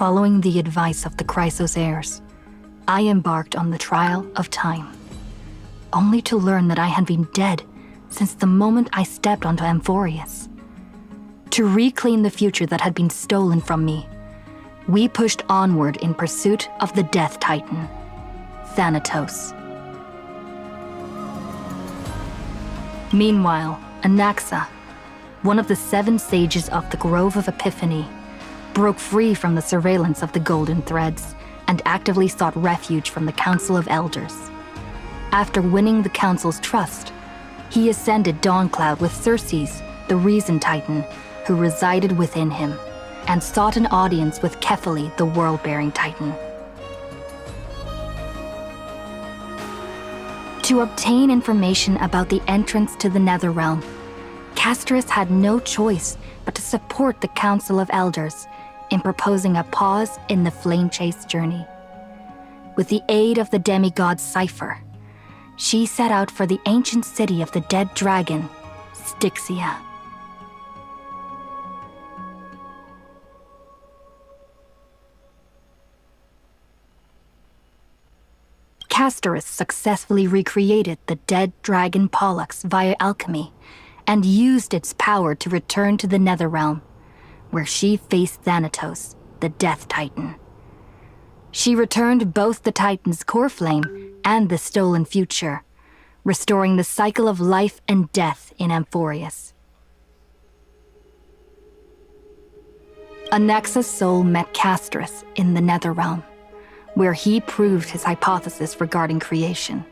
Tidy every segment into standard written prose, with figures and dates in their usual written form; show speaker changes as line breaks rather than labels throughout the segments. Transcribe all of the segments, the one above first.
Following the advice of the Chrysos heirs, I embarked on the trial of time, only to learn that I had been dead since the moment I stepped onto Amphorius. To reclaim the future that had been stolen from me, we pushed onward in pursuit of the Death Titan, Thanatos. Meanwhile, Anaxa, one of the 7 sages of the Grove of Epiphany, broke free from the surveillance of the Golden Threads and actively sought refuge from the Council of Elders. After winning the Council's trust, he ascended Dawncloud with Circes, the Reason Titan, who resided within him, and sought an audience with Kephali, the World-Bearing Titan. To obtain information about the entrance to the Netherrealm, Castorus had no choice but to support the Council of Elders in proposing a pause in the flame chase journey. With the aid of the demigod Cypher, she set out for the ancient city of the dead dragon, Styxia. Castorus successfully recreated the dead dragon Pollux via alchemy and used its power to return to the Netherrealm, where she faced Thanatos, the Death Titan. She returned both the Titan's core flame and the stolen future, restoring the cycle of life and death in Amphorius. Anaxa's soul met Castorus in the Netherrealm, where he proved his hypothesis regarding creation.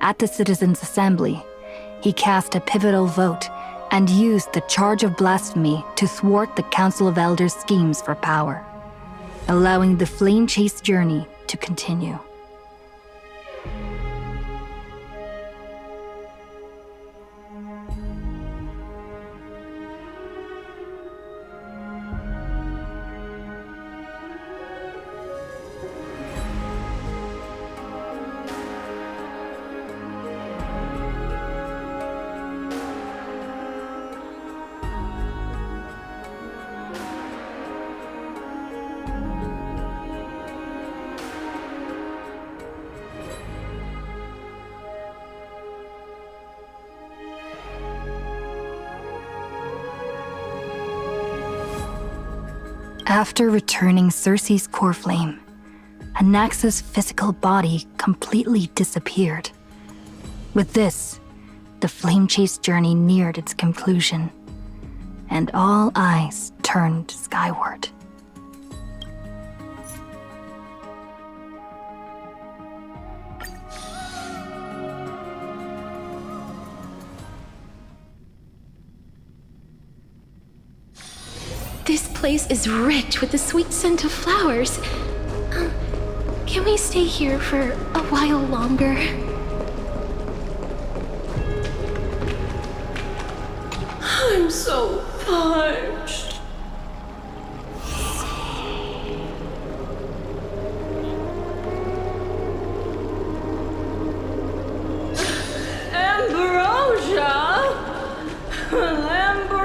At the Citizens' Assembly, he cast a pivotal vote and used the charge of blasphemy to thwart the Council of Elders' schemes for power, allowing the flame chase journey to continue. After returning Circe's core flame, Anaxa's physical body completely disappeared. With this, the flame chase journey neared its conclusion, and all eyes turned skyward.
This place is rich with the sweet scent of flowers. Can we stay here for a while longer? I'm so parched. Ambrosia! Ambrosia!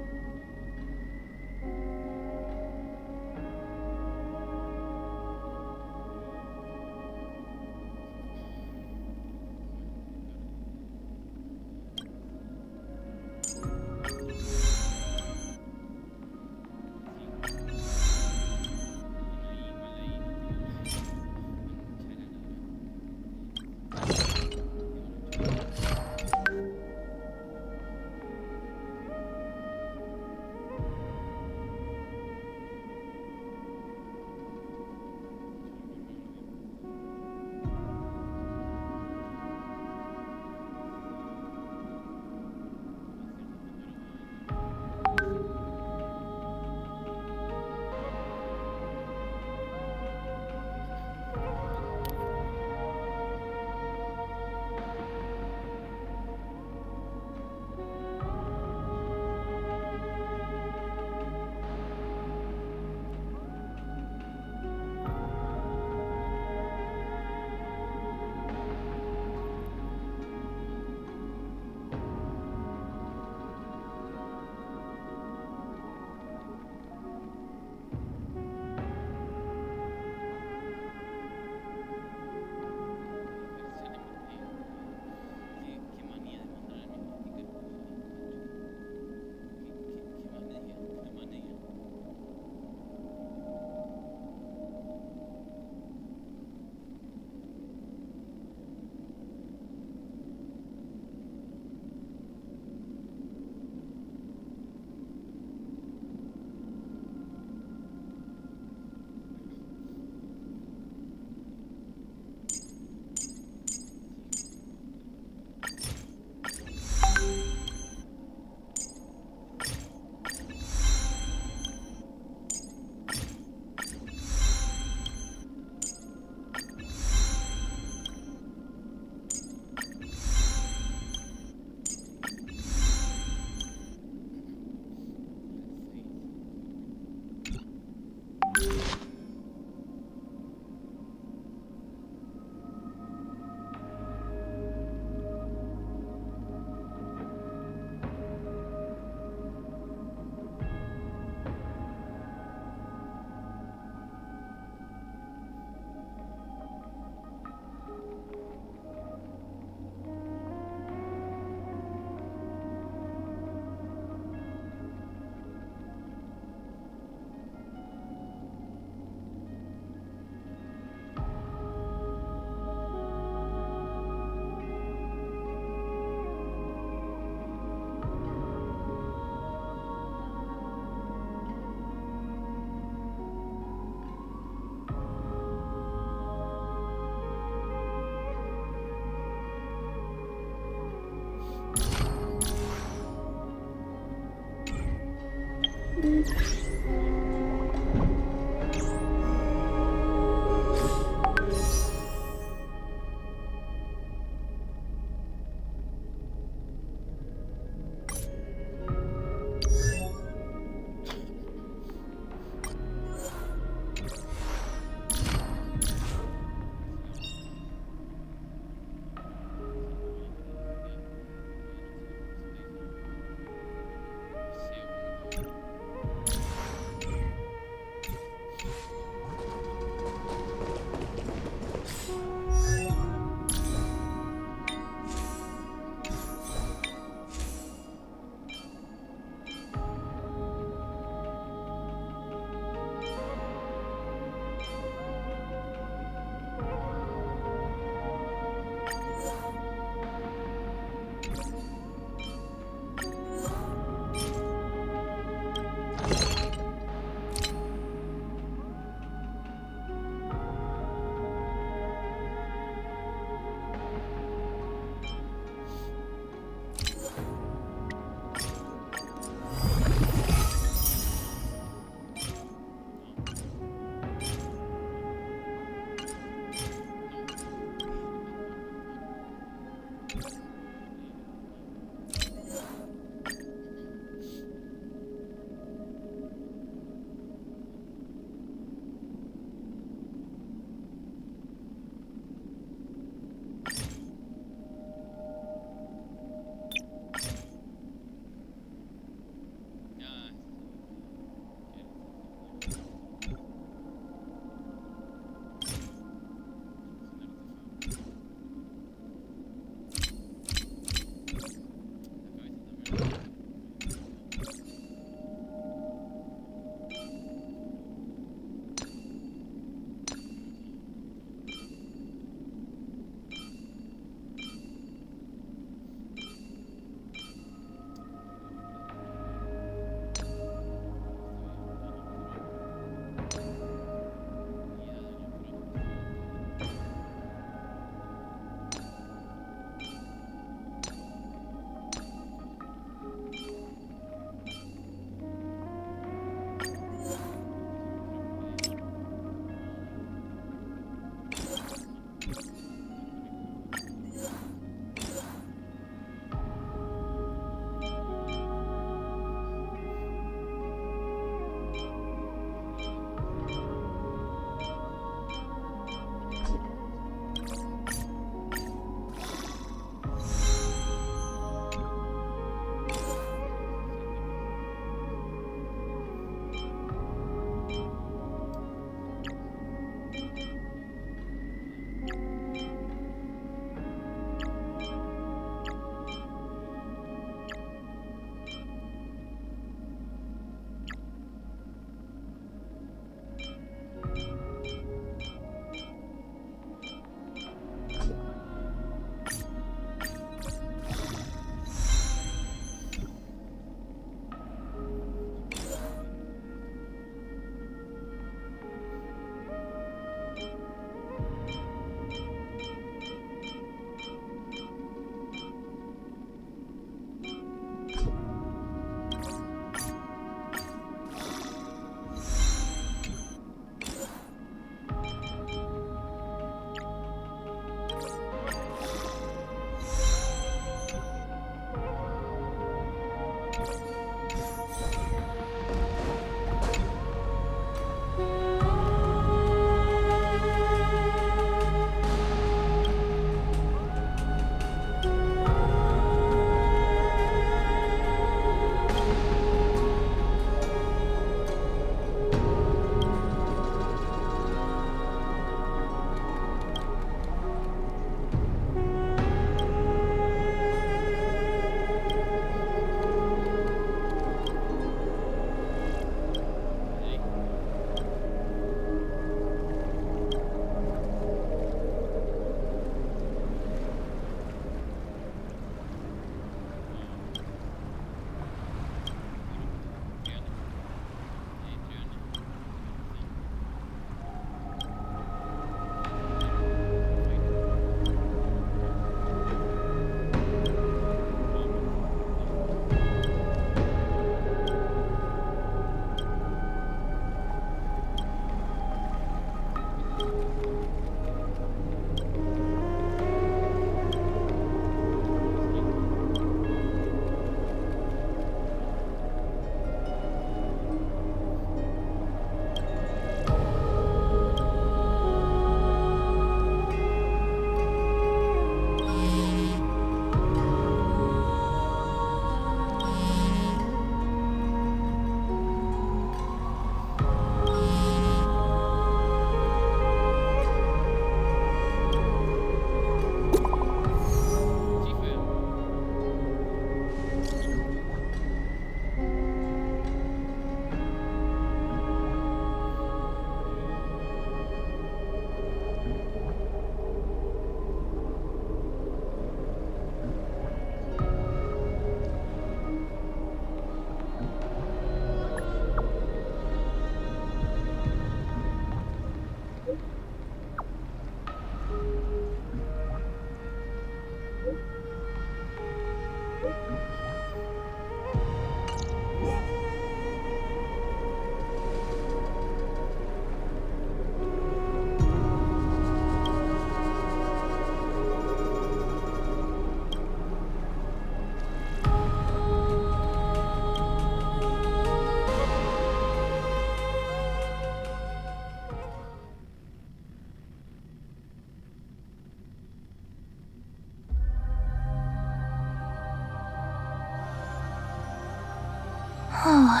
know.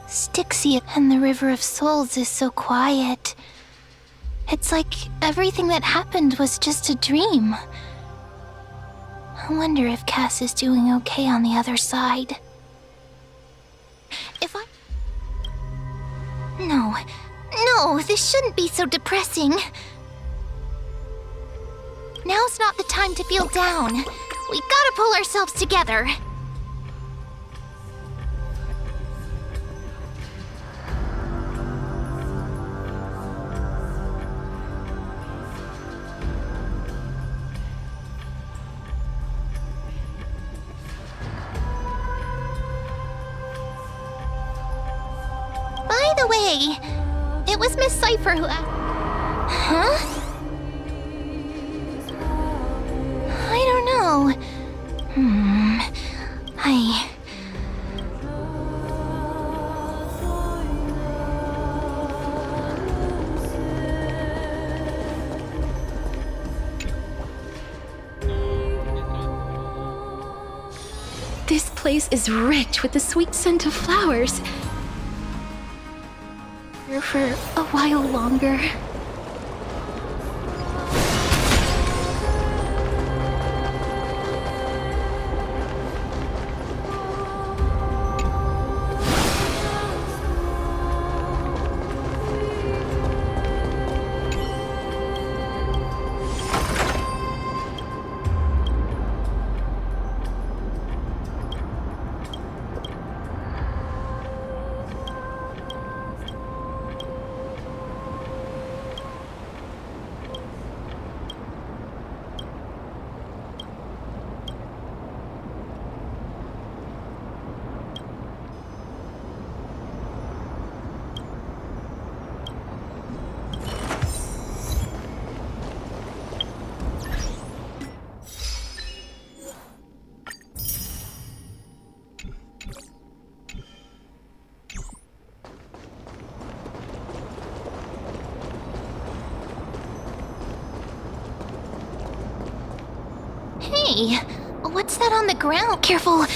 Styxia and the River of Souls is so quiet. It's like everything that happened was just a dream. I wonder if Cass is doing okay on the other side. No, this shouldn't be so depressing. Now's not the time to feel down. We gotta pull ourselves together. By the way, it was Miss Cypher who Huh? I don't know. This place is rich with the sweet scent of flowers. Here for a while longer. Hey, what's that on the ground? Careful,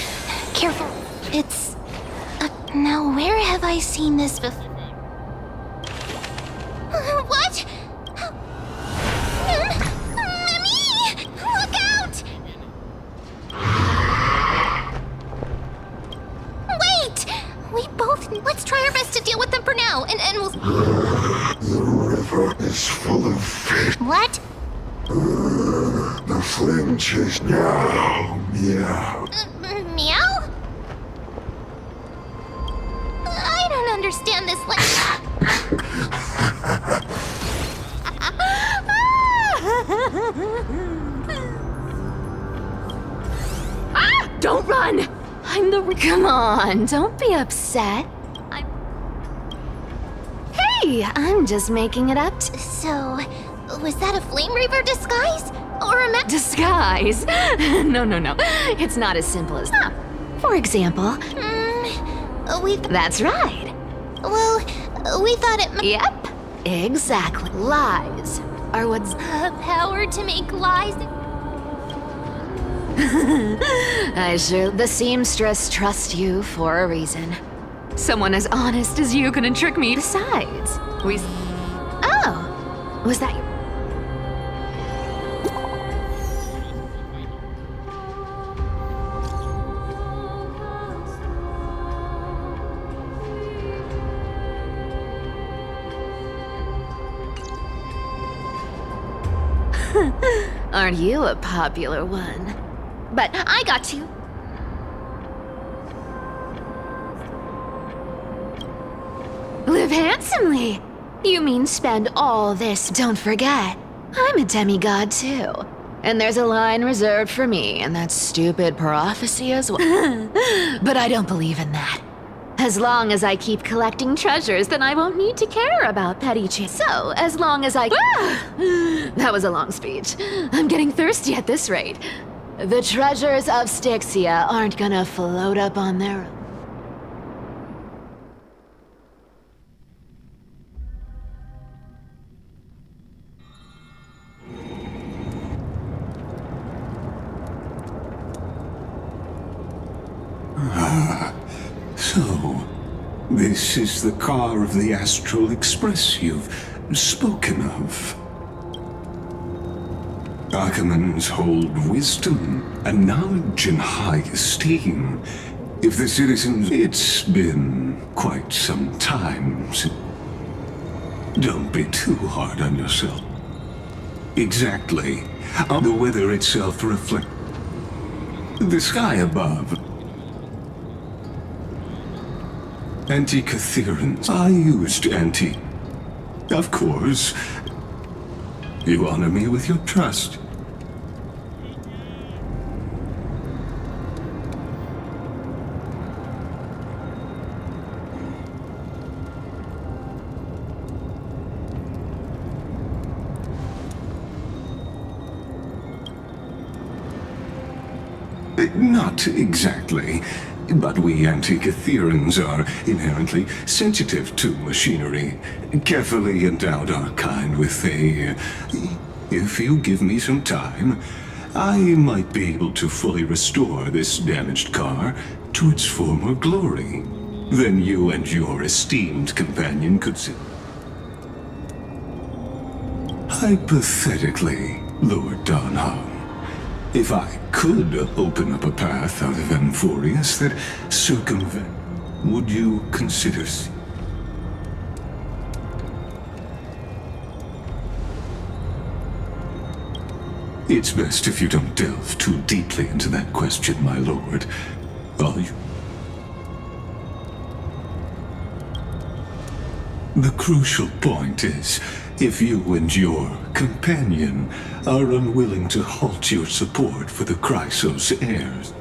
careful. It's... now where have I seen this before? What? Mimi! Look out! Wait! We both... Let's try our best to deal with them for now, and we'll...
The river is full of fish.
What?
The flinch is now. Meow.
Meow? I don't understand this Ah! Don't run! I'm the...
Come on, don't be upset. Hey, I'm just making it up to...
So, was that a Flame Reaver disguise? Or a
disguise? No. It's not as simple as that. For example... That's right.
Well, we thought it...
Yep, exactly. Lies are what's...
power to make lies...
The seamstress trusts you for a reason. Someone as honest as you couldn't trick me. Besides, Oh, was that your... Aren't you a popular one? But I got to. Live handsomely. You mean spend all this? Don't forget, I'm a demigod too. And there's a line reserved for me in that stupid prophecy as well. But I don't believe in that. As long as I keep collecting treasures, then I won't need to care about petty So, as long as I... That was a long speech. I'm getting thirsty at this rate. The treasures of Styxia aren't gonna float up on their own.
So, This is the car of the Astral Express you've spoken of. Archimans hold wisdom and knowledge in high esteem. If the citizens... It's been quite some time since... Don't be too hard on yourself. Exactly. The weather itself reflects the sky above. Anti-Catherans. I used anti... Of course. You honor me with your trust. Not exactly. But we Anti-Catherans are inherently sensitive to machinery. Carefully endowed our kind with a... If you give me some time, I might be able to fully restore this damaged car to its former glory. Then you and your esteemed companion could sit... Hypothetically, Lord Donham, if I could open up a path out of Amphorius that circumvent, would you consider... It's best if you don't delve too deeply into that question, my lord. All you... The crucial point is, if you and your companion are unwilling to halt your support for the Chrysos heirs.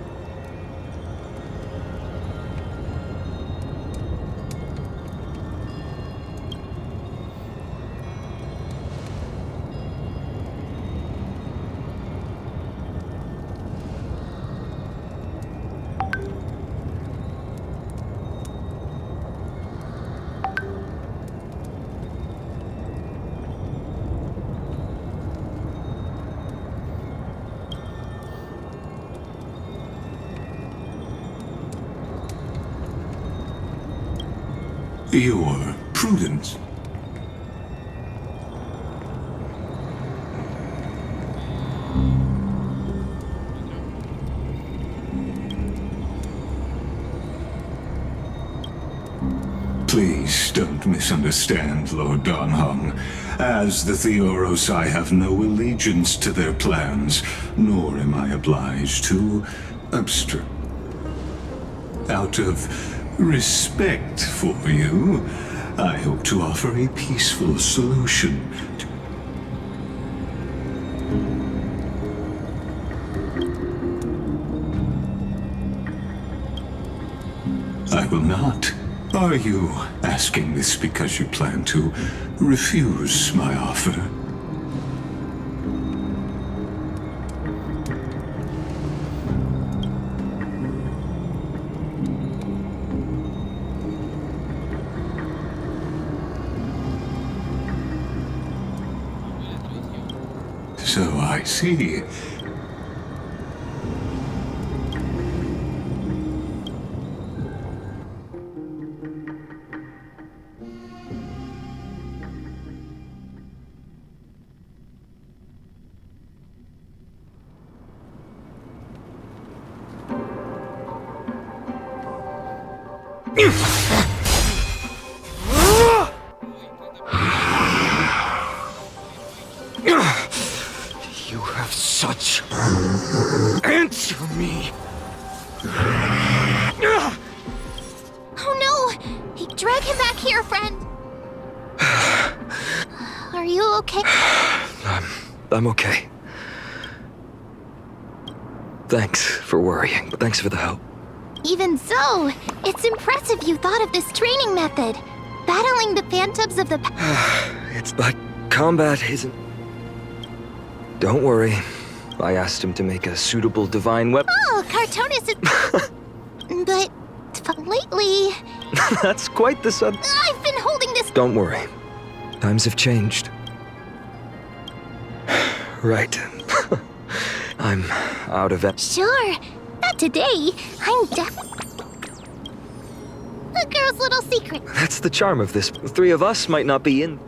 Your prudence. Please don't misunderstand, Lord Donham. As the Theoros, I have no allegiance to their plans, nor am I obliged to obstruct. Out of respect for you, I hope to offer a peaceful solution. I will not. Are you asking this because you plan to refuse my offer? So I see.
You have such... Answer me!
Oh no! Hey, drag him back here, friend! Are you okay?
I'm okay. Thanks for worrying, but thanks for the help.
Even so, it's impressive you thought of this training method. Battling the phantoms of the...
It's... but combat isn't... Don't worry. I asked him to make a suitable divine weapon.
Oh, Cartonis is... but lately...
That's quite the sub...
I've been holding this...
Don't worry. Times have changed. Right. I'm out of it.
Sure. Not today. I'm girl's little secret.
That's the charm of this. The three of us might not be in.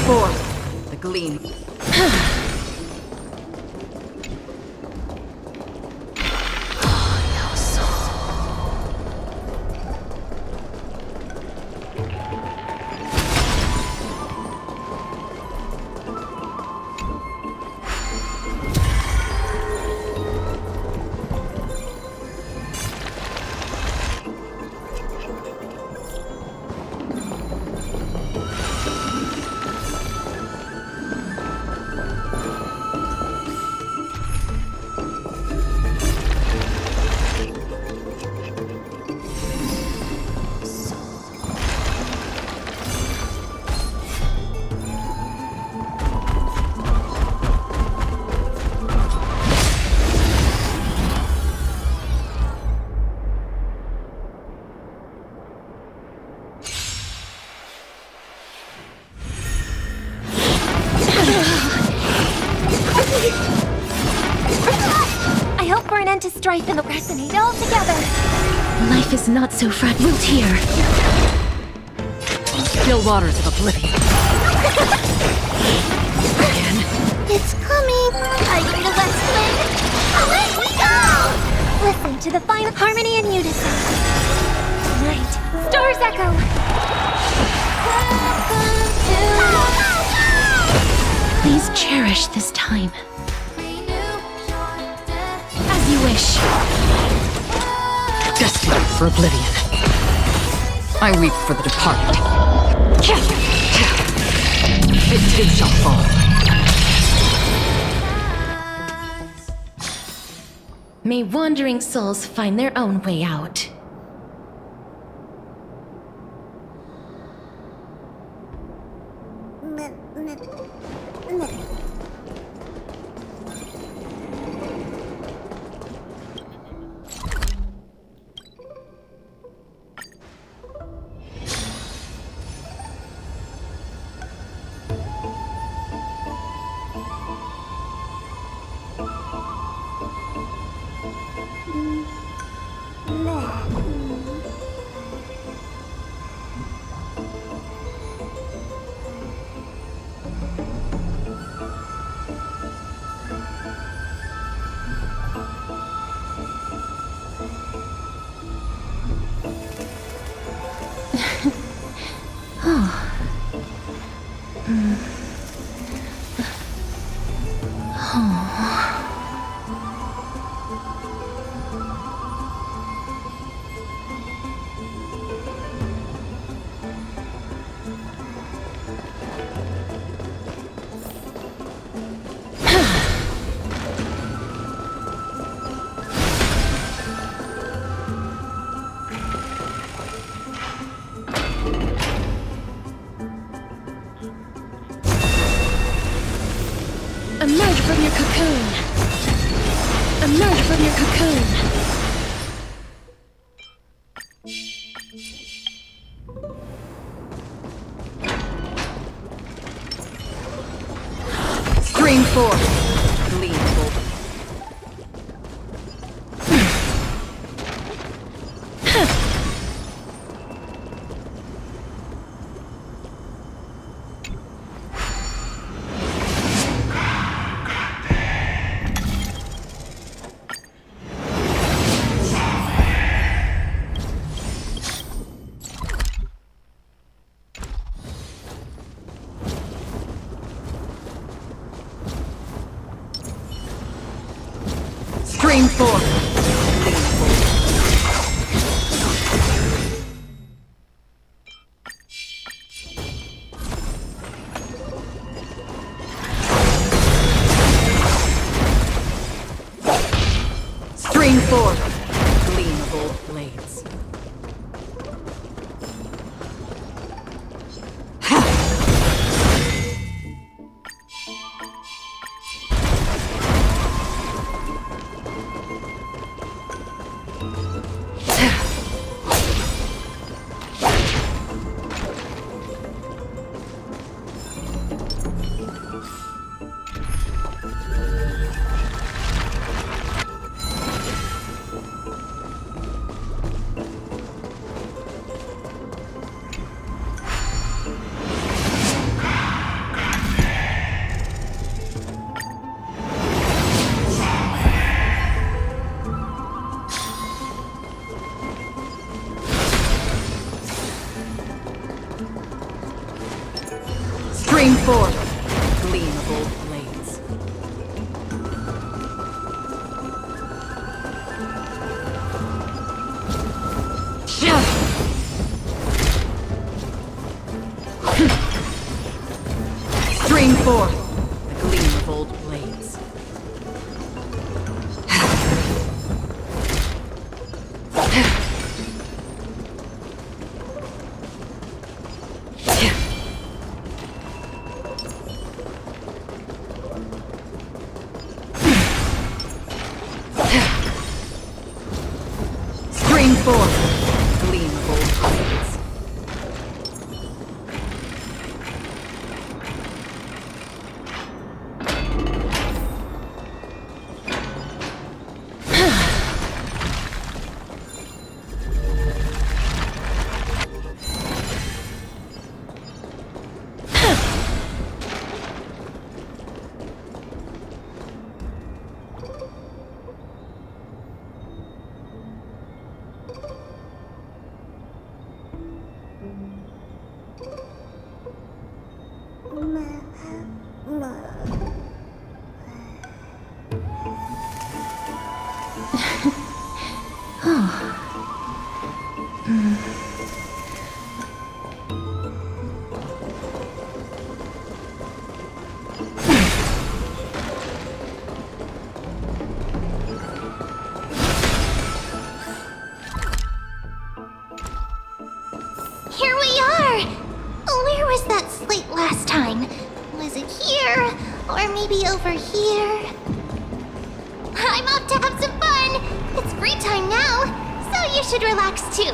forth, the gleam.
I hope for an end to strife and resonate all together.
Life is not so fragile here.
Still waters of oblivion. Again.
It's coming. I need a west wind. Away we go! Listen to the final harmony and unison. Right. Stars echo.
Please cherish this time. As you wish.
Destined for oblivion. I weep for the departed. It too shall fall.
May wandering souls find their own way out. Emerge from your cocoon! Emerge from your cocoon!
Scream forth, gleam bold. Scream forth. Scream forth, gleam of old blades. forth, gleam of old blades. Stream forth, the gleam of old blades. Stream forth, gleam of old blades.
Here we are! Where was that slate last time? Was it here? Or maybe over here? I'm off to have some fun! It's free time now, so you should relax too.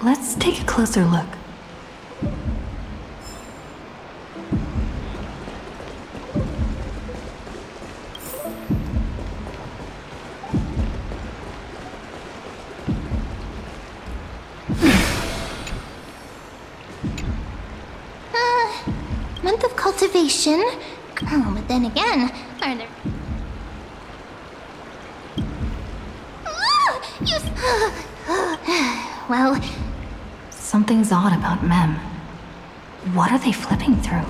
Let's take a closer look.
Month of cultivation. Oh, but then again, are there... Well...
Something's odd about Mem. What are they flipping through?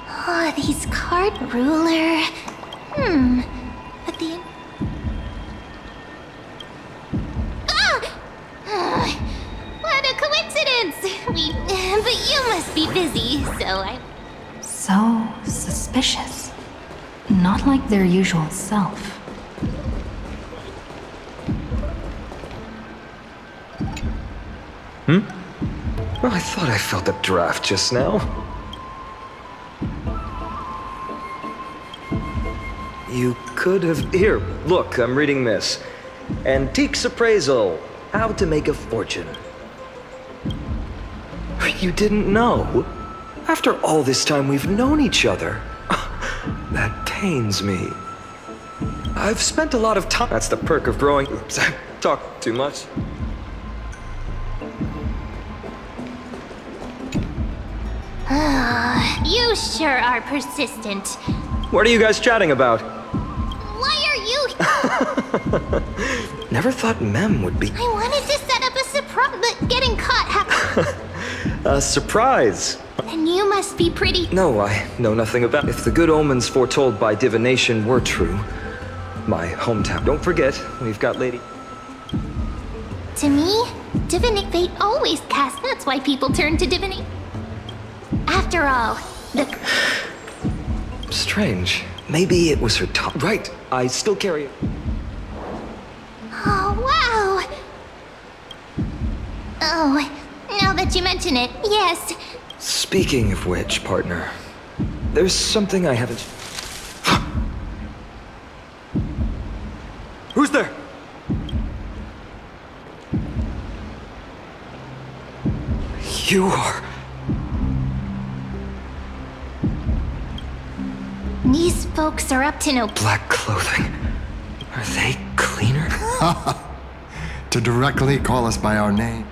Oh, these card ruler... But the... What a coincidence! But you must be busy, so I...
So suspicious. Not like their usual self.
Well, I thought I felt a draft just now. You could have... Here, look, I'm reading this. Antiques Appraisal. How to make a fortune. You didn't know? After all this time we've known each other. That pains me. I've spent a lot of time... That's the perk of growing... Oops, I talked too much.
You sure are persistent.
What are you guys chatting about?
Why are you...
Never thought Mem would be...
I wanted to set up a surprise, but getting caught happened.
A surprise.
And you must be pretty...
No, I know nothing about... If the good omens foretold by divination were true, my hometown... Don't forget, we've got Lady...
To me, they always cast. That's why people turn to divinate. After all, the...
Strange. Maybe it was her top... Right, I still carry it.
Oh, wow! Oh, now that you mention it, yes.
Speaking of which, partner, there's something I haven't... Who's there? You are...
These folks are up to no...
Black clothing. Are they cleaner?
To directly call us by our name.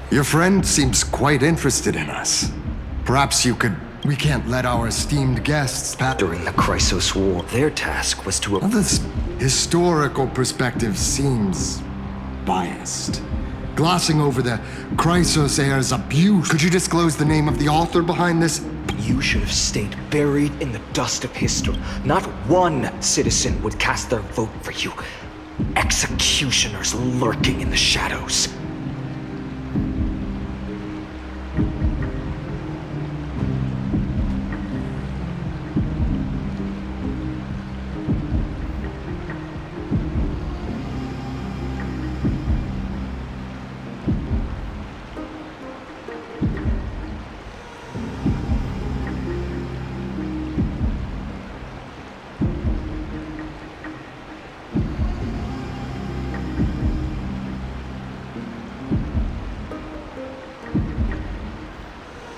Your friend seems quite interested in us. Perhaps you could... We can't let our esteemed guests pass...
During the Chrysos War, their task was to...
Well, this historical perspective seems biased. Glossing over the Chrysos heir's abuse. Could you disclose the name of the author behind this?
You should have stayed buried in the dust of history. Not one citizen would cast their vote for you. Executioners lurking in the shadows.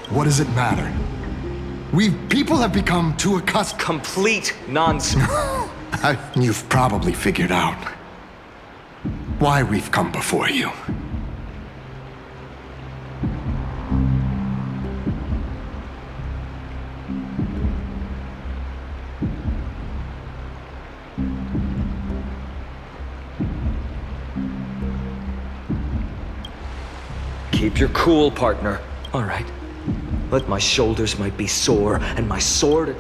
What does it matter? People have become too accustomed...
Complete nonsense.
You've probably figured out why we've come before you.
Keep your cool, partner. All right. But my shoulders might be sore, and my sword...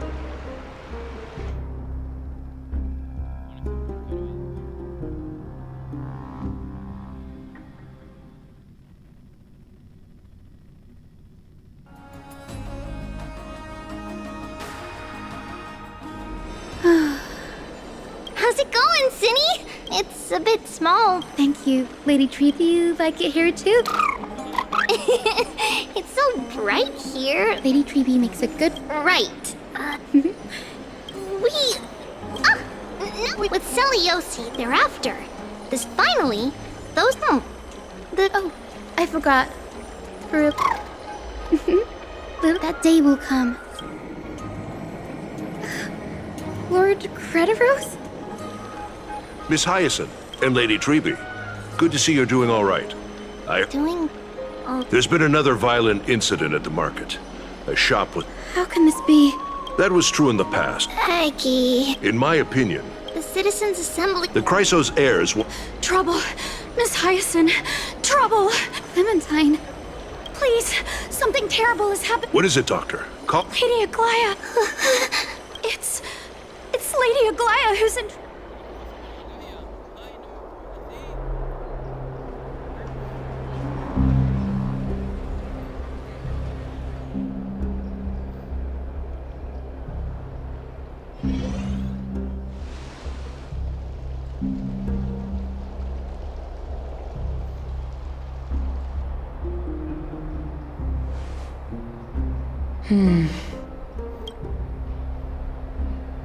How's it going, Cinny? It's a bit small.
Thank you. Lady Tree, do you like it here too?
It's so bright here.
Lady Tree makes a good...
Right. No, with Celiosi, they're after. This finally, those...
Oh, I forgot. That day will come. Lord Crediros?
Miss Hyacine and Lady Treby, good to see you're doing all right.
Doing...
There's been another violent incident at the market. A shop with...
How can this be?
That was true in the past.
Aggie.
In my opinion,
The Citizens Assembly...
the Chrysos heirs will...
Trouble. Miss Hyacine. Trouble. Clementine. Please, something terrible has happened.
What is it, Doctor? Call...
Lady Aglaya. It's Lady Aglaya who's in...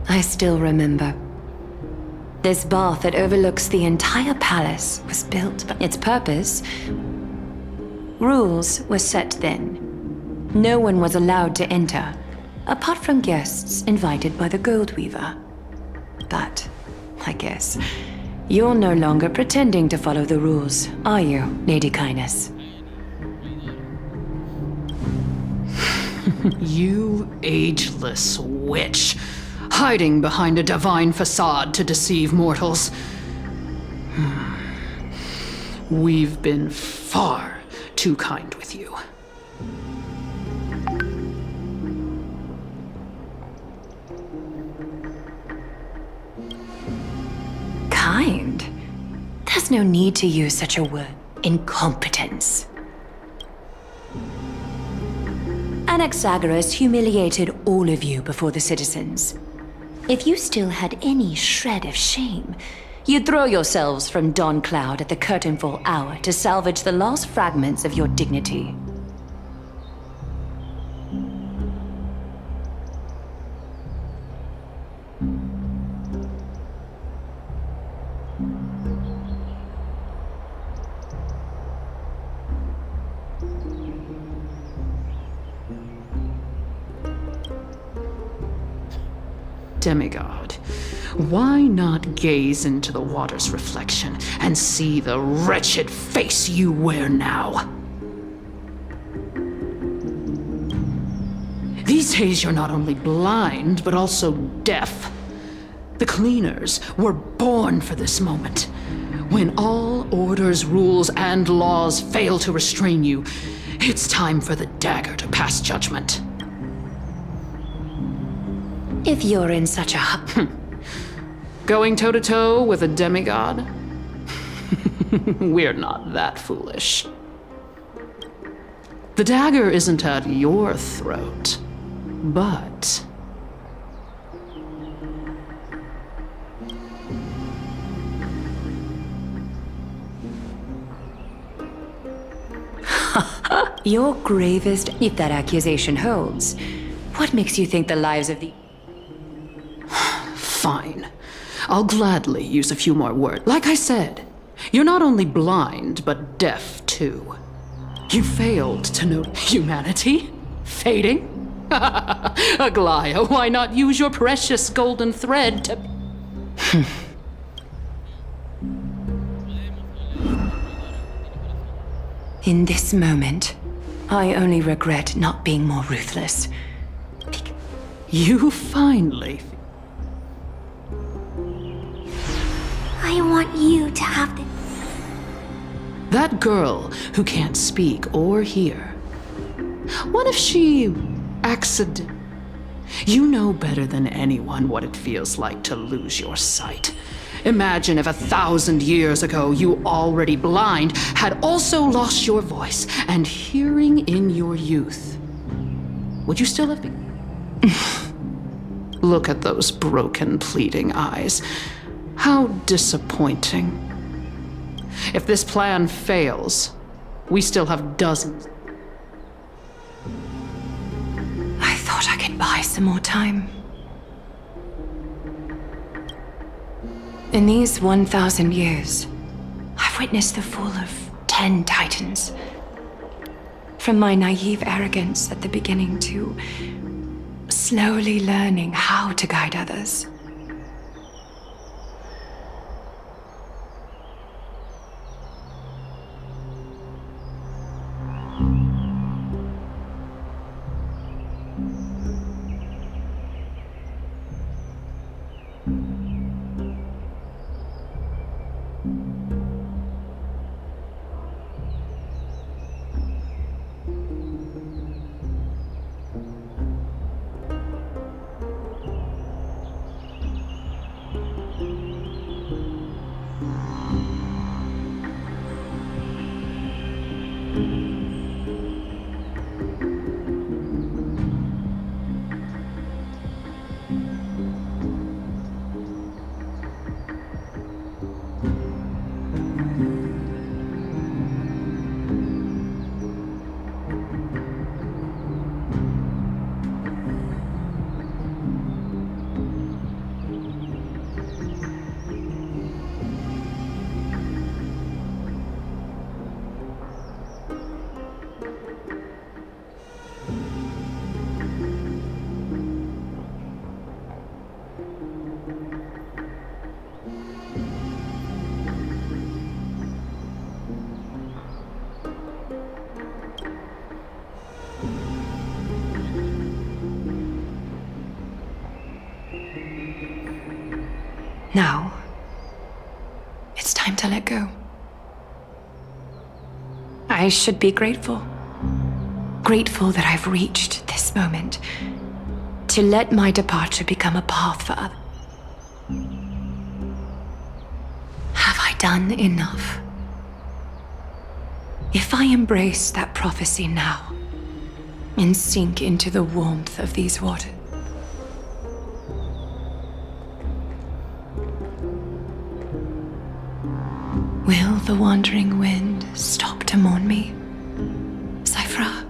I still remember. This bath that overlooks the entire palace was built, but its purpose... Rules were set then. No one was allowed to enter, apart from guests invited by the Gold Weaver. But, I guess, you're no longer pretending to follow the rules, are you, Lady Kindness?
You ageless witch, hiding behind a divine facade to deceive mortals. We've been far too kind with you.
Kind? There's no need to use such a word. Incompetence. Anaxagoras humiliated all of you before the citizens. If you still had any shred of shame, you'd throw yourselves from dawn cloud at the curtainfall hour to salvage the last fragments of your dignity.
Demigod, why not gaze into the water's reflection and see the wretched face you wear now? These days you're not only blind, but also deaf. The cleaners were born for this moment. When all orders, rules, and laws fail to restrain you, it's time for the dagger to pass judgment.
If you're in such a
Going toe-to-toe with a demigod? We're not that foolish. The dagger isn't at your throat, but...
your gravest, if that accusation holds. What makes you think the lives of the...
Fine. I'll gladly use a few more words. Like I said, you're not only blind, but deaf too. You failed to note humanity fading? Aglaya, why not use your precious golden thread to...
In this moment, I only regret not being more ruthless.
You finally...
I want you to have the...
That girl who can't speak or hear. What if she accident? You know better than anyone what it feels like to lose your sight. Imagine if 1,000 years ago you, already blind, had also lost your voice and hearing in your youth. Would you still have been? Look at those broken, pleading eyes. How disappointing. If this plan fails, we still have dozens.
I thought I could buy some more time. In these 1,000 years, I've witnessed the fall of 10 titans. From my naive arrogance at the beginning to slowly learning how to guide others. Now, it's time to let go. I should be grateful. Grateful that I've reached this moment. To let my departure become a path for others. Have I done enough? If I embrace that prophecy now and sink into the warmth of these waters, will the wandering wind stop to mourn me, Cyphra?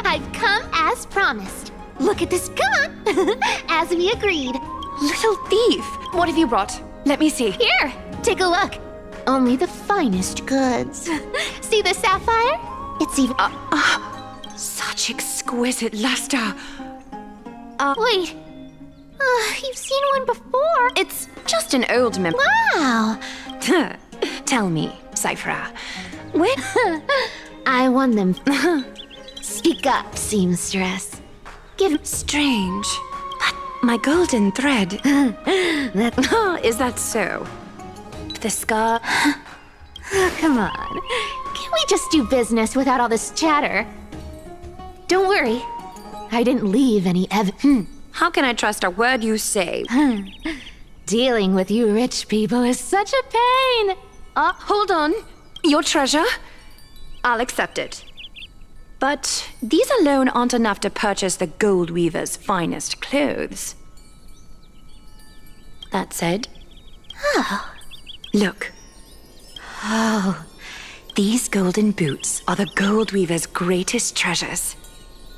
I've come as promised. Look at this gun, as we agreed.
Little thief! What have you brought? Let me see.
Here, take a look. Only the finest goods. See the sapphire? It's even...
Such exquisite luster.
Wait. You've seen one before.
It's just an old mem-
Wow.
Tell me, Cyphra, when...
I won them. Speak up, seamstress. Give...
Strange. But my golden thread... Is that so? The scar...
Come on. Can we just do business without all this chatter? Don't worry. I didn't leave any
How can I trust a word you say?
Dealing with you rich people is such a pain.
Hold on. Your treasure? I'll accept it. But these alone aren't enough to purchase the gold weaver's finest clothes. That said...
Oh.
Look.
Oh.
These golden boots are the gold weaver's greatest treasures.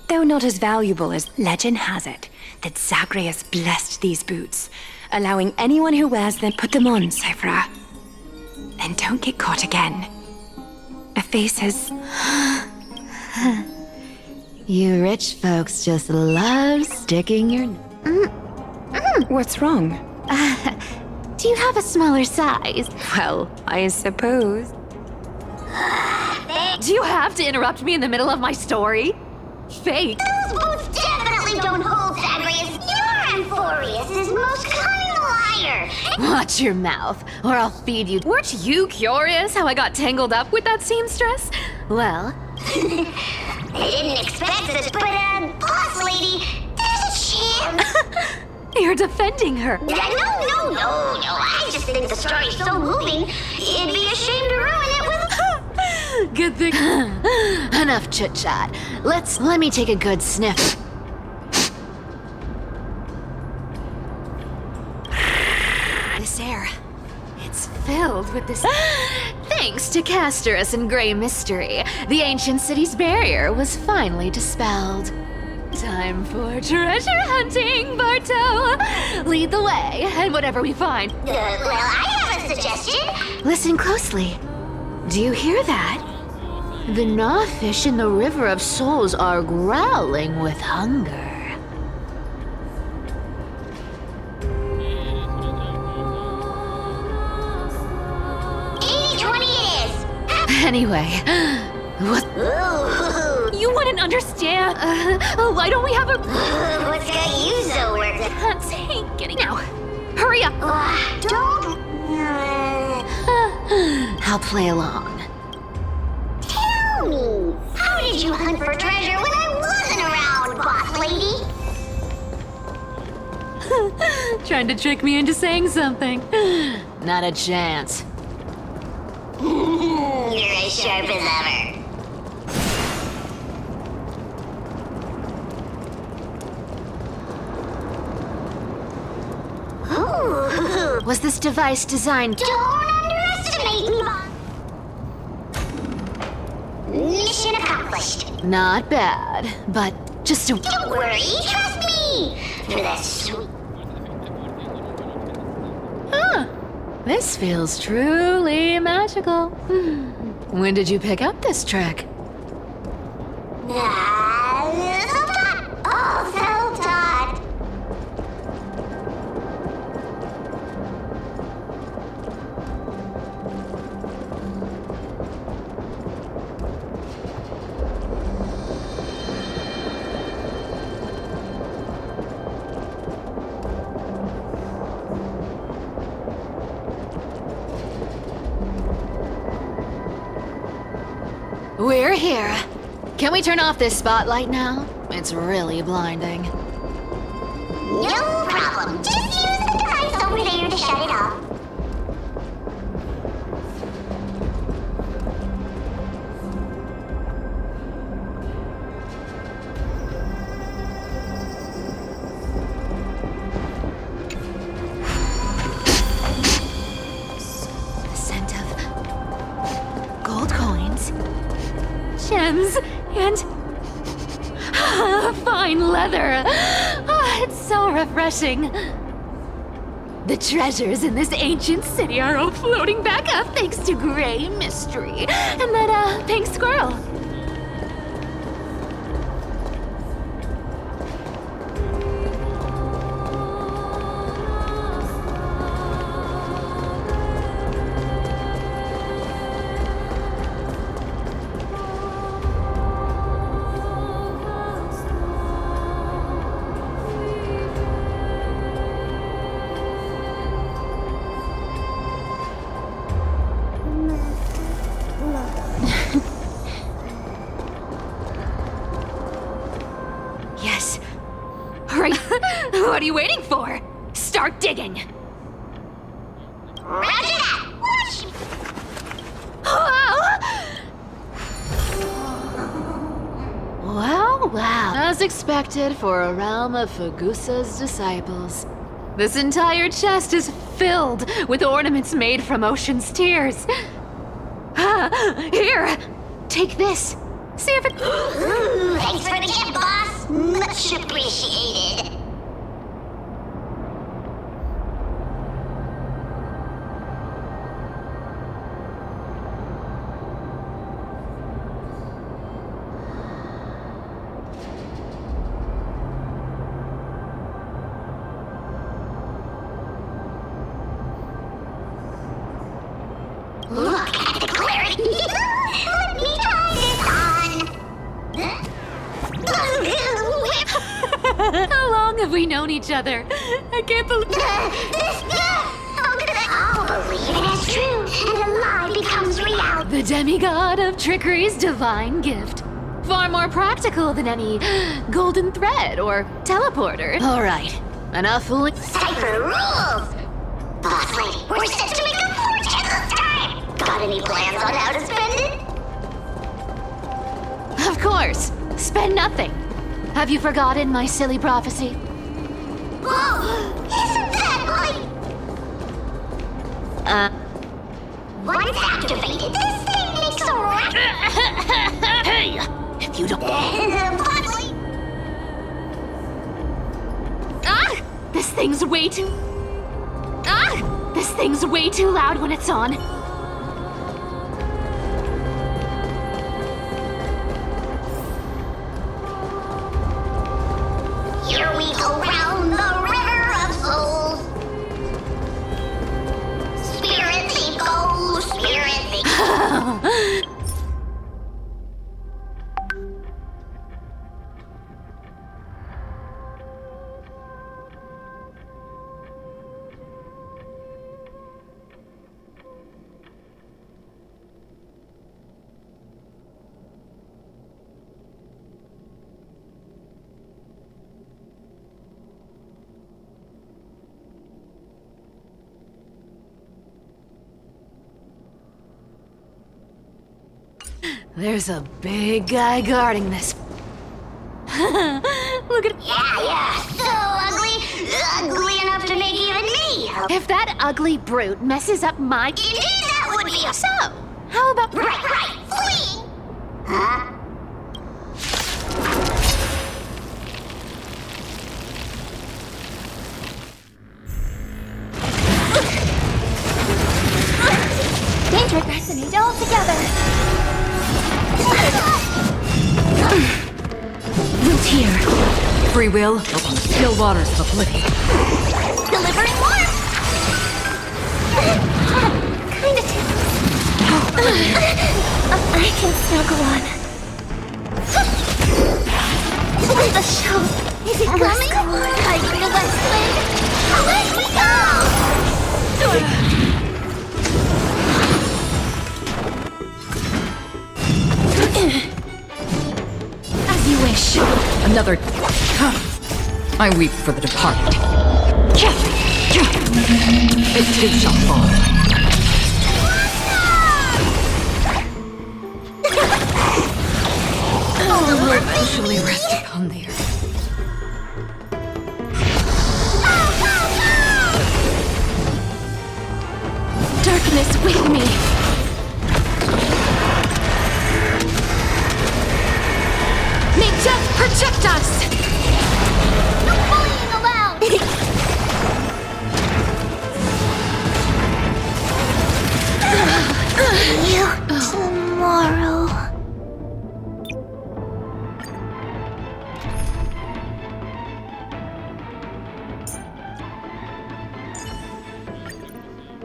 Though not as valuable as legend has it that Zagreus blessed these boots, allowing anyone who wears them put them on, Cyphra. And don't get caught again. faces.
You rich folks just love sticking your...
What's wrong?
Do you have a smaller size?
Well, I suppose.
Do you have to interrupt me in the middle of my story? Fake.
Those boots definitely don't hold, Zagreus. You're Amphorius' most cunning liar.
Watch your mouth, or I'll feed you. Weren't you curious how I got tangled up with that seamstress? Well...
I didn't expect this, but, boss lady, there's a chance.
You're defending her.
No. I just think the story's so moving, it'd be a shame to ruin it with...
Good thing. Enough chit-chat. Let me take a good sniff. This air, it's filled with this... Thanks to Castorus and Grey Mystery, the ancient city's barrier was finally dispelled. Time for treasure hunting, Barto! Lead the way, and whatever we find...
well, I have a suggestion.
Listen closely. Do you hear that? The gnawfish in the River of Souls are growling with hunger. Anyway, what?
Ooh.
You wouldn't understand. Why don't we have a...
What's got you so worked up?
Can't take getting out. Hurry up.
Don't...
I'll play along.
Tell me, how did you hunt for treasure when I wasn't around, boss lady?
Trying to trick me into saying something. Not a chance.
You're as sharp as ever. Ooh.
Was this device designed...
Don't underestimate me, boss. Mission accomplished.
Not bad, but just a...
Don't worry, trust me. For that sweet...
Huh. This feels truly magical. When did you pick up this trick?
Self-taught.
We're here. Can we turn off this spotlight now? It's really blinding.
No problem. Just use the device over there to shut it off.
The scent of gold coins, gems, and fine leather. It's so refreshing. The treasures in this ancient city are all floating back up thanks to Grey Mystery and that pink squirrel. Yes. Hurry. What are you waiting for? Start digging.
Roger that. Watch.
Wow. As expected for a realm of Fagusa's disciples. This entire chest is filled with ornaments made from ocean's tears. Here, take this. See if it...
Ooh, thanks for the gift, boss. Much appreciated.
How long have we known each other? I can't believe...
I'll believe it is true, and a lie becomes reality.
The demigod of trickery's divine gift. Far more practical than any golden thread or teleporter. All right, enough fooling.
Cipher rules! Boss lady, we're set to make a fortune this time! Got any plans on how to spend it?
Of course, spend nothing. Have you forgotten my silly prophecy?
Whoa! Isn't that like... Once activated, this thing makes a racket.
Hey! If you don't... This thing's way too... This thing's way too loud when it's on.
Here we go round the river of souls. Spirit thief go, spirit thief.
There's a big guy guarding this. Look at...
Yeah, so ugly. Ugly enough to make even me.
If that ugly brute messes up my...
Indeed, that would be a...
So, how about...
Right, fleeing. Huh?
Can't procrastinate altogether.
Root here. Free will upon the still waters of oblivion.
Delivering warmth.
Kinda I can snuggle on. The show. Is it coming? Hiding the west wind. Away we
As you wish. Another... I weep for the departed. It too shall fall. All the Lord officially rest upon the earth. Darkness with me. May death protect us!
No bullying allowed! You tomorrow.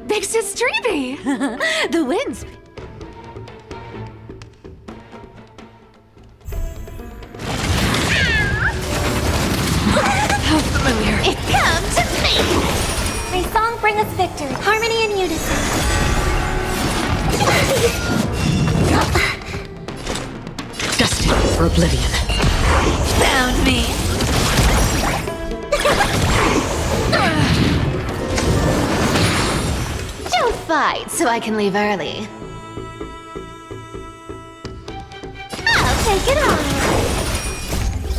Big Sis Treeby! The winds. How familiar.
It comes to me! May song bring us victory, harmony and unison.
Destined for oblivion.
Found me.
Don't fight so I can leave early.
I'll take it on.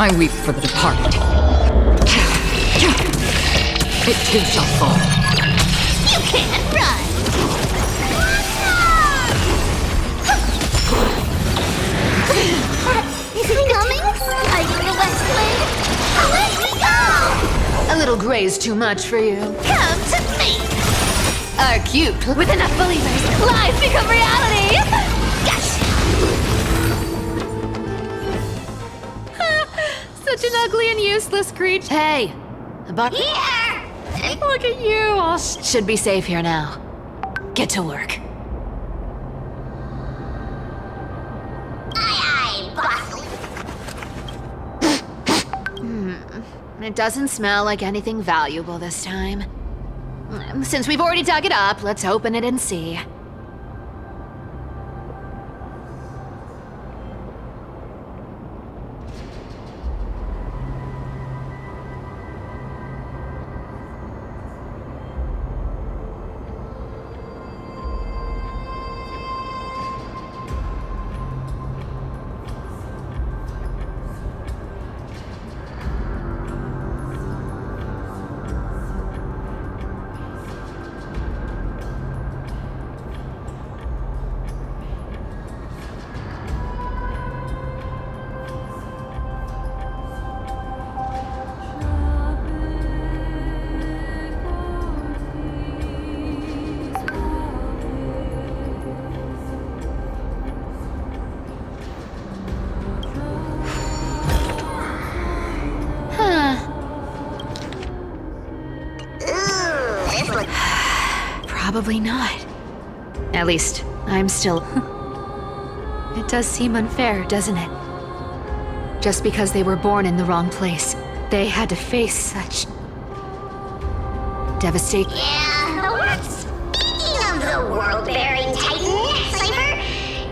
I weep for the departed. It too shall fall.
You can't run. Is it coming? Hiding the west wind. Away we go!
A little gray's too much for you.
Come to me.
Are cute. With enough believers, lies become reality.
Yes.
Such an ugly and useless creature. Hey, but
Here!
look at you. All should be safe here now. Get to work.
Aye, aye, boss.
It doesn't smell like anything valuable this time. Since we've already dug it up, let's open it and see. Probably not. At least, I'm still... It does seem unfair, doesn't it? Just because they were born in the wrong place, they had to face such... devastation.
Yeah, the works. Speaking of the world-bearing titan, Cypher,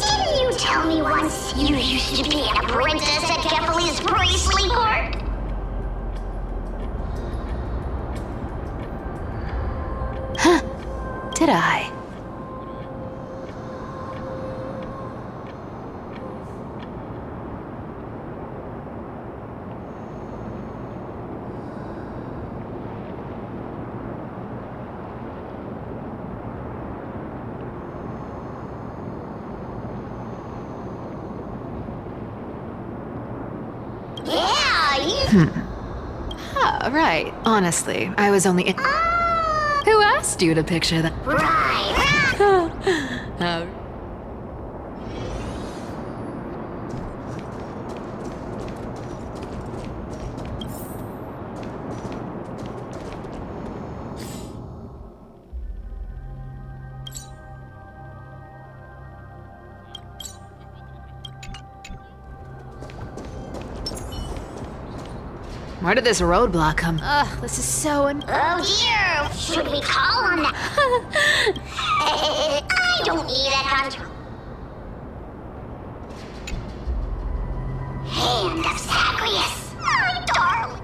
didn't you tell me once you used to be an apprentice at Kefali's priestly court?
Did I?
Yeah, you...
Oh, right. Honestly, I was only... Who asked you to picture that?
Right.
Where did this roadblock come? Ugh, this is so
Oh dear! Should we call on that? I don't need that control. Hand of Zagreus, my darling.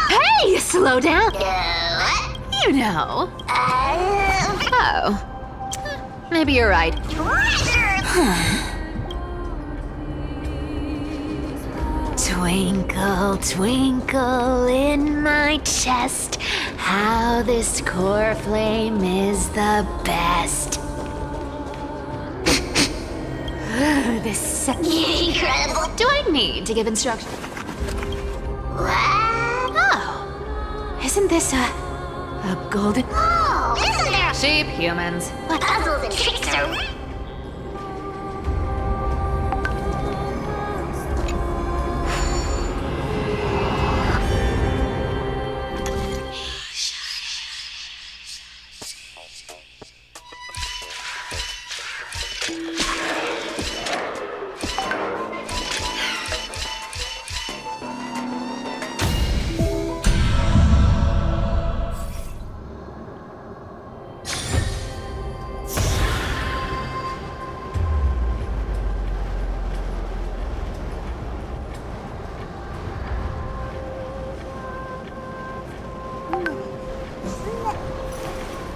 Hey, slow down.
What?
You know. Oh. Maybe you're right. Twinkle, twinkle in my chest, how this core flame is the best. This...
Incredible.
Do I need to give instructions?
What?
Oh. Isn't this a golden...
Oh, isn't there
Sheep humans.
puzzles and tricks are...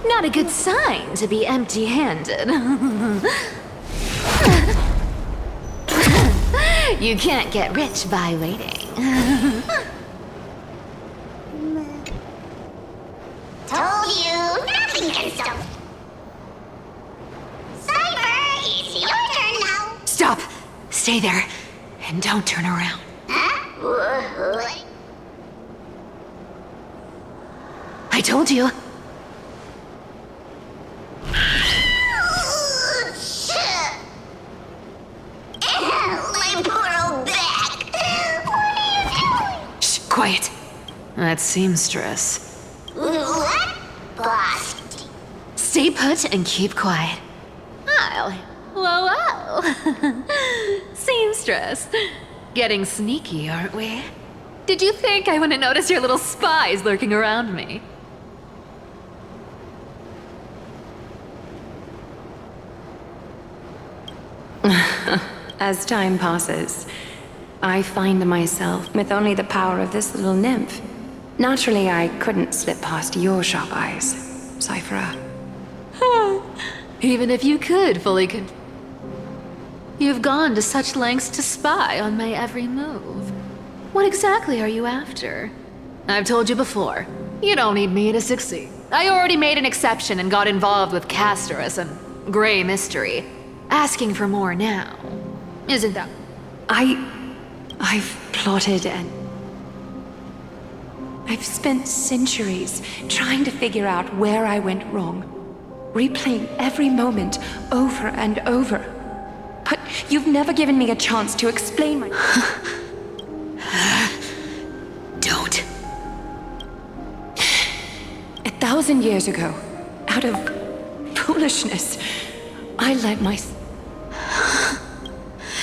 Not a good sign to be empty-handed. You can't get rich by waiting.
Told you, nothing can stop. Cypher, it's your turn now.
Stop! Stay there, and don't turn around.
Huh?
I told you. Quiet. That seamstress.
What? Boss.
Stay put and keep quiet. Oh, whoa. Seamstress. Getting sneaky, aren't we? Did you think I wouldn't notice your little spies lurking around me?
As time passes, I find myself with only the power of this little nymph. Naturally, I couldn't slip past your sharp eyes, Cypher.
Even if you could fully You've gone to such lengths to spy on my every move. What exactly are you after? I've told you before, you don't need me to succeed. I already made an exception and got involved with Castorus and Grey Mystery. Asking for more now. Isn't that...
I've plotted and... I've spent centuries trying to figure out where I went wrong. Replaying every moment over and over. But you've never given me a chance to explain my...
Don't.
1,000 years ago, out of foolishness, I let my...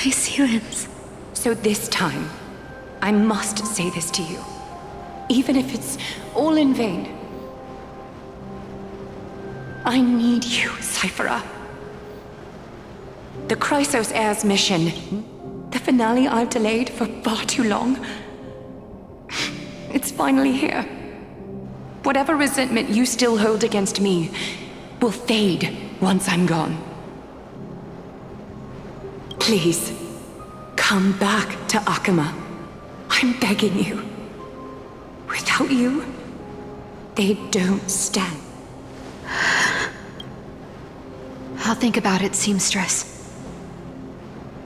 Hyacines.
So this time, I must say this to you. Even if it's all in vain. I need you, Cypher. The Chrysos Heir's mission, the finale I've delayed for far too long, it's finally here. Whatever resentment you still hold against me will fade once I'm gone. Please, come back to Akama. I'm begging you. Without you, they don't stand.
I'll think about it, seamstress.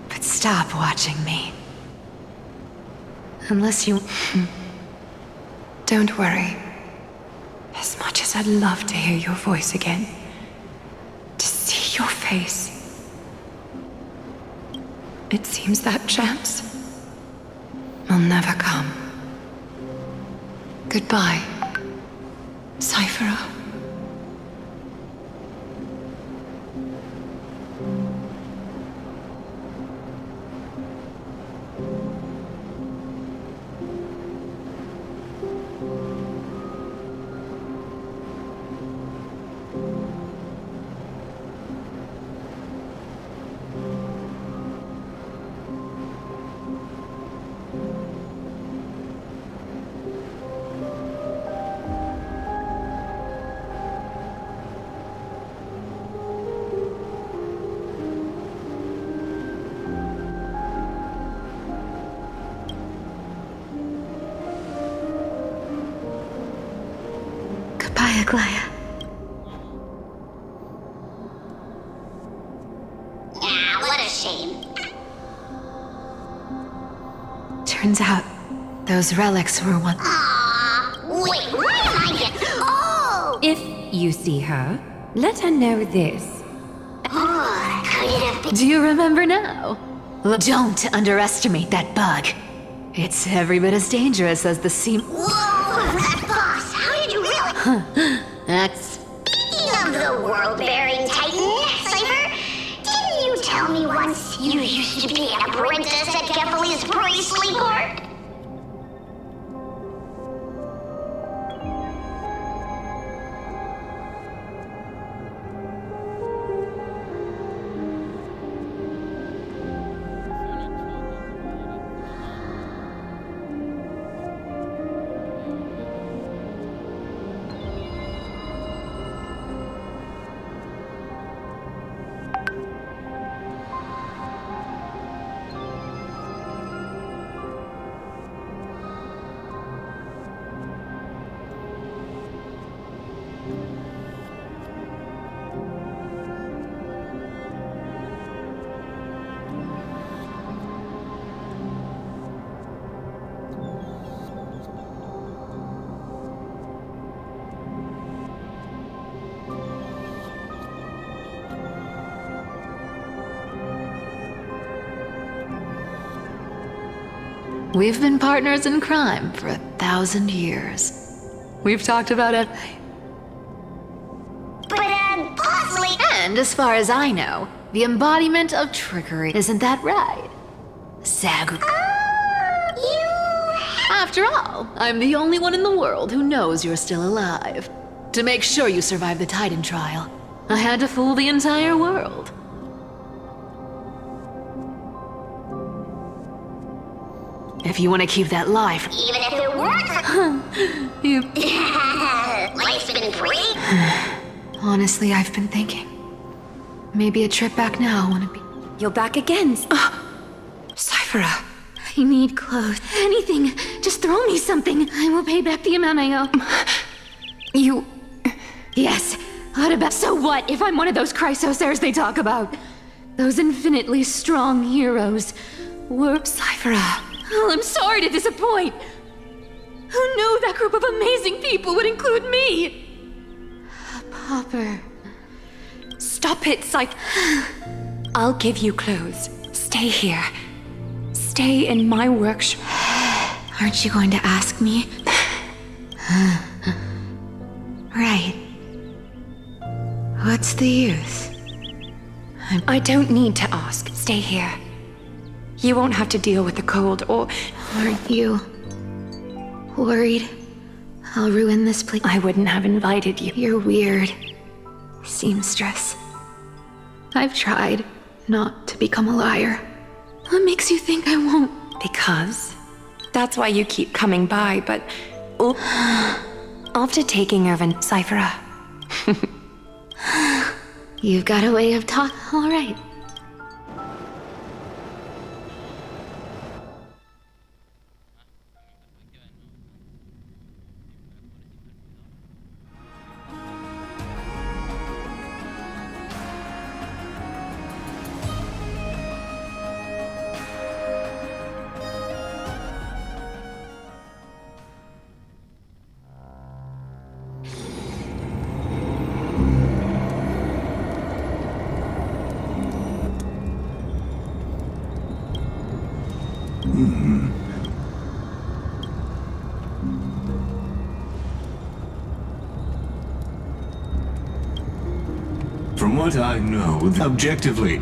But stop watching me. Unless you...
Don't worry. As much as I'd love to hear your voice again, to see your face, it seems that chance will never come. Goodbye, Cypher.
Aglaya.
Yeah, what a shame.
Turns out, those relics were one...
Wait, why am I get... Oh!
If you see her, let her know this.
Oh, could it have been...
Do you remember now? Don't underestimate that bug. It's every bit as dangerous as the seam...
Whoa! That boss! How did you really...
That's...
Speaking of the world-bearing titan, Cypher, didn't you tell me once you used to be an apprentice at Kefali's priestly court?
We've been partners in crime for 1,000 years. We've talked about it.
But, possibly.
And as far as I know, the embodiment of trickery. Isn't that right? Zagu.
You.
After all, I'm the only one in the world who knows you're still alive. To make sure you survive the Titan trial, I had to fool the entire world. If you want to keep that life,
Even if it works.
you.
Life's been great.
Honestly, I've been thinking. Maybe a trip back now wouldn't be.
You're back again. Cyphera.
I need clothes. Anything. Just throw me something. I will pay back the amount I owe.
You...
Yes. What about... So what if I'm one of those chrysosairs they talk about? Those infinitely strong heroes. Were...
Cyphera.
Oh, I'm sorry to disappoint. Who knew that group of amazing people would include me? Popper.
Stop it, I'll give you clothes. Stay here. Stay in my workshop.
Aren't you going to ask me? Right. What's the use?
I don't need to ask. Stay here. You won't have to deal with the cold or...
Aren't you worried I'll ruin this place?
I wouldn't have invited you.
You're weird, seamstress. I've tried not to become a liar. What makes you think I won't?
Because that's why you keep coming by, but... after taking over Cyphera.
You've got a way of talking. All right.
From what I know, objectively,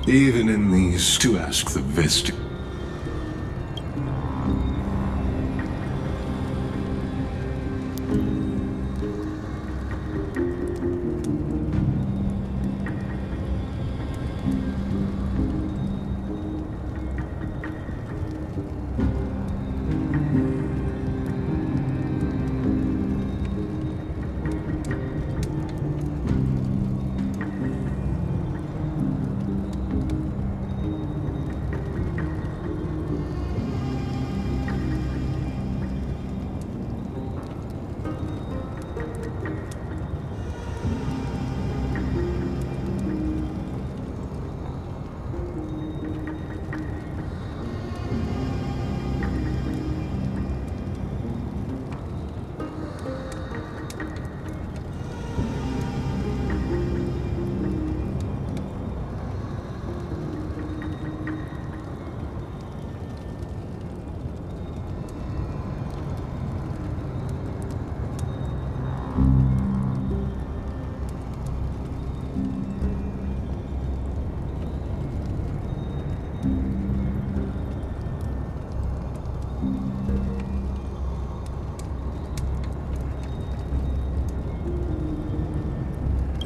even in these, to ask the vestige.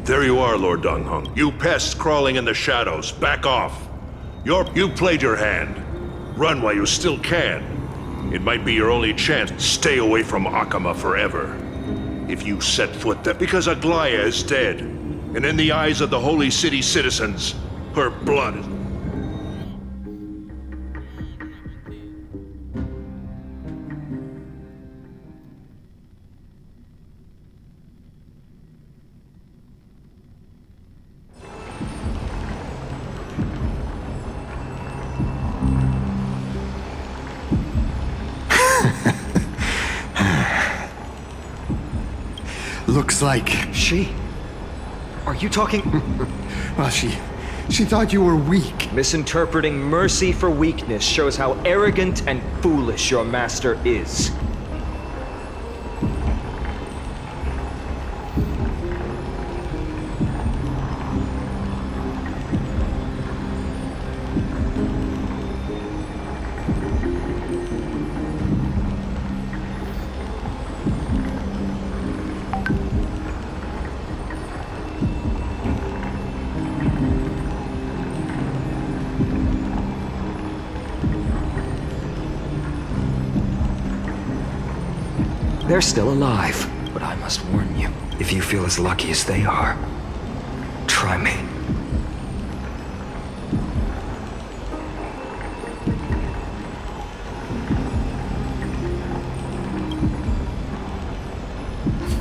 There you are, Lord Donghung. You pests crawling in the shadows, back off. You played your hand. Run while you still can. It might be your only chance. Stay away from Akama forever. If you set foot there, because Aglaya is dead. And in the eyes of the Holy City citizens, her blood is...
Looks like...
She? Are you talking?
Well, she She thought you were weak.
Misinterpreting mercy for weakness shows how arrogant and foolish your master is. They're still alive, but I must warn you, if you feel as lucky as they are, try me.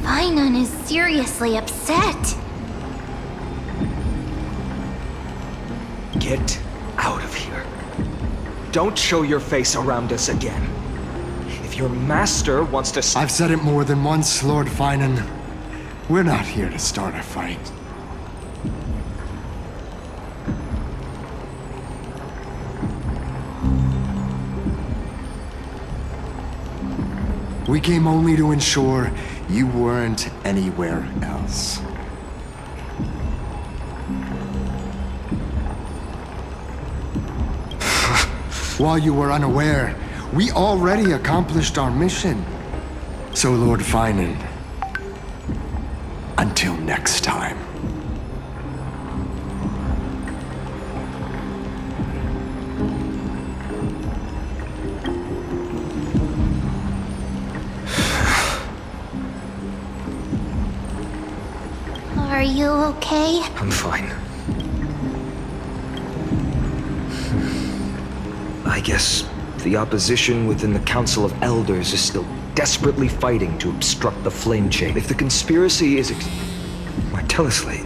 Finon is seriously upset.
Get out of here. Don't show your face around us again. If your master wants to...
I've said it more than once, Lord Finon. We're not here to start a fight. We came only to ensure you weren't anywhere else. While you were unaware, we already accomplished our mission. So, Lord Finon, until next time.
Are you okay?
I'm fine. I guess the opposition within the Council of Elders is still desperately fighting to obstruct the flame chain. If the conspiracy is why, tell us, Late.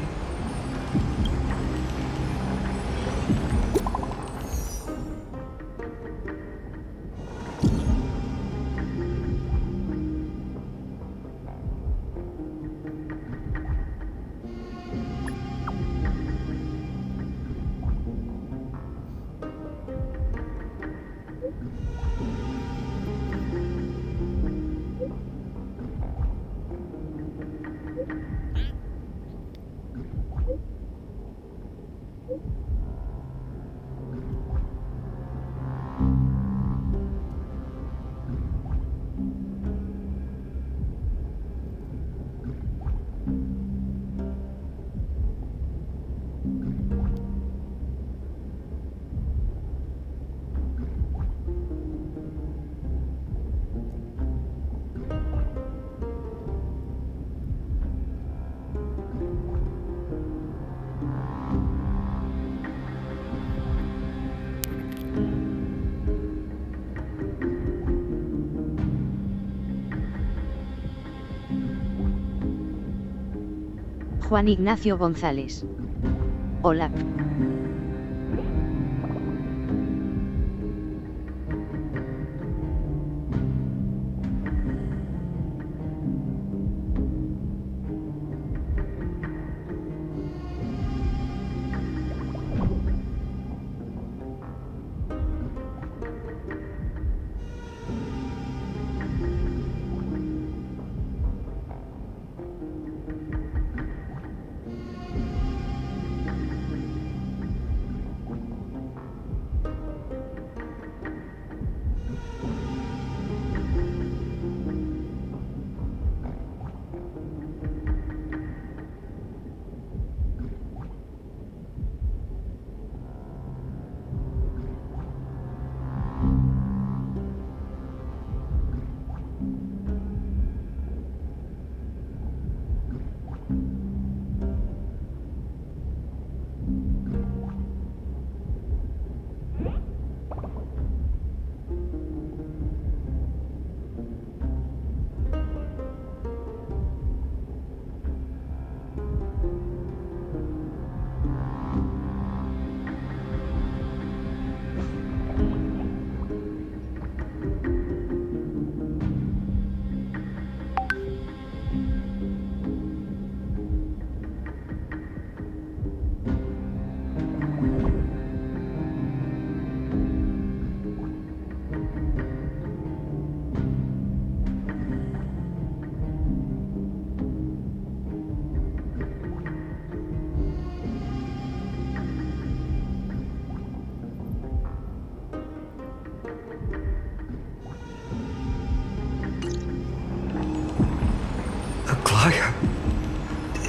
Juan Ignacio González. Hola.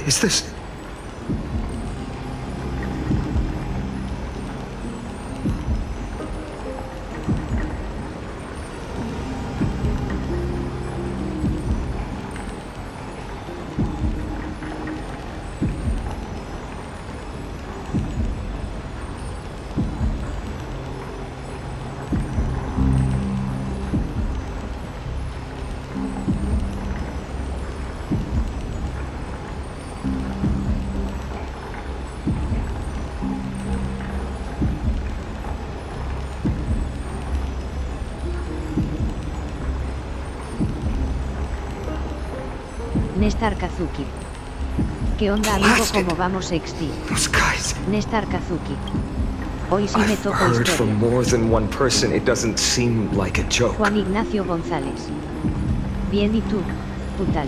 Is this...
Nestar Kazuki. ¿Qué onda, amigo? ¿Cómo vamos, XD?
Those guys...
Nestar Kazuki. Hoy sí me
I've
toca
heard
historia.
from more than one person. It doesn't seem like a joke.
Juan Ignacio González. Bien, ¿y tú? ¿Tú tal?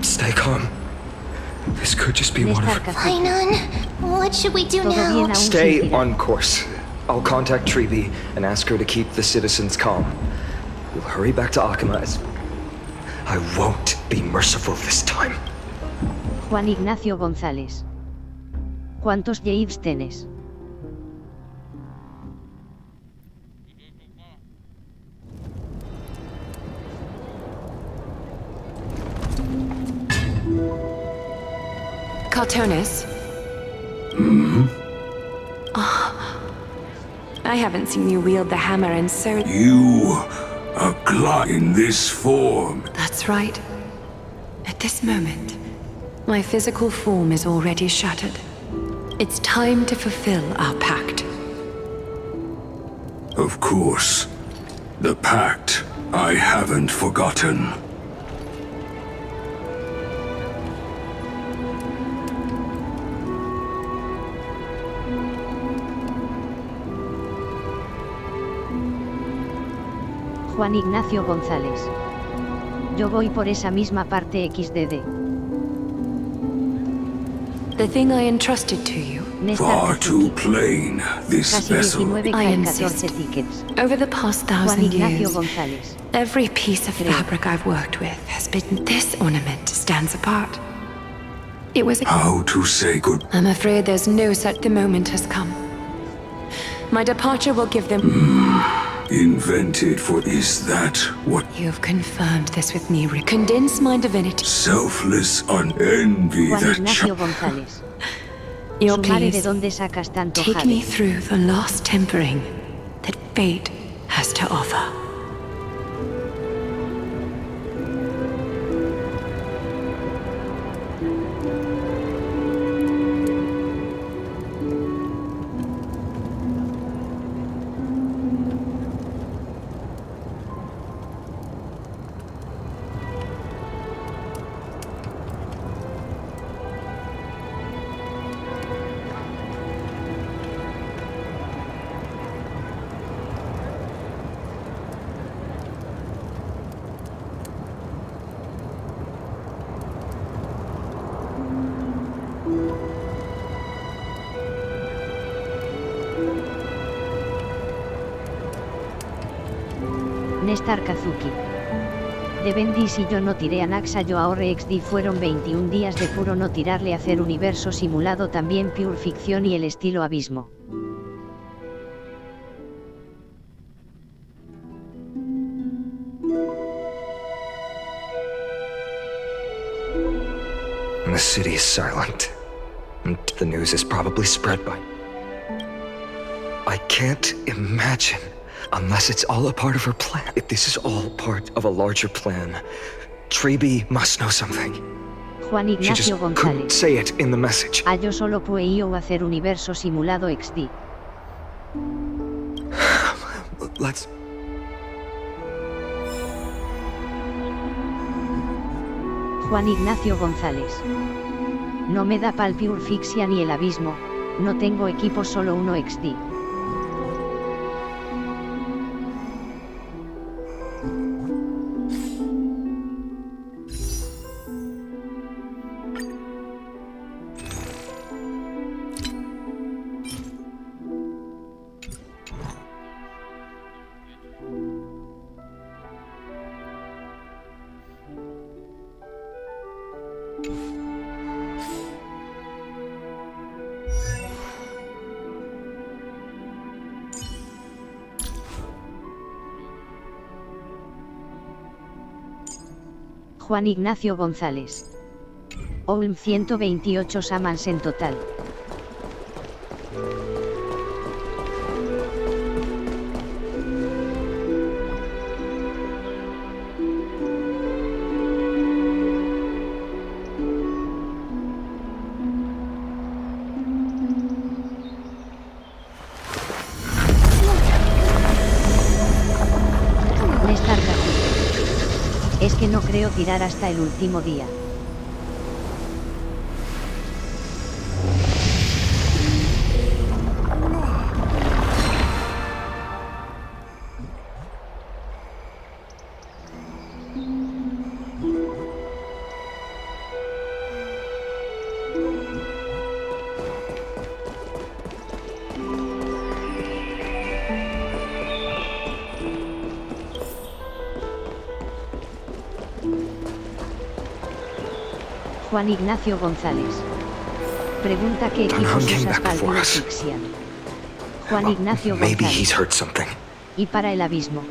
Stay calm. This could just be one
Nestar
of...
Kazuki.
Fine, what should we do
Todo bien
now?
aún sin
Stay
tirar.
on course. I'll contact Treeby and ask her to keep the citizens calm. We'll hurry back to Akama as... I won't be merciful this time.
Juan Ignacio González. ¿Cuántos Javes tenés?
Cartonis? I haven't seen you wield the hammer in so...
You are in this form.
That's right. At this moment, my physical form is already shattered. It's time to fulfill our pact.
Of course. The pact I haven't forgotten.
Juan Ignacio González. Yo voy por esa misma parte XDD.
The thing I entrusted to you.
Nestar
Far too
Kazuki.
plain, this
Casi
vessel.
19
I
K
insist.
14 tickets.
Over the past
Juan
1,000
Ignacio
years,
González.
every piece of fabric I've worked with has been... This ornament stands apart. It was...
How to say good.
I'm afraid there's no such... The moment has come. My departure will give them...
Invented for is that what
You've confirmed this with me, Rick. Condense my divinity.
selfless unenvy
Juan
that
Ignacio González.
Your
Su madre, ¿de
please,
dónde sacas tanto
take me
jade?
through the lost tempering that fate has to offer.
Nestar Kazuki. De Bendy, si yo no tiré a Naxa yo ahorre XD, fueron 21 días de puro no tirarle, hacer universo simulado, también pure ficción y el estilo abismo.
and the city is silent. And the news is probably spread by... I can't imagine, unless it's all a part of her plan. If this is all part of a larger plan, Treby must know something.
Juan
She just
Ignacio
couldn't
González.
say it in the message.
A yo solo puedo hacer universo simulado XD.
Let's...
Juan Ignacio González. No me da pal Pure Fixia ni el abismo, no tengo equipo, solo uno XD. Juan Ignacio González. Olm 128 Samans en total. Es que no creo tirar hasta el último día. Juan Ignacio González. Pregunta qué equipos usas para el Pure Fixia. Juan Ignacio
Maybe he's
González.
heard something.
Y para el abismo.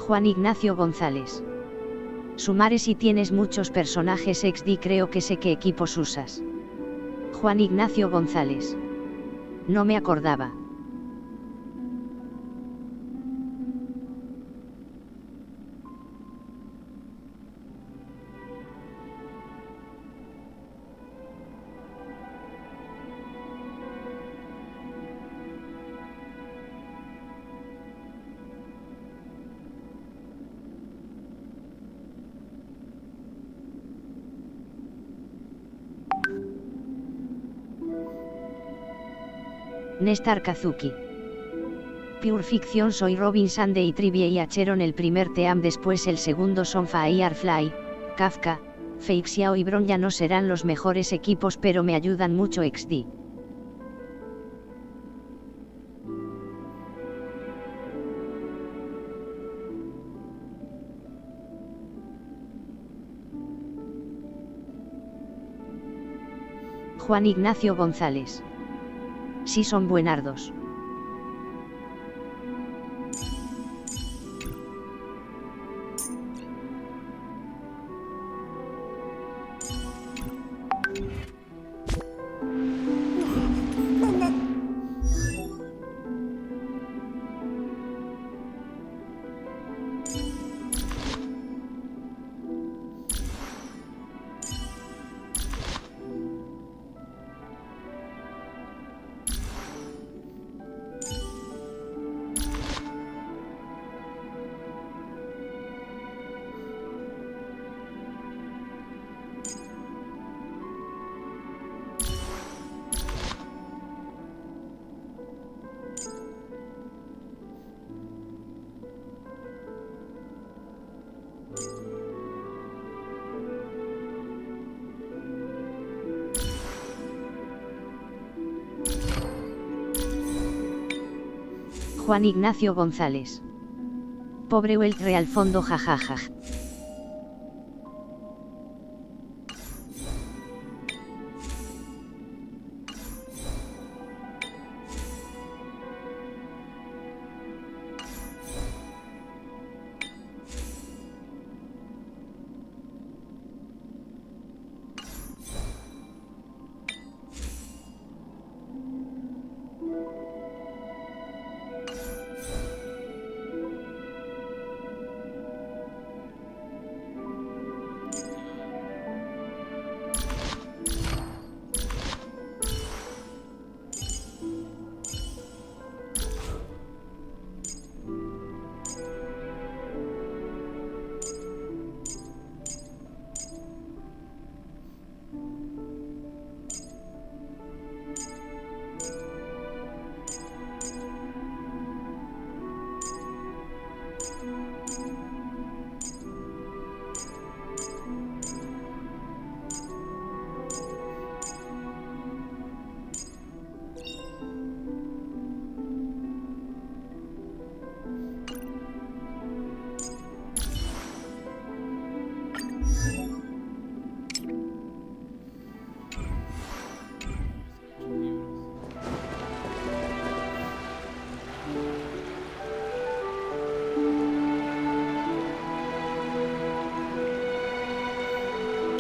Juan Ignacio González. Sumare si tienes muchos personajes XD, creo que sé qué equipos usas. Juan Ignacio González. No me acordaba. Nestar Kazuki. Pure Ficción, soy Robin Sande y Trivia y Acheron. El primer team, después el segundo son Firefly, Kafka, Feixiao y Bron. Ya no serán los mejores equipos, pero me ayudan mucho XD. Juan Ignacio González. Sí, son buenardos. Juan Ignacio González. Pobre Weltre al fondo jajaja.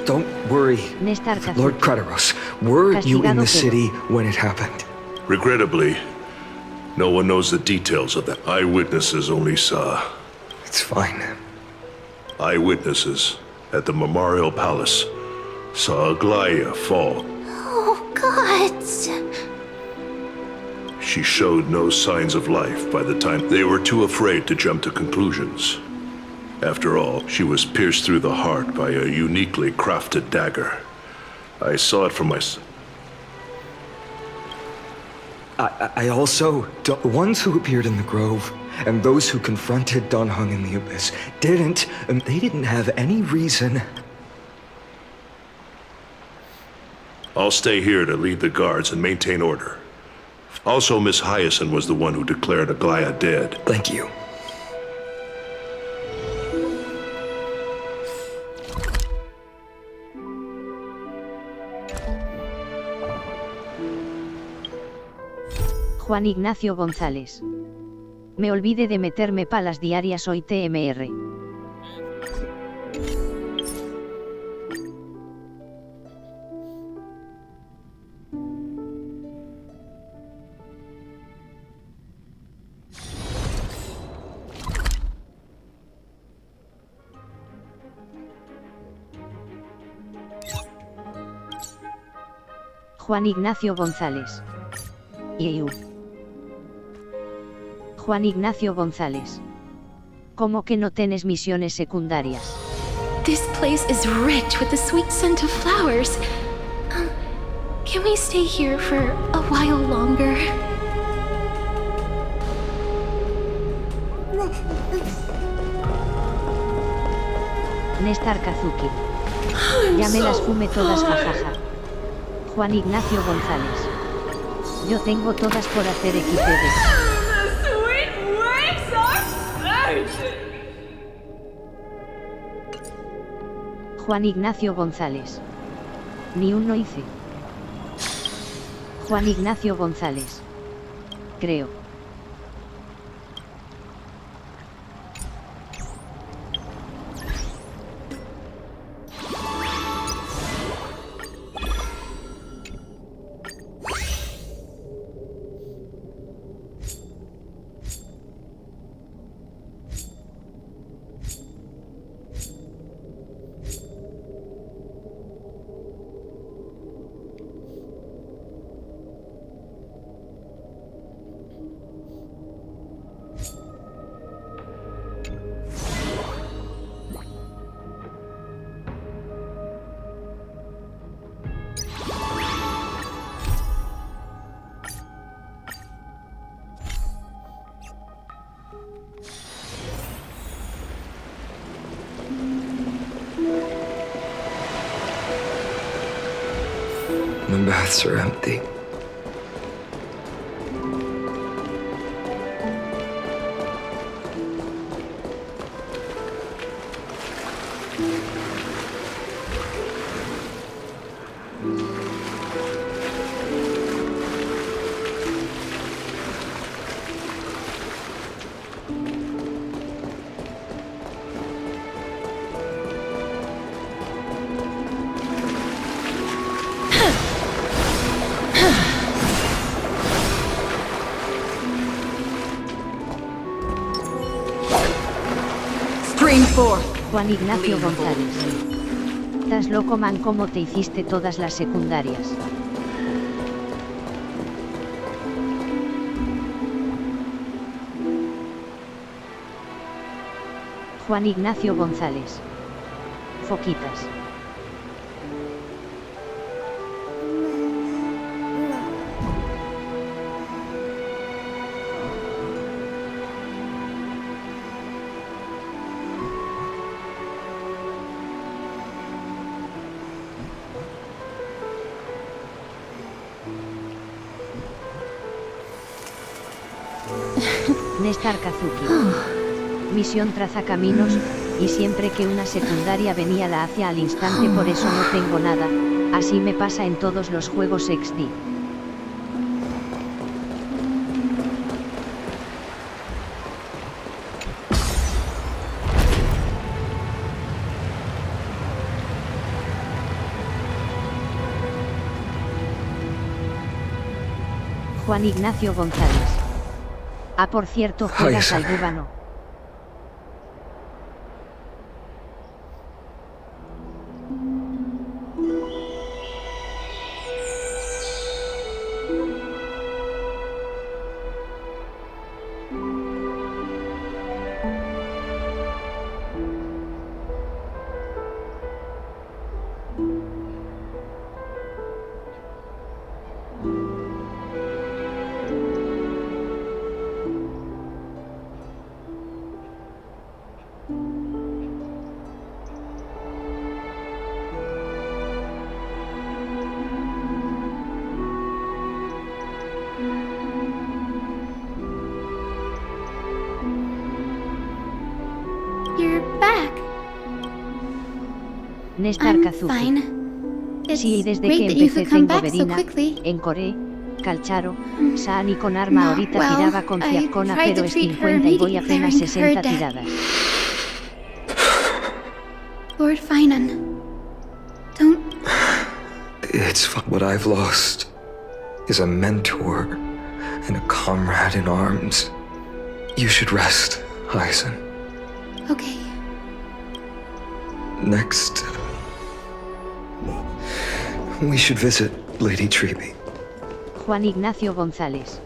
Don't worry, Lord Kratos. Were you in the city when it happened?
Regrettably, no one knows the details of that. Eyewitnesses only saw.
It's fine.
Eyewitnesses at the Memorial Palace saw Aglaya fall.
Oh, gods!
She showed no signs of life by the time they were too afraid to jump to conclusions. After all, she was pierced through the heart by a uniquely crafted dagger. I saw it for myself.
I also... The ones who appeared in the grove, and those who confronted Don Hung in the abyss, they didn't have any reason...
I'll stay here to lead the guards and maintain order. Also, Miss Hyacine was the one who declared Aglaya dead.
Thank you.
Juan Ignacio González. Me olvidé de meterme palas diarias hoy TMR. Juan Ignacio González. Y Juan Ignacio González. ¿Cómo que no tienes misiones secundarias?
This place is rich with the sweet scent of flowers. Can we stay here for a while longer?
Néstor Kazuki. Ya me las fumé todas, jajaja. Juan Ignacio González. Yo tengo todas por hacer XD. Juan Ignacio González. Ni uno hice. Juan Ignacio González. Creo.
The baths are empty.
Juan Ignacio González. ¿Estás loco, man? ¿Cómo te hiciste todas las secundarias? Juan Ignacio González. Foquitas. Néstor Kazuki. Misión traza caminos, y siempre que una secundaria venía la hacía al instante, por eso no tengo nada, así me pasa en todos los juegos XD. Juan Ignacio González. Ah, por cierto, juegas al búbano.
You're back.
Néstor Kazuki. Sí, desde que empecé tengo verina, encoré, calcharo, Saan y con arma ahorita tiraba con Ciacona, pero es 50 y voy apenas 60 tiradas.
Lord Finan, don't...
It's what I've lost is a mentor and a comrade in arms. You should rest, Hyacine.
Okay.
Next, we should visit Lady Treeby.
Juan Ignacio González.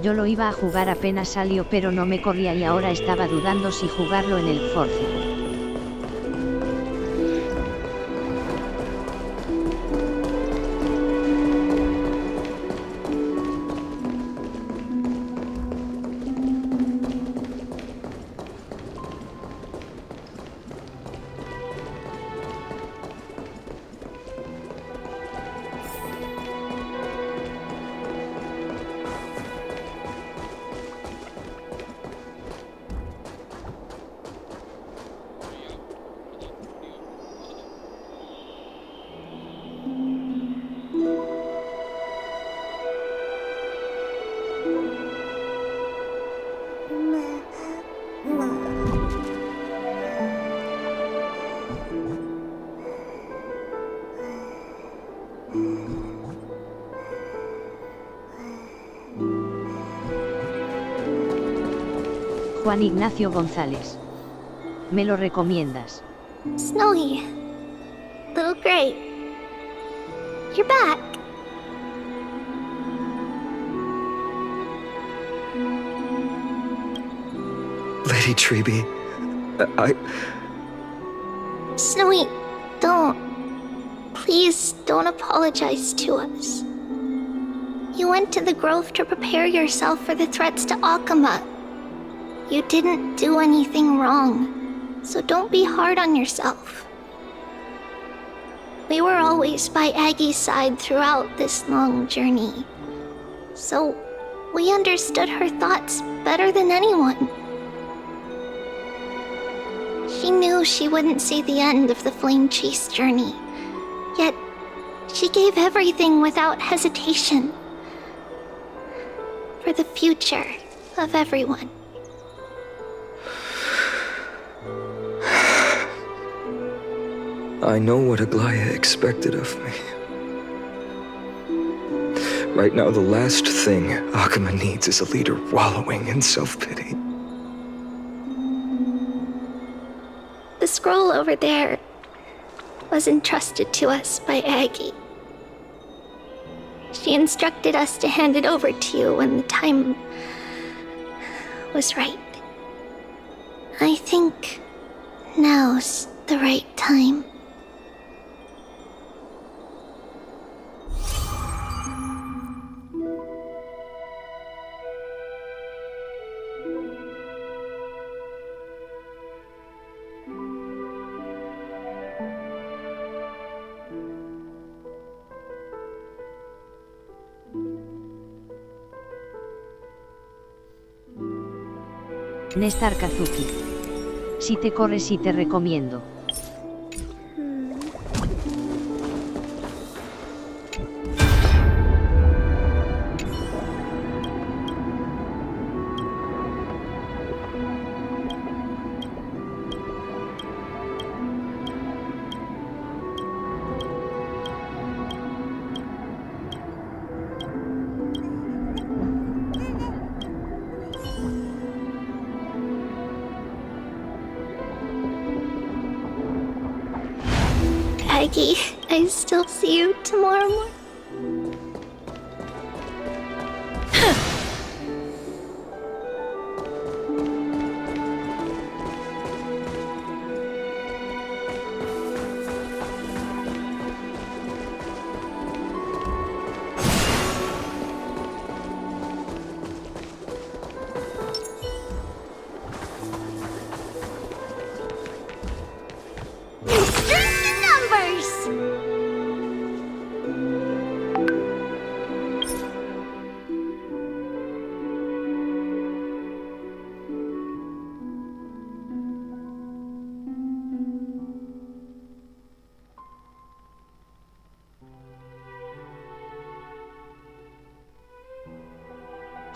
Yo lo iba a jugar apenas salió, pero no me corría y ahora estaba dudando si jugarlo en el Force. Juan Ignacio González. ¿Me lo recomiendas?
Snowy. Little Gray. You're back.
Lady Treeby,
Snowy, don't. Please don't apologize to us. You went to the grove to prepare yourself for the threats to Akama. You didn't do anything wrong, so don't be hard on yourself. We were always by Aggie's side throughout this long journey, so we understood her thoughts better than anyone. She knew she wouldn't see the end of the Flame Chase journey, yet she gave everything without hesitation for the future of everyone.
I know what Aglaya expected of me. Right now, the last thing Akama needs is a leader wallowing in self-pity.
scroll over there was entrusted to us by Aggie. She instructed us to hand it over to you when the time was right. I think now's the right time.
Nestar Kazuki. Si te corres, sí te recomiendo.
Aggie, I still see you tomorrow morning.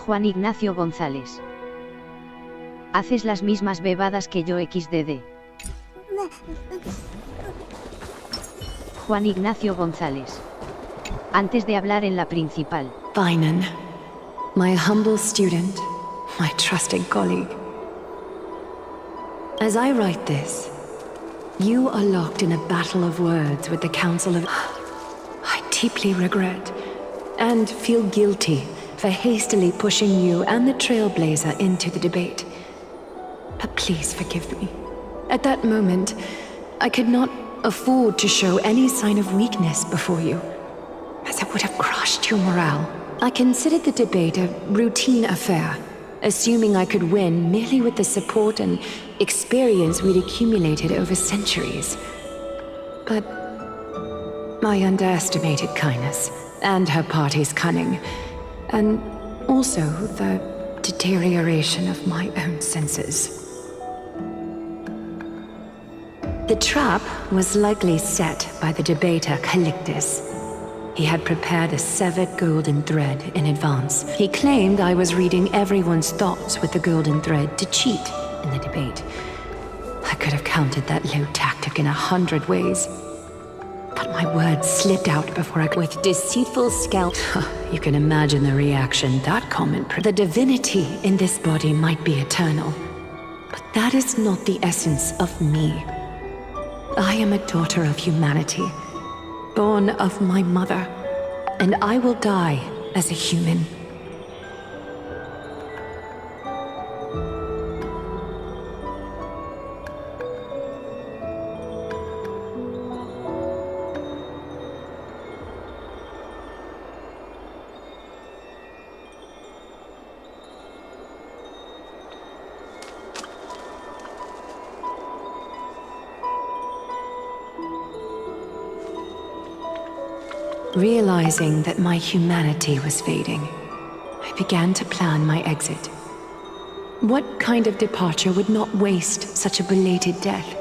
Juan Ignacio González. Haces las mismas bebadas que yo XDD. Juan Ignacio González. Antes de hablar en la principal.
Vinan, my humble student, my trusted colleague. As I write this, you are locked in a battle of words with the Council of... I deeply regret and feel guilty for hastily pushing you and the Trailblazer into the debate. But please forgive me. At that moment, I could not afford to show any sign of weakness before you, as it would have crushed your morale. I considered the debate a routine affair, assuming I could win merely with the support and experience we'd accumulated over centuries. But I underestimated kindness and her party's cunning, and also the deterioration of my own senses. The trap was likely set by the debater Calictus. He had prepared a severed golden thread in advance. He claimed I was reading everyone's thoughts with the golden thread to cheat in the debate. I could have countered that low tactic in 100 ways. But my words slipped out before I could. With deceitful scalp. You can imagine the reaction that comment. The divinity in this body might be eternal, but that is not the essence of me. I am a daughter of humanity, born of my mother, and I will die as a human. Realizing that my humanity was fading, I began to plan my exit. What kind of departure would not waste such a belated death?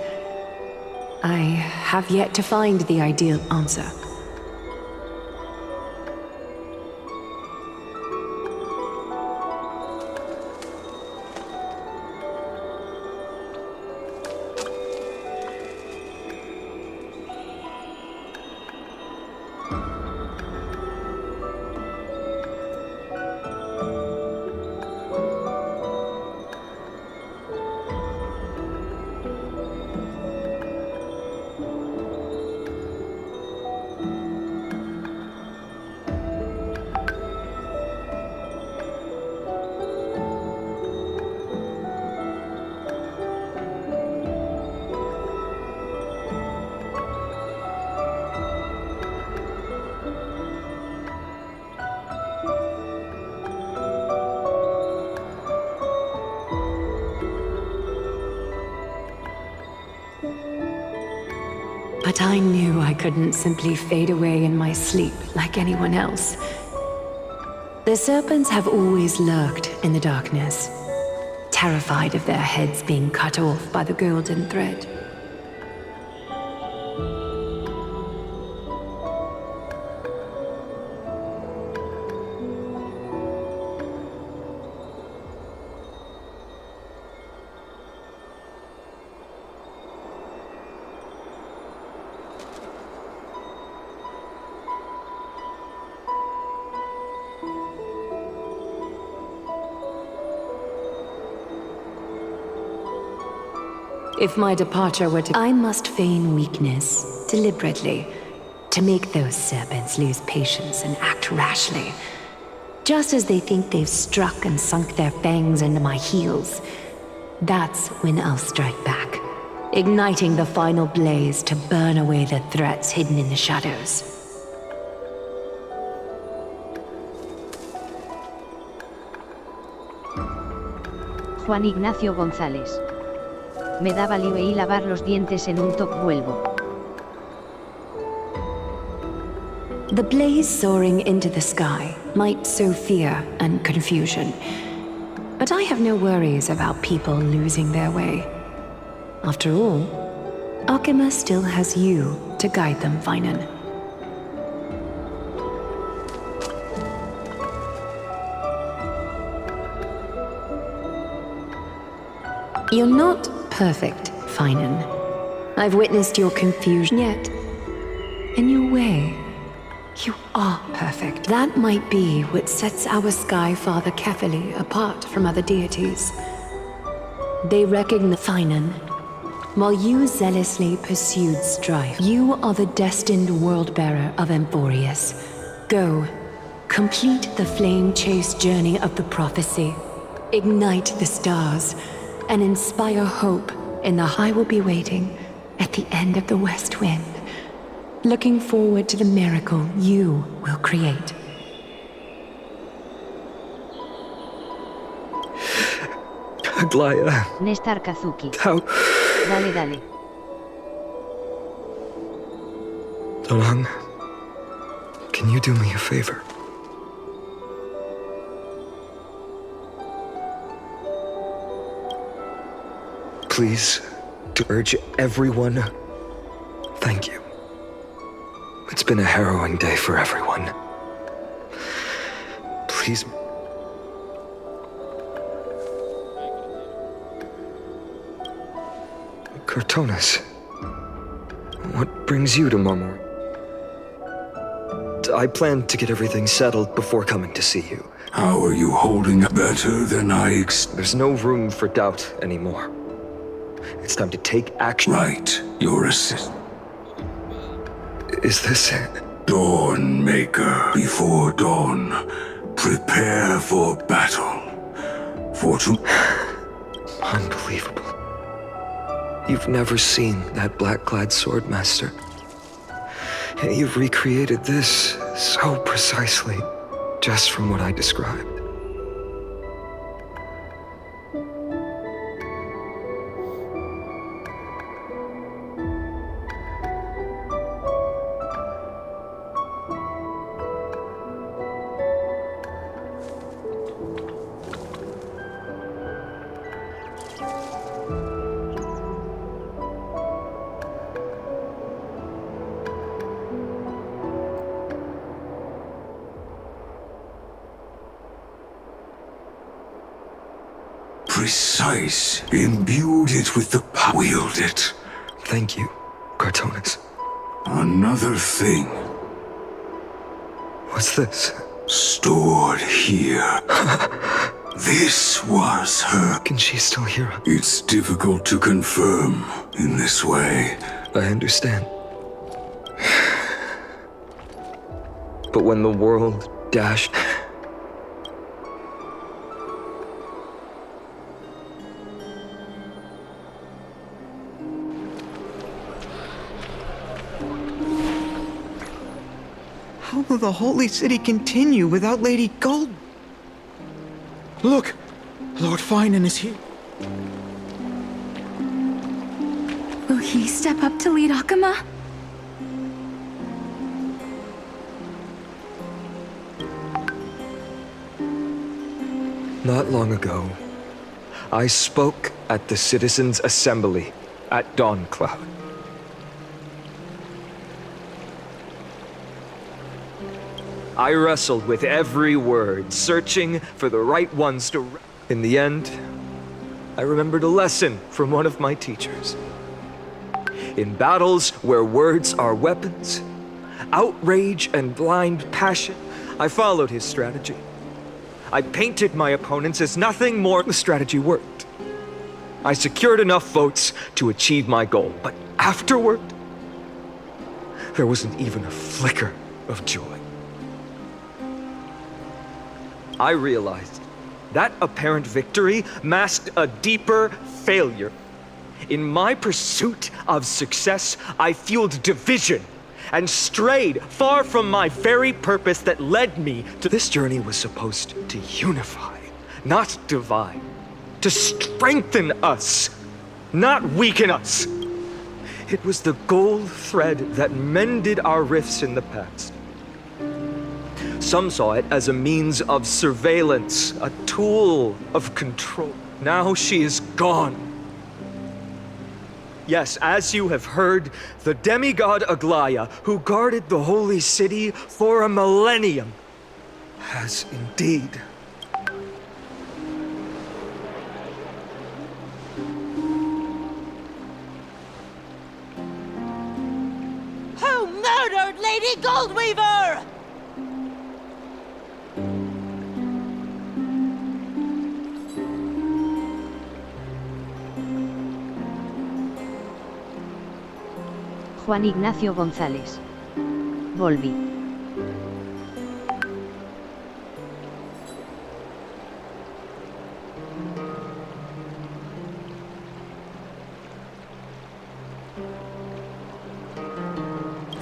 I have yet to find the ideal answer. But I knew I couldn't simply fade away in my sleep like anyone else. The serpents have always lurked in the darkness, terrified of their heads being cut off by the golden thread. If my departure were to... I must feign weakness, deliberately, to make those serpents lose patience and act rashly. Just as they think they've struck and sunk their fangs into my heels. That's when I'll strike back, igniting the final blaze to burn away the threats hidden in the shadows.
Juan Ignacio González. Me da valio y lavar los dientes en un top vuelvo.
The blaze soaring into the sky might sow fear and confusion, but I have no worries about people losing their way. After all, Akima still has you to guide them, Vinan. You're not perfect, Finan. I've witnessed your confusion, yet, in your way, you are perfect. That might be what sets our Sky Father Kefili apart from other deities. They recognize Finan. While you zealously pursued strife, you are the destined world-bearer of Emporius. Go, complete the flame-chased journey of the prophecy. Ignite the stars, and inspire hope in the I will be waiting at the end of the west wind, looking forward to the miracle you will create.
Aglaya.
Nestar Kazuki.
How?
Dale.
Dolang, can you do me a favor? Please, to urge everyone, thank you. It's been a harrowing day for everyone. Please. Cortonas, what brings you to Marmor? I planned to get everything settled before coming to see you.
How are you holding up better than I
There's no room for doubt anymore. It's time to take action.
Right, your assist.
Is this it?
Dawn Maker. Before dawn, prepare for battle.
Unbelievable. You've never seen that black-clad swordmaster. You've recreated this so precisely, just from what I described.
Precise. Imbued it with the power. Wield it.
Thank you, Cortonas.
Another thing.
What's this?
Stored here. This was her.
Can she still hear us?
It's difficult to confirm in this way.
I understand. But when the world dashed...
How will the Holy City continue without Lady Gold? Look! Lord Finan is here.
Will he step up to lead Akima?
Not long ago, I spoke at the Citizens' Assembly at Dawncloud. I wrestled with every word, searching for the right ones to... In the end, I remembered a lesson from one of my teachers. In battles where words are weapons, outrage and blind passion, I followed his strategy. I painted my opponents as nothing more. The strategy worked. I secured enough votes to achieve my goal, but afterward, there wasn't even a flicker of joy. I realized that apparent victory masked a deeper failure. In my pursuit of success, I fueled division and strayed far from my very purpose that led me to... This journey was supposed to unify, not divide. To strengthen us, not weaken us. It was the gold thread that mended our rifts in the past. Some saw it as a means of surveillance, a tool of control. Now she is gone. Yes, as you have heard, the demigod Aglaya, who guarded the holy city for a millennium, has indeed.
Who murdered Lady Goldweaver?
Juan Ignacio González. Volví.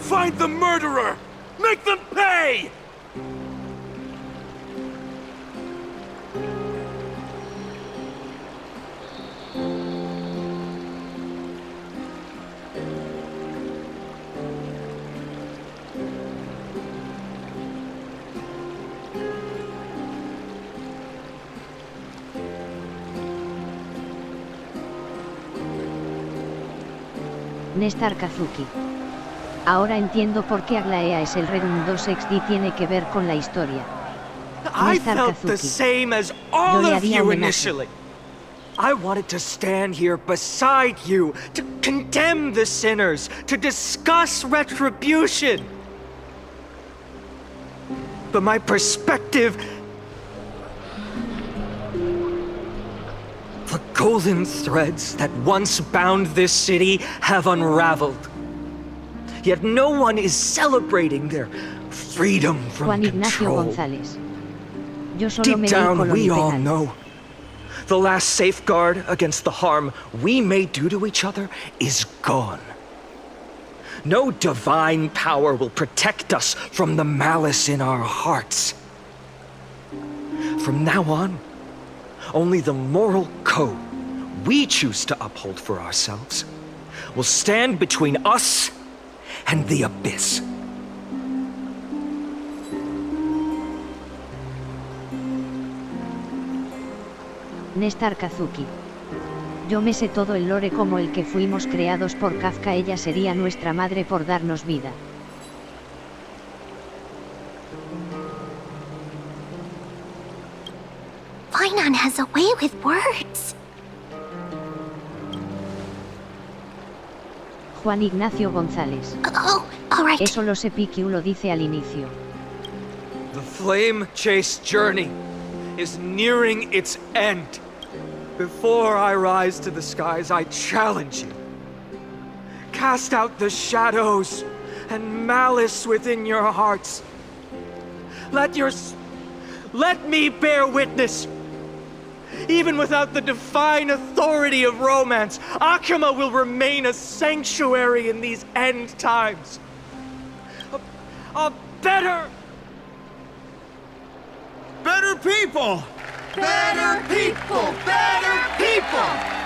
Find the murderer! Make them pay!
Nestar Kazuki. Ahora entiendo por qué Aglaea es el Rerum 2XD tiene que ver con la historia.
I
Nestar
felt the
Kazuki.
same as
Yo
all
le
of
haría
you
homenaje.
initially. I wanted to stand here beside you, to condemn the sinners, to discuss retribution. But my perspective... The golden threads that once bound this city have unraveled. Yet no one is celebrating their freedom from
Juan Ignacio
control.
González. Yo solo me
Deep down,
dedico lo
we all
literal.
know the last safeguard against the harm we may do to each other is gone. No divine power will protect us from the malice in our hearts. From now on, only the moral code we choose to uphold for ourselves will stand between us and the abyss.
Nestar Kazuki. Yo me sé todo el lore como el que fuimos creados por Kafka. Ella sería nuestra madre por darnos vida.
Fainan has a way with words.
Juan Ignacio González.
Oh, alright.
Eso lo sé, PQ lo dice al inicio.
The flame-chased journey is nearing its end. Before I rise to the skies, I challenge you. Cast out the shadows and malice within your hearts. Let me bear witness. Even without the divine authority of romance, Akuma will remain a sanctuary in these end times. A better
people!
Better people! Better people!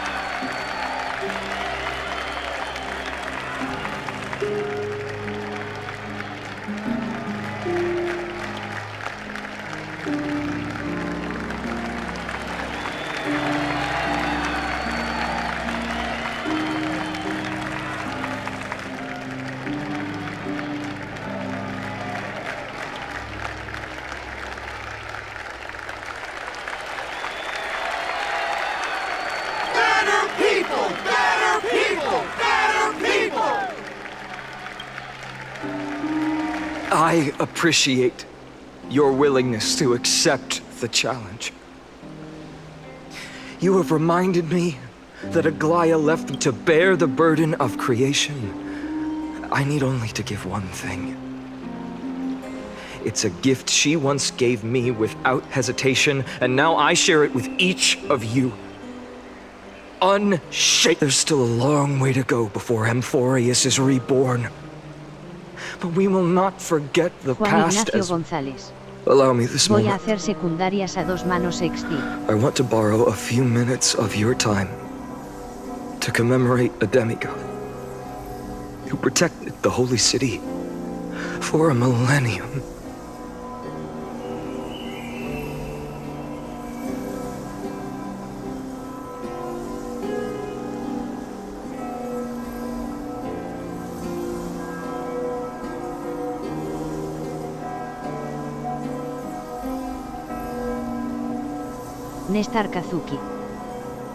I appreciate your willingness to accept the challenge. You have reminded me that Aglaya left me to bear the burden of creation. I need only to give one thing. It's a gift she once gave me without hesitation, and now I share it with each of you. Unshaken. There's still a long way to go before Amphorius is reborn. But we will not forget the
Juan
past
Ignacio
as...
González.
Allow me this
Voy a
moment.
hacer secundarias a 2 manos XD.
I want to borrow a few minutes of your time to commemorate a demigod who protected the holy city for a millennium.
Nestar Kazuki.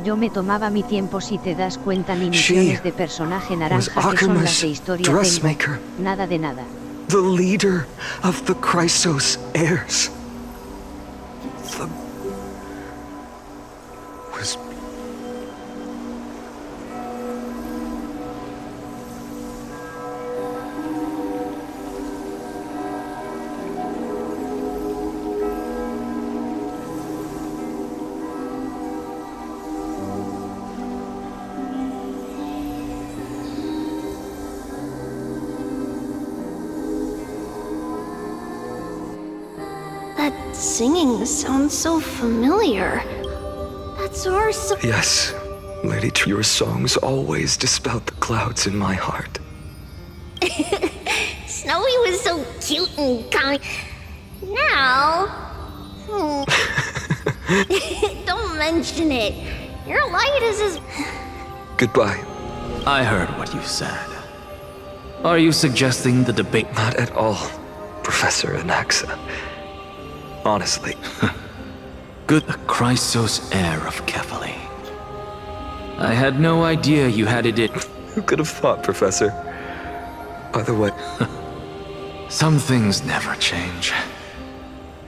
Yo me tomaba mi tiempo, si te das cuenta, ni misiones de personaje naranja que son las de historia tengo. Nada de nada.
The leader of the Chrysos heirs. The... was...
That singing sounds so familiar. That's our
Yes, Lady your songs always dispelled the clouds in my heart.
Snowy was so cute and kind. Now... Don't mention it. Your light is as...
Goodbye.
I heard what you said. Are you suggesting the debate?
Not at all, Professor Anaxa. Honestly.
Good. The Chrysos heir of Kefali. I had no idea you had it.
Who could have thought, Professor? By the way...
Some things never change.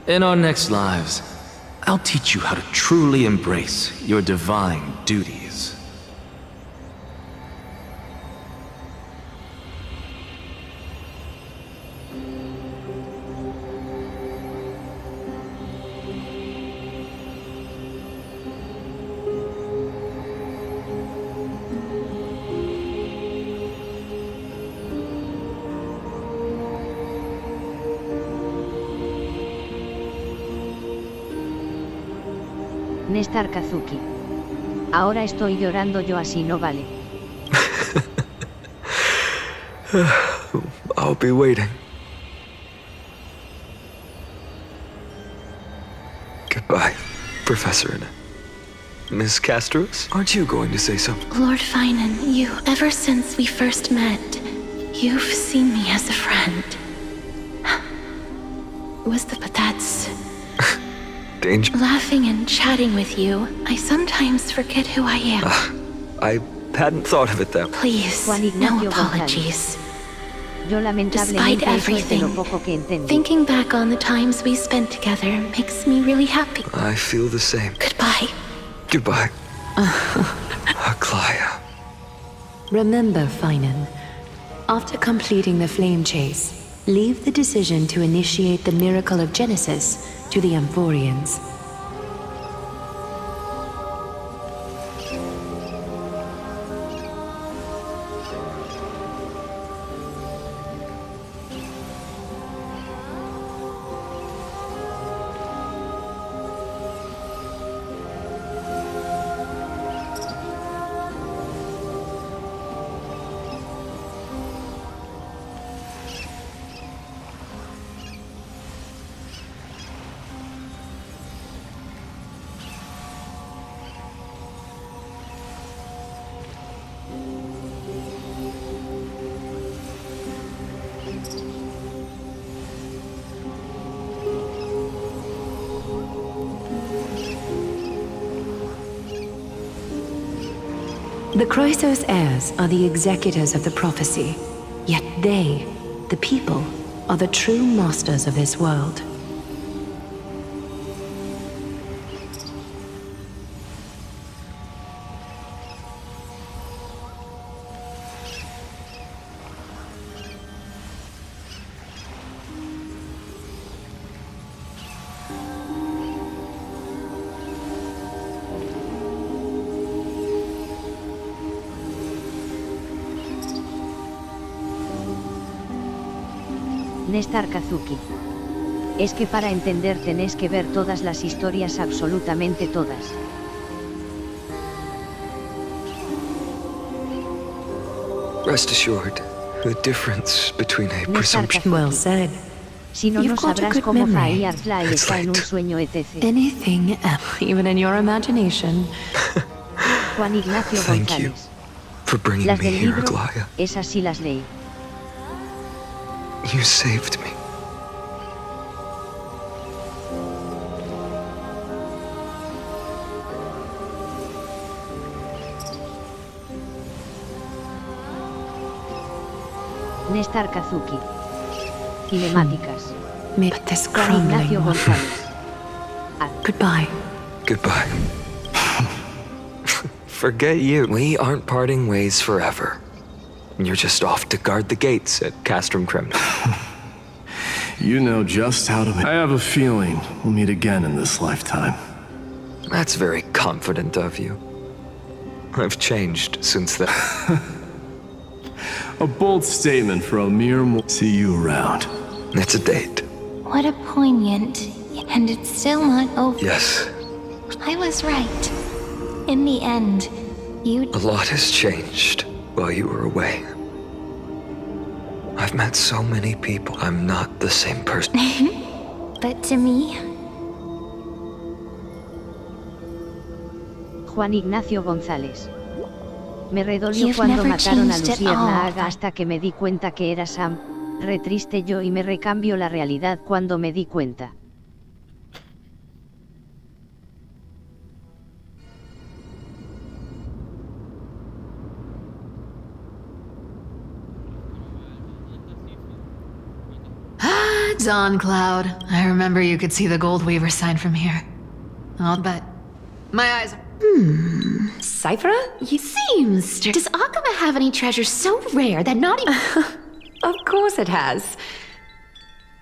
In our next lives, I'll teach you how to truly embrace your divine duties.
Nestar Kazuki. Ahora estoy llorando yo, así no vale.
I'll be waiting. Goodbye, Professor. Miss Castros, aren't you going to say something?
Lord Finan, ever since we first met, you've seen me as a friend. But that's...
Danger.
Laughing and chatting with you, I sometimes forget who I am.
I hadn't thought of it that way.
Please, no apologies.
Yo
Despite
lamentablemente eso es de lo
everything,
poco que entendí.
thinking back on the times we spent together makes me really happy.
I feel the same.
Goodbye.
Goodbye. Aglaya.
Remember, Finan, after completing the flame chase, leave the decision to initiate the miracle of Genesis to the Amphorians. The Chrysos heirs are the executors of the prophecy, yet they The people are the true masters of this world.
Nestar Kazuki. Es que para entender tenés que ver todas las historias, absolutamente todas.
Rest assured, the difference between a
Nestar
presumption...
Kazuki.
Well said.
Si no,
You've
no
got a
sabrás
good
cómo
memory.
Firefly
It's
está en un
late.
sueño etc.
Anything, even in your imagination.
Juan Ignacio
Thank you
González.
for bringing
Las
me
del
here,
libro,
Aglaya.
esas sí las leí.
You saved me.
Nestar Kazuki. Cinemáticas.
But this
Juan
crumbling
Ignacio
one.
González.
Goodbye.
Goodbye. Forget you. We aren't parting ways forever. You're just off to guard the gates at Castrum Criminal.
You know just how to... I have a feeling we'll meet again in this lifetime.
That's very confident of you. I've changed since then.
A bold statement for a mere... See you around.
It's a date.
What a poignant, and it's still not over.
Yes,
I was right. In the end, you...
a lot has changed while you were away. I've met so many people. I'm not the same person.
But to me,
Juan Ignacio González. Me redolió
You've
cuando
never
mataron a
changed at
Lucierna
all.
Aga hasta que me di cuenta que era Sam. Re triste yo y me recambio la realidad cuando me di cuenta.
Ah, Dawn Cloud. I remember you could see the Gold Weaver sign from here. I'll bet. My eyes.
Cyphra? You seamster. Does Akama have any treasures so rare that not even...
Of course it has.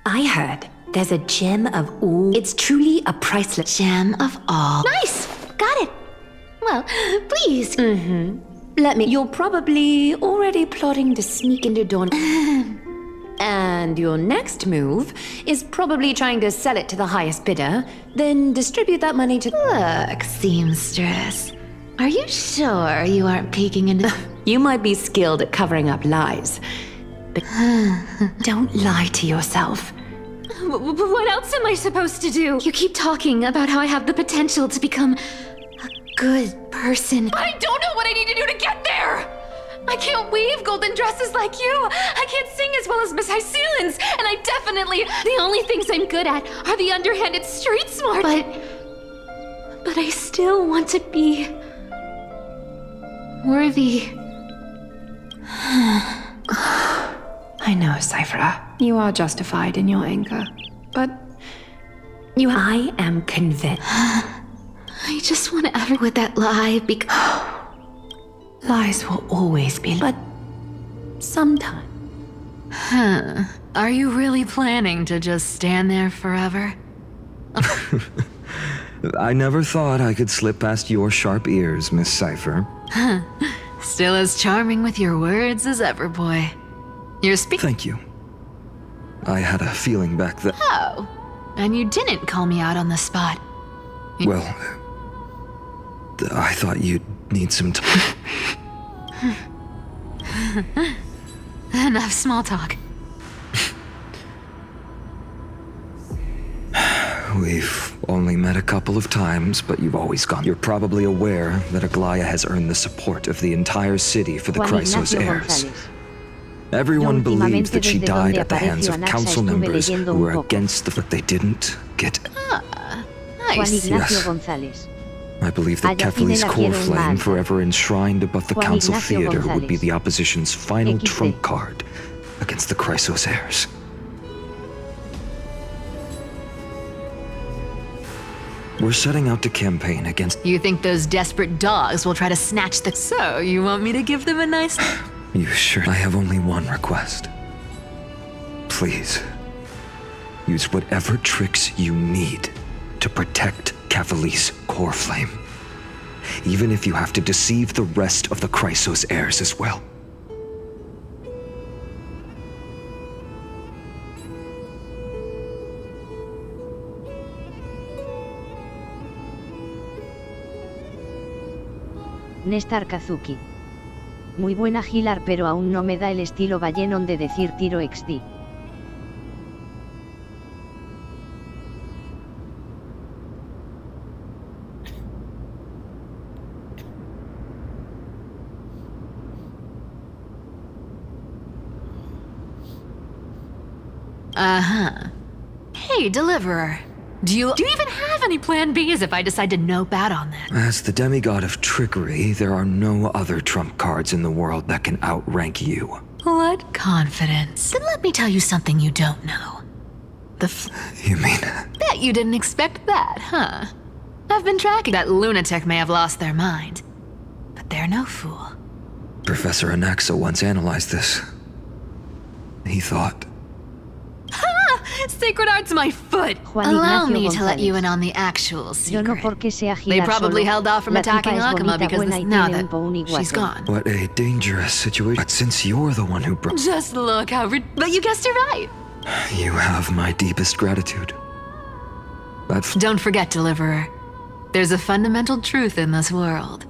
I heard there's a gem of all. It's truly a priceless
Gem of all. Nice! Got it. Well, please.
Let me. You're probably already plotting to sneak into Dawn. And your next move is probably trying to sell it to the highest bidder, then distribute that money to.
Look, seamstress. Are you sure you aren't peeking into...
You might be skilled at covering up lies, but don't lie to yourself.
What else am I supposed to do? You keep talking about how I have the potential to become a good person. But I don't know what I need to do to get there! I can't weave golden dresses like you! I can't sing as well as Miss Hyacines! And I definitely... The only things I'm good at are the underhanded street smart. But I still want to be... worthy.
I know, Cyphra. You are justified in your anger. But I am convinced.
I just want to ever with that lie because...
Lies will always be, but sometime.
Huh. Are you really planning to just stand there forever?
I never thought I could slip past your sharp ears, Miss Cypher.
Still as charming with your words as ever, boy. You're
Thank you. I had a feeling back then.
Oh. And you didn't call me out on the spot.
Well, I thought you'd need some time.
Enough small talk.
We've only met a couple of times, but you've always gone. You're probably aware that Aglaya has earned the support of the entire city for the
Juan
Chrysos
Ignacio
heirs.
González.
Everyone
Yo
believes that she
últimamente
died
desde
at the
donde
hands of
apareció
council
Anaxa estuve
members
leyendo
who
un
were
poco.
against the... But they didn't get...
Juan
Nice.
Ignacio
Yes.
González.
I believe that
Haciendo
Kefali's
la
core
quiero un
flame
mal.
forever enshrined above the
Juan
council
Ignacio
theater would be
González.
the opposition's final
XD.
trump card. against the Chrysos heirs. We're setting out to campaign against...
You think those desperate dogs will try to snatch the... So, you want me to give them a nice...
You sure? I have only one request. Please, use whatever tricks you need to protect Cavali's core flame. Even if you have to deceive the rest of the Chrysos heirs as well.
Nestar Kazuki. Muy buena Gilar, pero aún no me da el estilo Ballenon de decir tiro XD.
Uh-huh. Hey, Deliverer. Do you even have any plan Bs if I decide to nope out on that?
As the demigod of trickery, there are no other trump cards in the world that can outrank you.
What confidence. Then let me tell you something you don't know.
You mean?
Bet you didn't expect that, huh? I've been tracking. That lunatic may have lost their mind, but they're no fool.
Professor Anaxa once analyzed this. He thought...
Sacred Art's my foot! Allow me to let you in on the actual secret. They probably held off from attacking Akuma because now that she's gone.
What a dangerous situation. But since you're the one who brought...
Just look how but you guessed it right!
You have my deepest gratitude.
Don't forget, Deliverer. There's a fundamental truth in this world.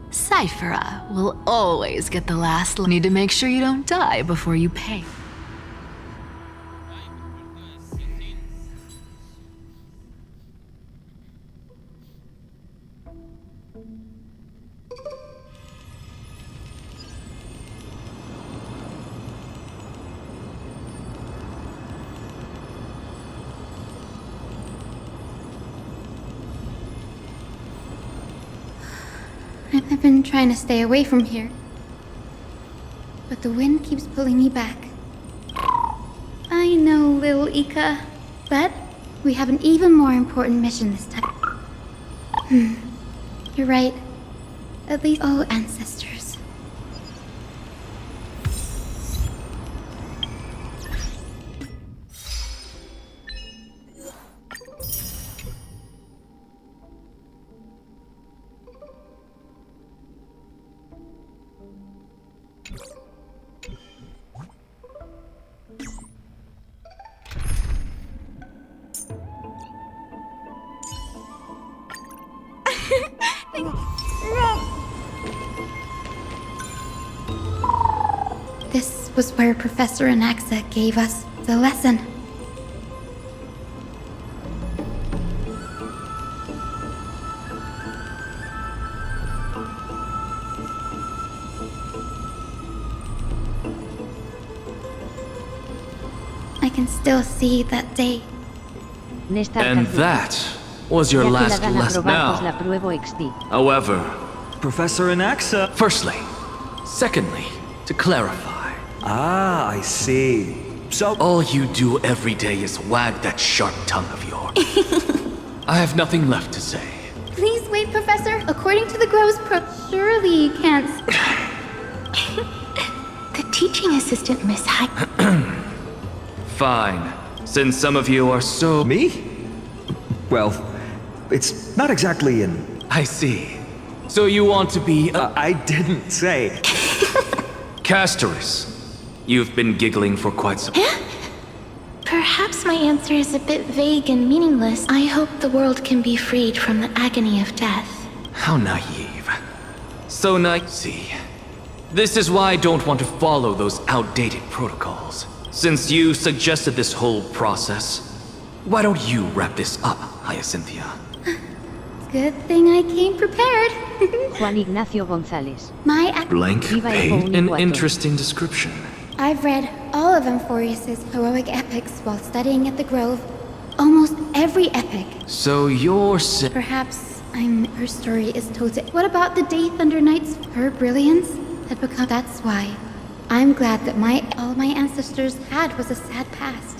Cyphera will always get the last... Need to make sure you don't die before you pay.
I've been trying to stay away from here, but the wind keeps pulling me back. I know, little Ika, but we have an even more important mission this time. You're right. At least, oh, ancestors. This was where Professor Anaxa gave us the lesson. I can still see that day.
And that was your last lesson. Now, however,
Professor Anaxa...
Firstly. Secondly, to clarify.
Ah, I see. So...
All you do every day is wag that sharp tongue of yours. I have nothing left to say.
Please wait, Professor. According to the Grove's surely you can't... The teaching assistant, Miss
Fine. Since some of you are so...
Me? Well, it's not exactly an...
I see. So you want to be
I didn't say...
Castoris. You've been giggling for quite some...
Perhaps my answer is a bit vague and meaningless. I hope the world can be freed from the agony of death.
How naive. So naive. See, this is why I don't want to follow those outdated protocols. Since you suggested this whole process, why don't you wrap this up, Hyacinthia?
Good thing I came prepared.
Juan Ignacio González.
Blank page? An interesting description.
I've read all of Amphorius's heroic epics while studying at the Grove. Almost every epic.
So you're
Perhaps her story is told to... What about the Day Thunder Knights? Her brilliance had become... That's why
I'm glad that all my ancestors had was a sad past.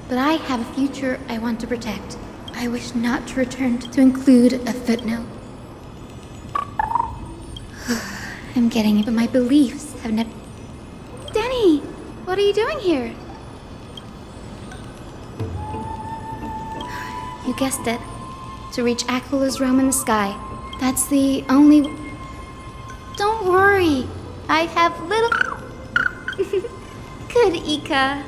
But I have a future I want to protect. I wish not to return to include a footnote. I'm getting it, but my beliefs have never... Danny! What are you doing here? You guessed it. To reach Aquil's realm in the sky. That's the only... Don't worry. I have little... Good, Ika.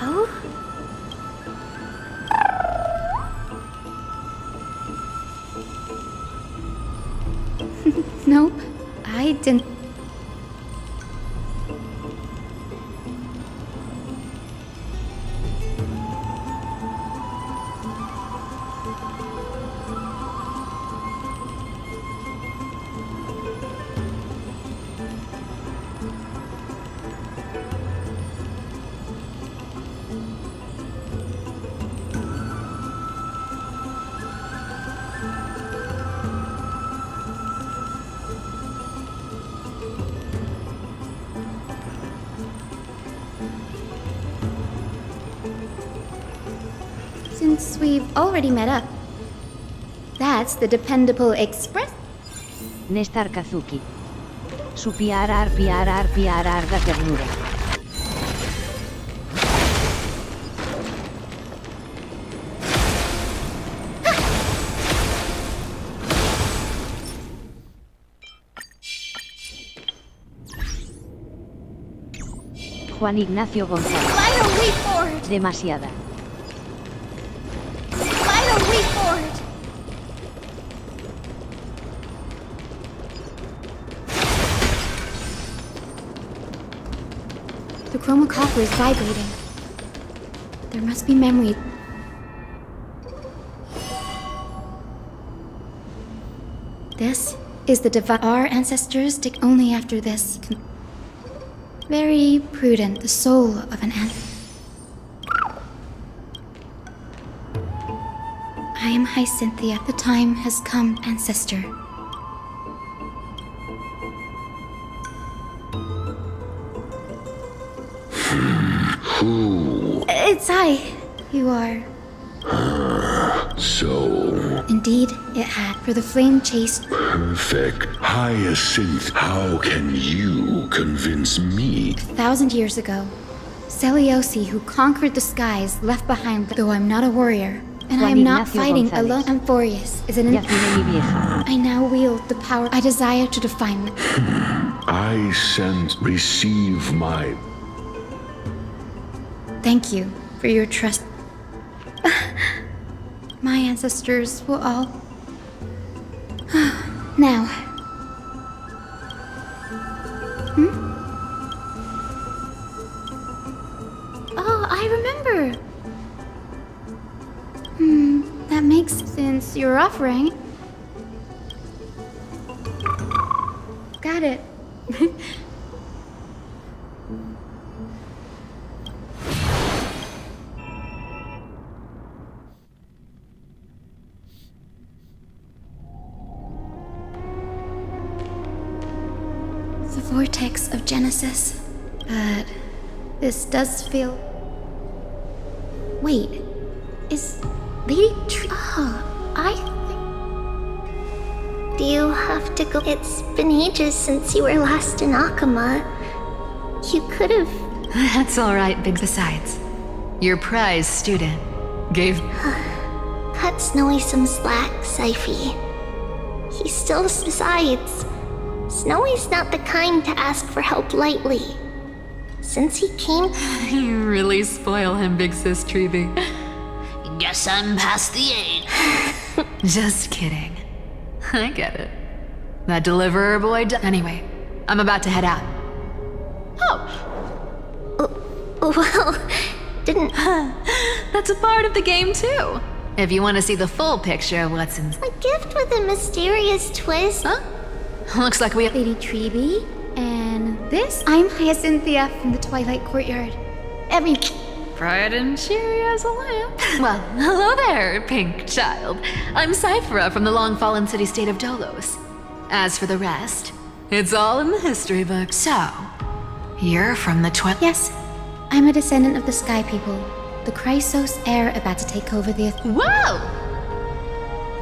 Oh? Nope, I didn't. Since we've already met up. That's the dependable express.
Nestar Kazuki. Su piarar da ternura. Juan Ignacio González.
Lionel, wait for it!
Demasiada.
Lionel, wait for it!
The chroma copper is vibrating. There must be memory. This is the divine. Our ancestors dig only after this. Very prudent, the soul of an ant. I am Hyacine. The time has come, ancestor.
Who?
It's I. You are.
So.
Indeed, it had. For the flame chased.
Perfect. Hyacinth, how can you convince me?
1,000 years ago, Seliosi, who conquered the skies, left behind. Though I'm not a warrior, and I am not fighting alone. Amphorius is an. I now wield the power I desire to define.
I receive my.
Thank you for your trust. My ancestors will all. Now. Oh, I remember. That makes sense. You're offering. Got it. The vortex of Genesis. But this does feel... Wait, is Lady
I think... Do you have to go? It's been ages since you were last in Akama. You could have...
That's alright, Big. Besides, your prize student gave...
Cut Snowy some slack, Syphie. He still decides. Snowy's not the kind to ask for help lightly. Since he came...
You really spoil him, Big Sis Treeby.
Guess I'm past the age.
Just kidding. I get it. That deliverer boy Anyway, I'm about to head out.
Well, didn't...
That's a part of the game, too. If you want to see the full picture of what's in...
A gift with a mysterious twist.
Huh? Looks like we have...
Lady Treeby, and this? I'm Hyacine from the Twilight Courtyard.
Bright and cheery as a lamp. Well, hello there, pink child. I'm Cyphera from the long-fallen city-state of Dolos. As for the rest, it's all in the history books. So, you're from the
Yes, I'm a descendant of the Sky People. The Chrysos heir about to take over the...
Whoa!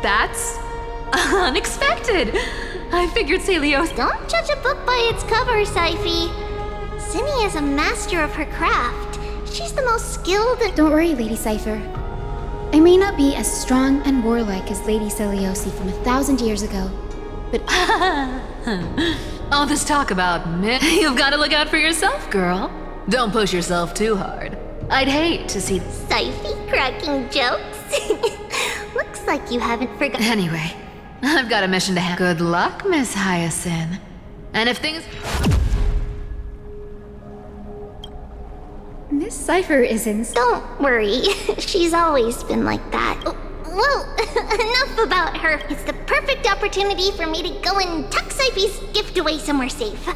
That's unexpected. I figured Celios...
Don't judge a book by its cover, Syphe. Zinni is a master of her craft. She's the most skilled and...
Don't worry, Lady Cypher. I may not be as strong and warlike as Lady Celiosi from 1,000 years ago, but...
All this talk about me... You've got to look out for yourself, girl. Don't push yourself too hard. I'd hate to see...
Syphe cracking jokes? Looks like you haven't forgotten...
Anyway, I've got a mission to handle. Good luck, Miss Hyacine. And if things...
Miss Cypher isn't...
Don't worry. She's always been like that. Well, enough about her. It's the perfect opportunity for me to go and tuck Syphe's gift away somewhere safe.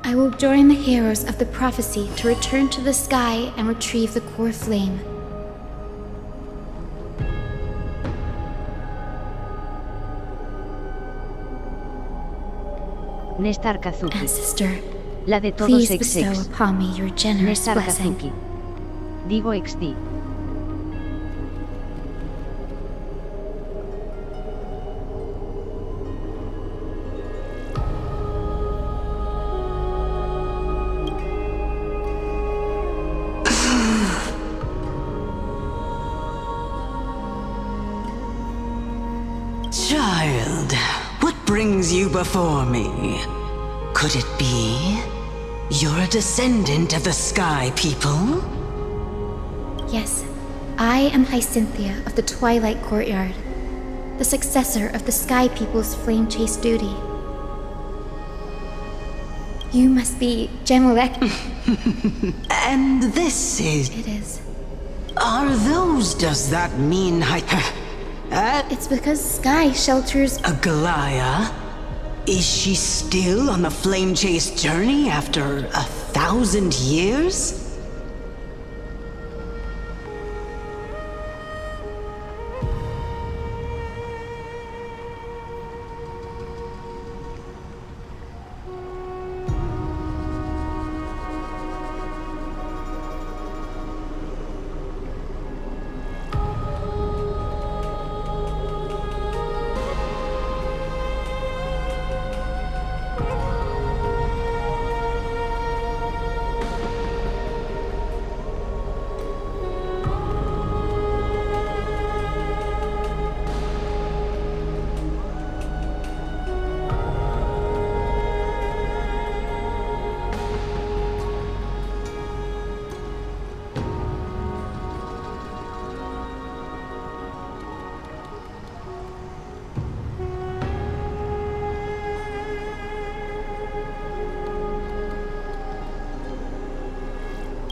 I will join the heroes of the prophecy to return to the sky and retrieve the core flame.
Nestar Kazuki.
Ancestor,
La de todos
please
XX.
bestow upon me your generous
Nestar
blessing.
Kazuki. Digo XD.
Child, what brings you before me? Could it be you're a descendant of the Sky People?
Yes, I am Hyacinthia of the Twilight Courtyard, the successor of the Sky People's flame chase duty. You must be Gemolek.
And this is...
It is.
Are those... Does that mean
It's because Sky shelters...
Aglaya? Is she still on the flame chase journey after 1,000 years?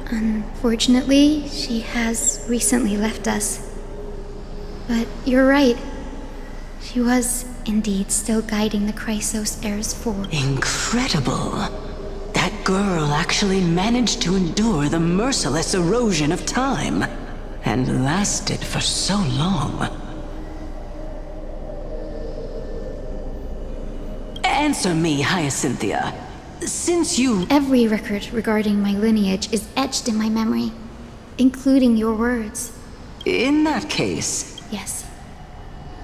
Unfortunately, she has recently left us. But you're right. She was indeed still guiding the Chrysos heirs forward.
Incredible. That girl actually managed to endure the merciless erosion of time, and lasted for so long. Answer me, Hyacinthia. Since you...
Every record regarding my lineage is etched in my memory, including your words.
In that case...
Yes.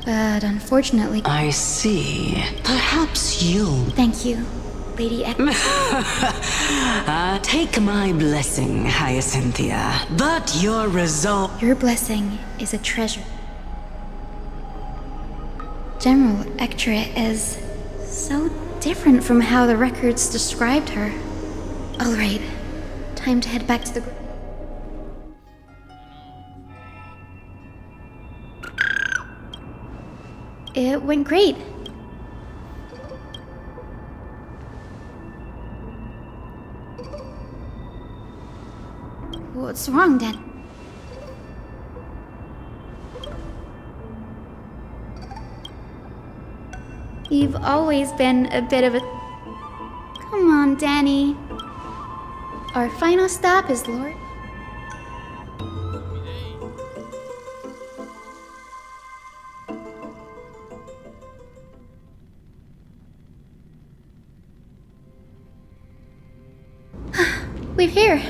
But unfortunately...
I see. Perhaps you...
Thank you, Lady Ek...
take my blessing, Hyacinthia. But your resolve...
Your blessing is a treasure. General Ektra is... so different from how the records described her. Alright, time to head back to the... It went great. What's wrong, then? You've always been a bit of a... Come on, Danny. Our final stop is Lord... We're here.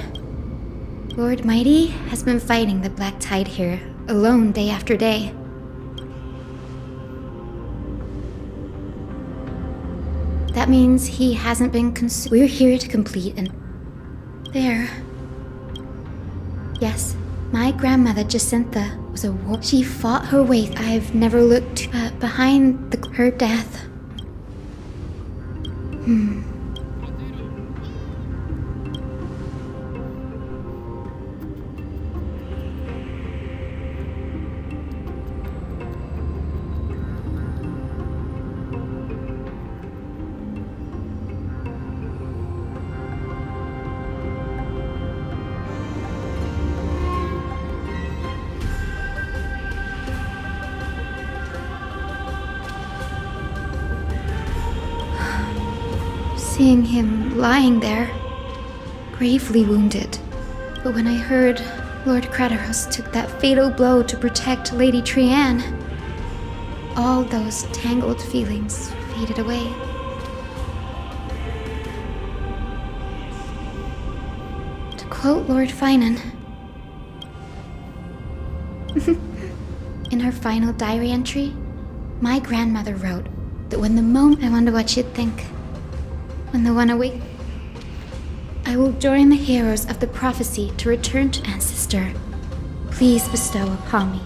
Lord Mighty has been fighting the Black Tide here, alone day after day. That means he hasn't been We're here to complete an... There. Yes, my grandmother Jacinta was a war... She fought her way... I've never looked behind her death. Seeing him lying there, gravely wounded. But when I heard Lord Kratos took that fatal blow to protect Lady Trianne, all those tangled feelings faded away. To quote Lord Finan, in her final diary entry, my grandmother wrote that when the moment... I wonder what she'd think. When the one awake, I will join the heroes of the prophecy to return to ancestor. Please bestow upon me.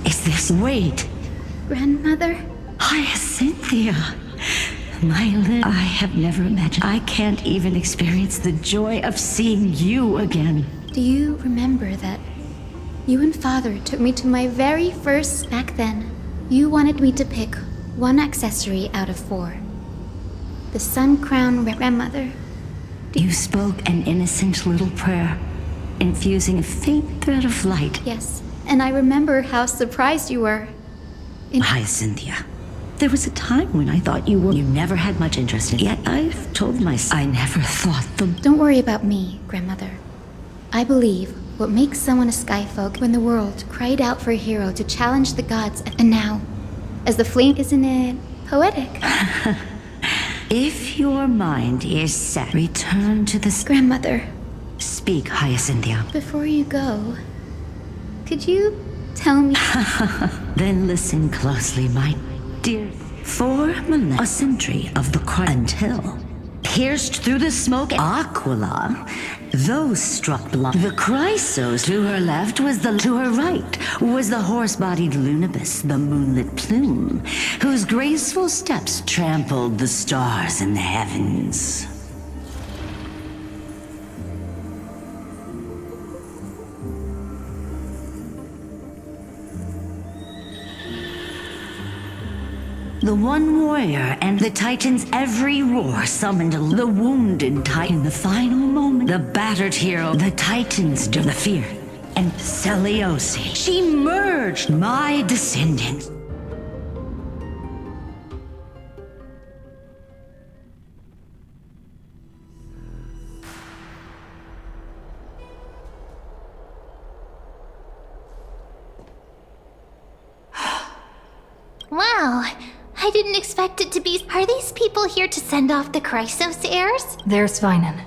Is this... Wait.
Grandmother?
Hyacinthia. I have never imagined... I can't even experience the joy of seeing you again.
Do you remember that you and Father took me to my very first... Back then, you wanted me to pick one accessory out of 4. The sun crown grandmother.
You spoke an innocent little prayer, infusing a faint thread of light.
Yes, and I remember how surprised you were.
Hyacinthia, there was a time when I thought you never had much interest in... Yet I've told myself I never thought them...
Don't worry about me, grandmother. I believe what makes someone a skyfolk when the world cried out for a hero to challenge the gods, and now, as the flame... Isn't it poetic?
If your mind is set, return to the...
Grandmother.
Speak, Hyacinthia.
Before you go, could you tell me...
Then listen closely, my dear. 4 millennia, a century of the cry until... Pierced through the smoke, Aquila, those struck blind. The Chrysos to her left was to her right was the horse-bodied Lunibus, the moonlit plume, whose graceful steps trampled the stars in the heavens. The one warrior and the Titan's every roar summoned the wounded Titan. In the final moment, the battered hero, the Titan's the fear, and Seliosi. She merged my descendants.
Wow, I didn't expect it to be. Are these people here to send off the Chrysos heirs?
There's Sveinen.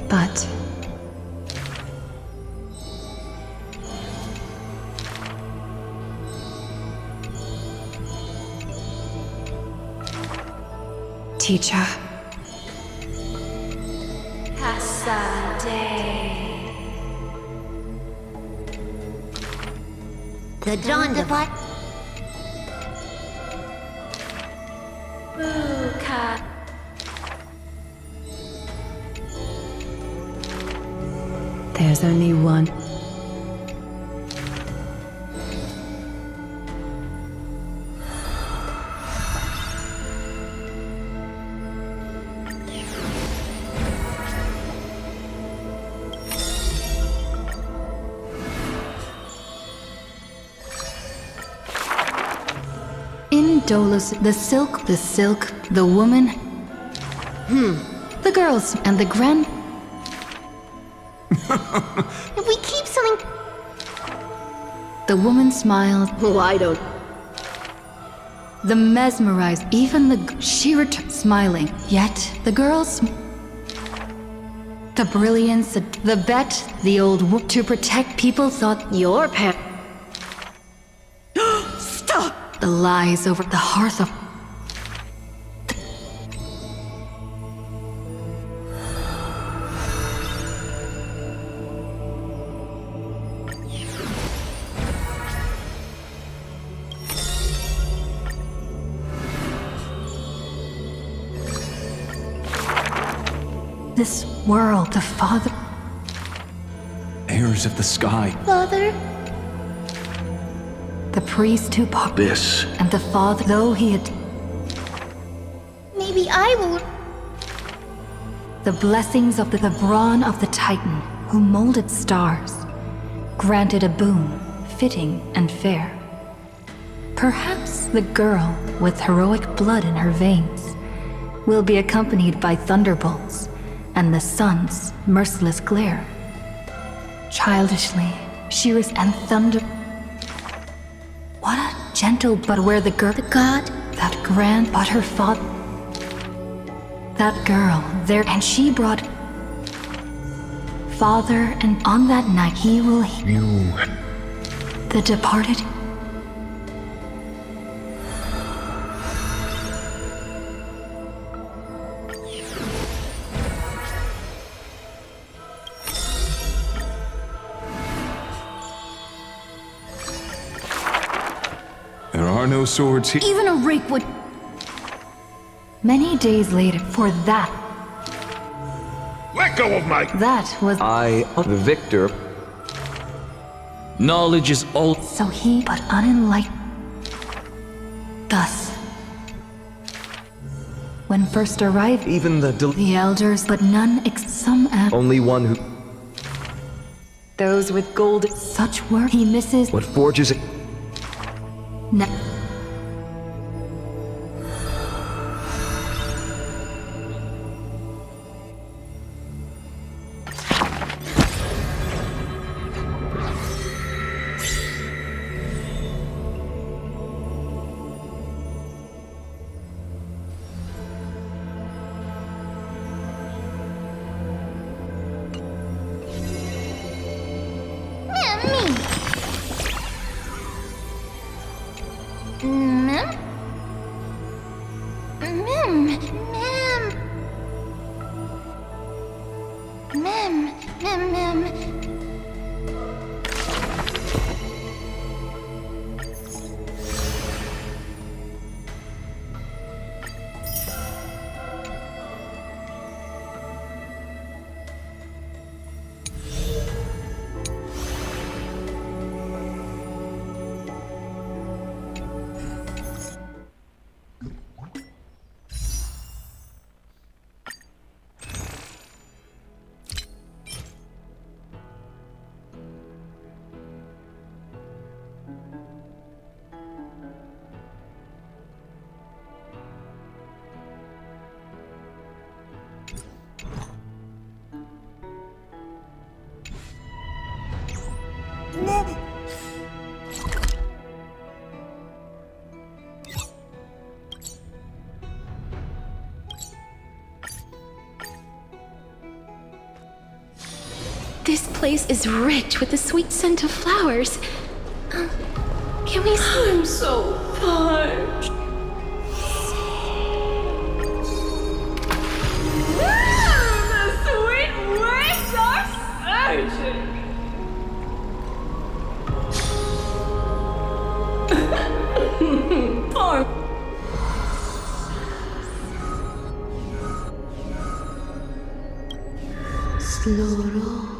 But teacher.
The Drondavat.
There's only one.
In Dolus, the silk, the woman. The girls and the grand.
If we keep something.
The woman smiled. I don't. The mesmerized, even she returned smiling. Yet the girls. The brilliance, the bet, the old whoop to protect people thought your pet. Stop! The lies over the hearth of. This world, the father.
Heirs of the sky.
Father?
The priest who
This.
and the father, though he had.
Maybe I will.
The blessings of the brawn of the Titan, who molded stars, granted a boon, fitting and fair. Perhaps the girl, with heroic blood in her veins, will be accompanied by thunderbolts and the sun's merciless glare. Childishly, she was and thunder. What a gentle, but where the girl,
the god,
that grand, but her father. That girl there, and she brought father, and on that night he will.
You.
The departed.
There are no swords here.
Even a rake would. Many days later, for that.
Let go of my...
That was...
I, the victor...
Knowledge is all...
So he, but unenlightened. Thus, when first arrived,
even the
elders, but none some
only one who...
Those with gold, such were he misses.
What forges it...
This place is rich with the sweet scent of flowers. Can we... I'm so parched. The sweet winds are surging. Poor... Sloro.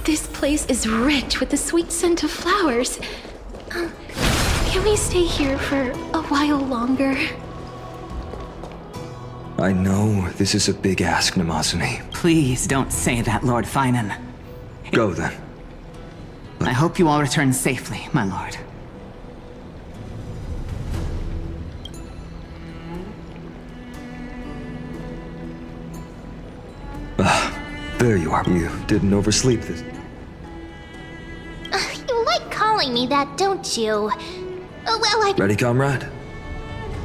This place is rich with the sweet scent of flowers. Can we stay here for a while longer?
I know this is a big ask, Namazane.
Please don't say that, Lord Finan.
Go then.
I hope you all return safely, my lord.
There you are. You didn't oversleep this.
You like calling me that, don't you?
Ready, comrade?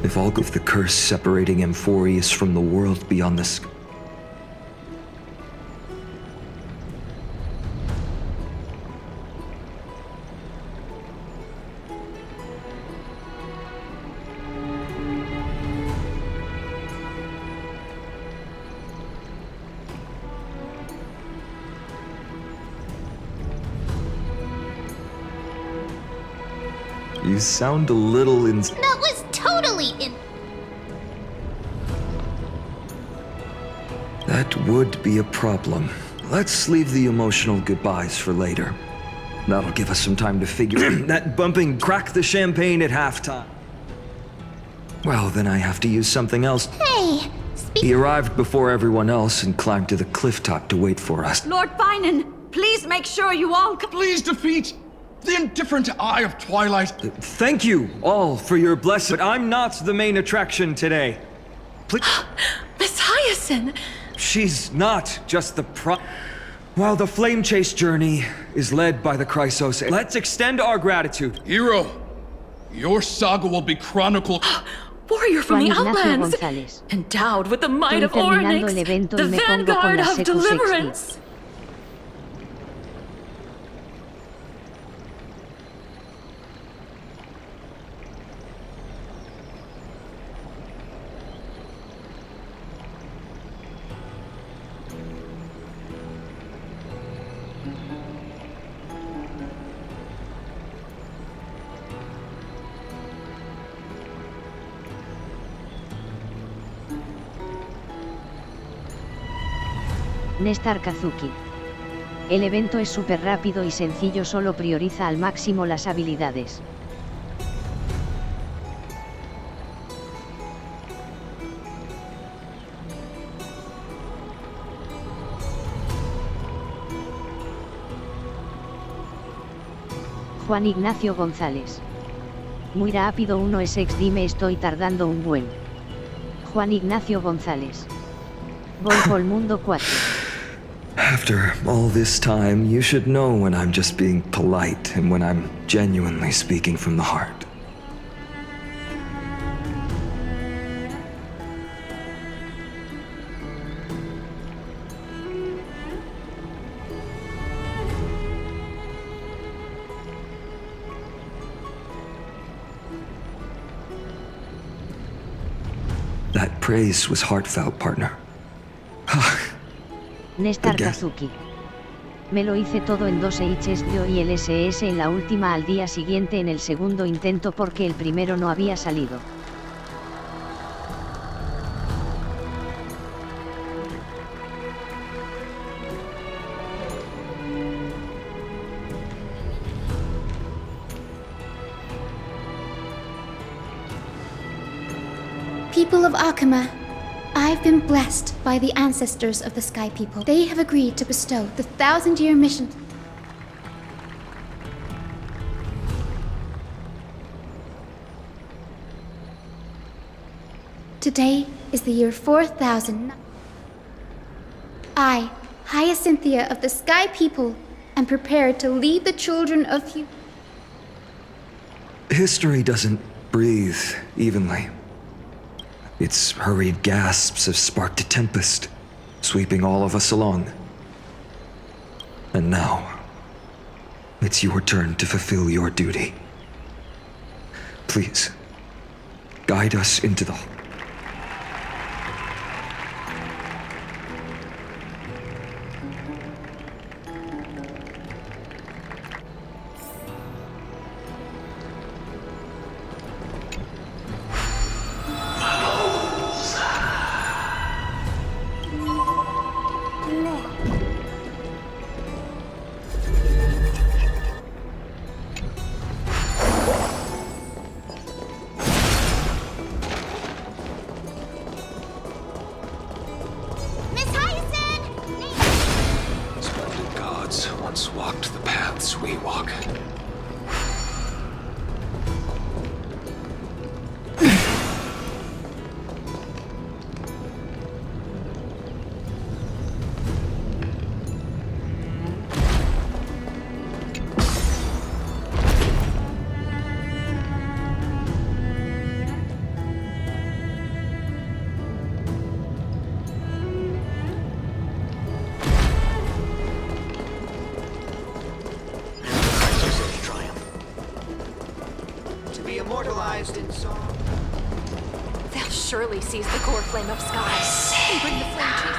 If all of the curse separating Amphorius from the world beyond the sky. You sound a little
That was totally
That would be a problem. Let's leave the emotional goodbyes for later. That'll give us some time to figure that bumping crack the champagne at halftime. Well, then I have to use something else.
Hey!
He arrived before everyone else and climbed to the cliff top to wait for us.
Lord Finan, please make sure you all...
Please defeat the indifferent Eye of Twilight.
Thank you all for your blessing, but I'm not the main attraction today. Please.
Miss Hyacine!
She's not just the While the flame chase journey is led by the Chrysos, let's extend our gratitude.
Hero, your saga will be chronicled.
Warrior from the Outlands, endowed with the might of Oryx, the vanguard of deliverance.
Nestar Kazuki. El evento es súper rápido y sencillo, solo prioriza al máximo las habilidades. Juan Ignacio González. Muy rápido 1SX, dime estoy tardando un buen. Juan Ignacio González. Voy por mundo 4.
After all this time, you should know when I'm just being polite and when I'm genuinely speaking from the heart. That praise was heartfelt, partner.
Nestar Kazuki. Me lo hice todo en 2 hs yo y el SS en la última al día siguiente en el segundo intento porque el primero no había salido.
People of Akama, I've been blessed by the ancestors of the Sky People. They have agreed to bestow the 1,000-year mission. Today is the year 4000. I, Hyacinthia of the Sky People, am prepared to lead the children of you.
History doesn't breathe evenly. Its hurried gasps have sparked a tempest, sweeping all of us along. And now, it's your turn to fulfill your duty. Please, guide us into the...
Once walked the paths we walk.
Immortalized in song.
They'll surely seize the core flame of skies and bring the flame chase.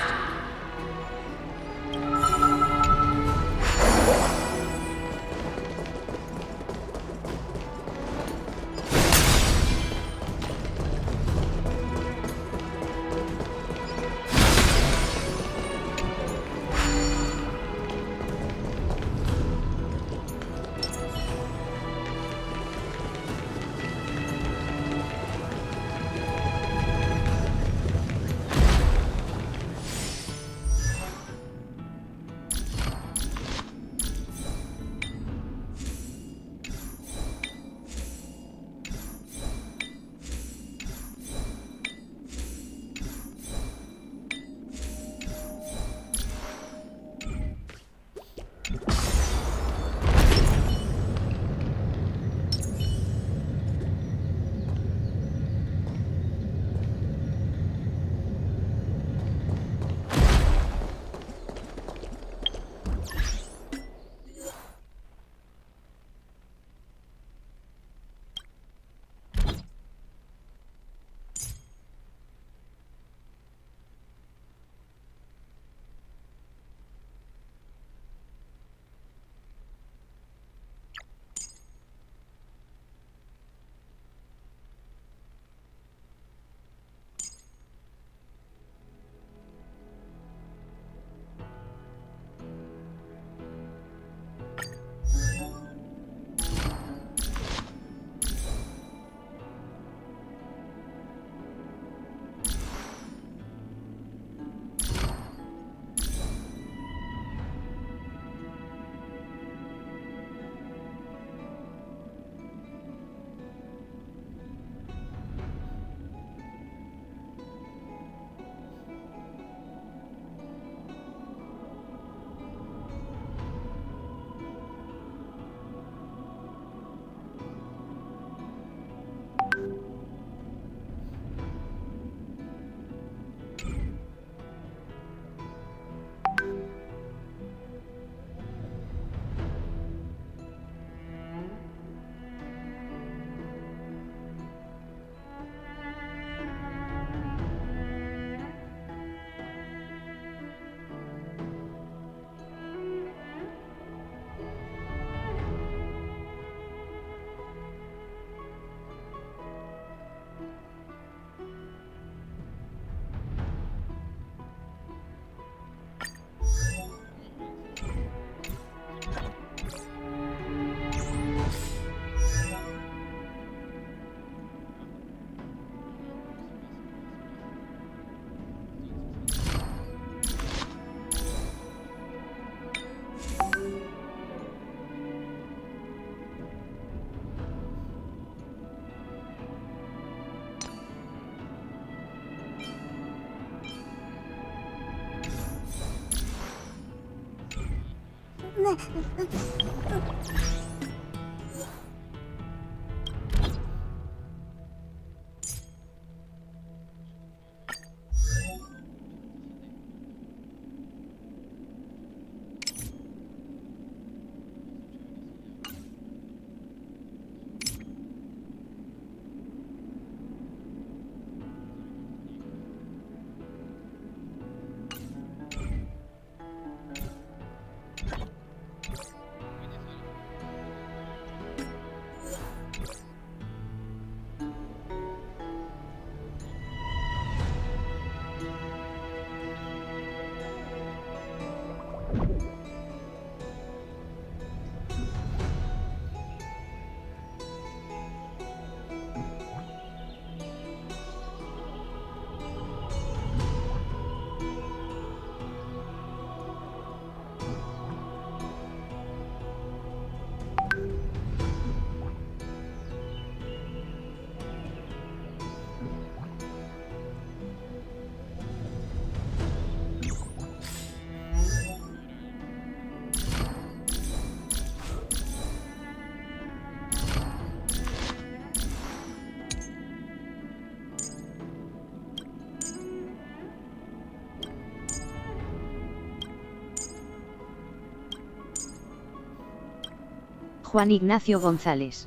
Juan Ignacio González.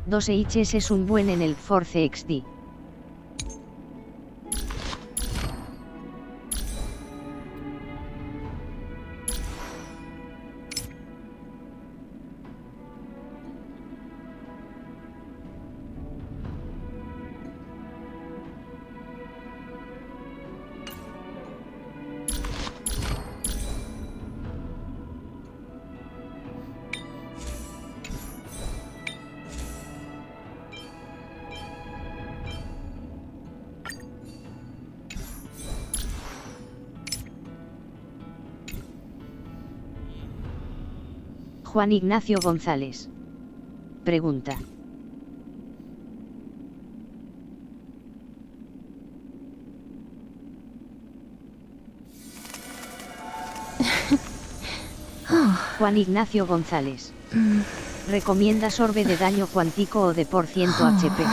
2Hs es un buen en el Force XD. Juan Ignacio González. Pregunta. Juan Ignacio González. ¿Recomiendas orbe de daño cuántico o de por ciento HP?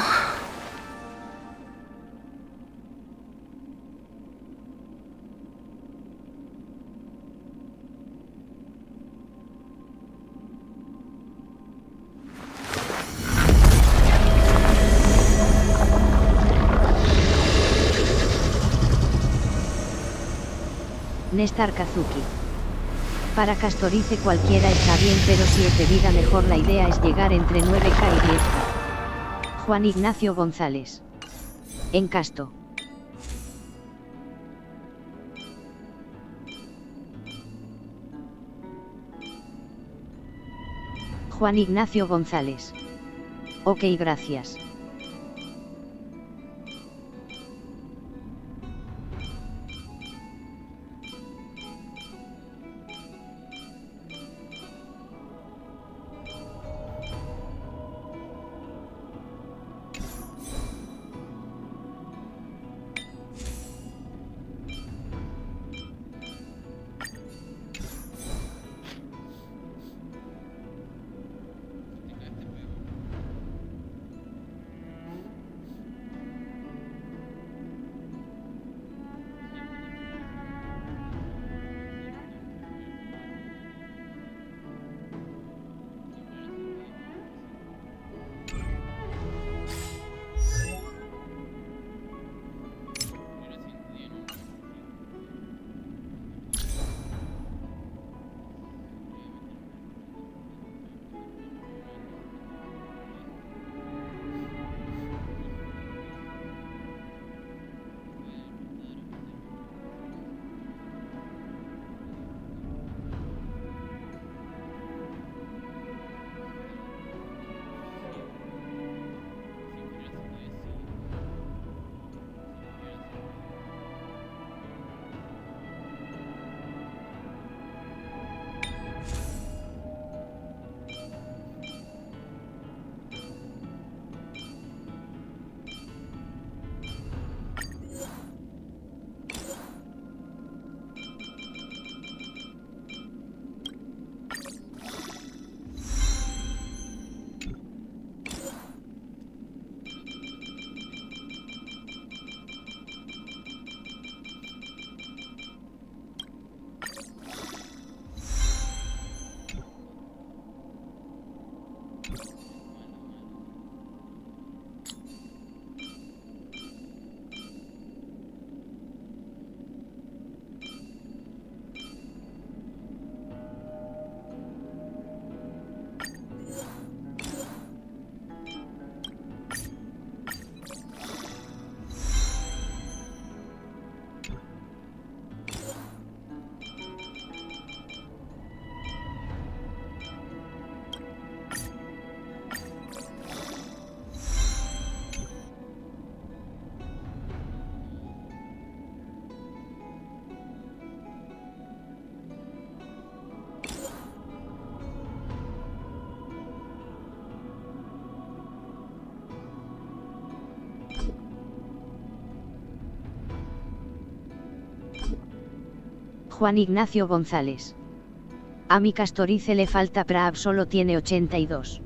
Nestar Kazuki. Para Castorice cualquiera está bien, pero si es de vida mejor la idea es llegar entre 9K y 10K. Juan Ignacio González. En Casto. Juan Ignacio González. Ok, gracias. Juan Ignacio González. A mi Castorice le falta Praab, solo tiene 82.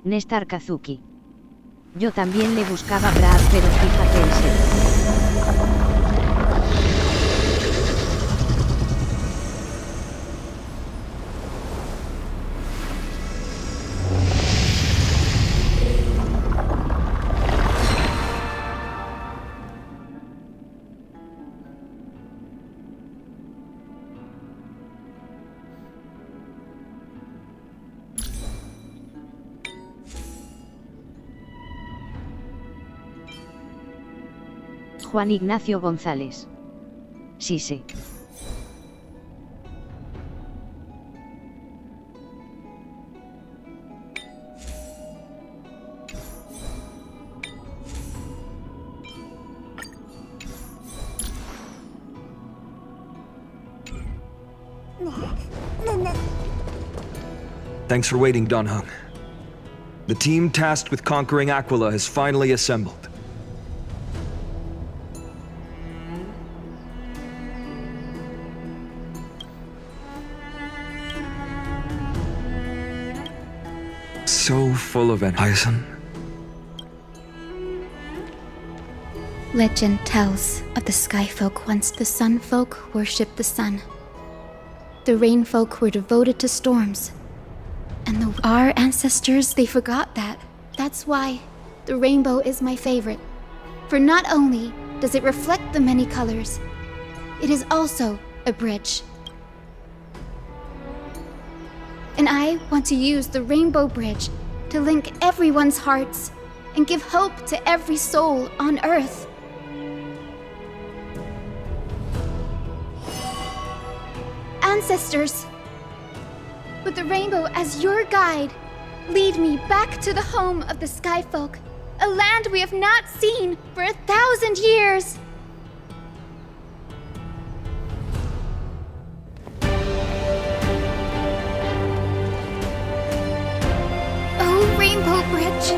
Nestar Kazuki. Yo también le buscaba Praab, pero fíjate en serio. Juan Ignacio González. Sí, sí.
Thanks for waiting, Donhung. The team tasked with conquering Aquila has finally assembled. So full of hyacine.
Legend tells of the sky folk once the sun folk worshipped the sun. The rain folk were devoted to storms. And our ancestors, they forgot that. That's why the rainbow is my favorite. For not only does it reflect the many colors, it is also a bridge. And I want to use the Rainbow Bridge to link everyone's hearts and give hope to every soul on Earth. Ancestors, with the rainbow as your guide, lead me back to the home of the Skyfolk, a land we have not seen for 1,000 years. Rainbow Bridge,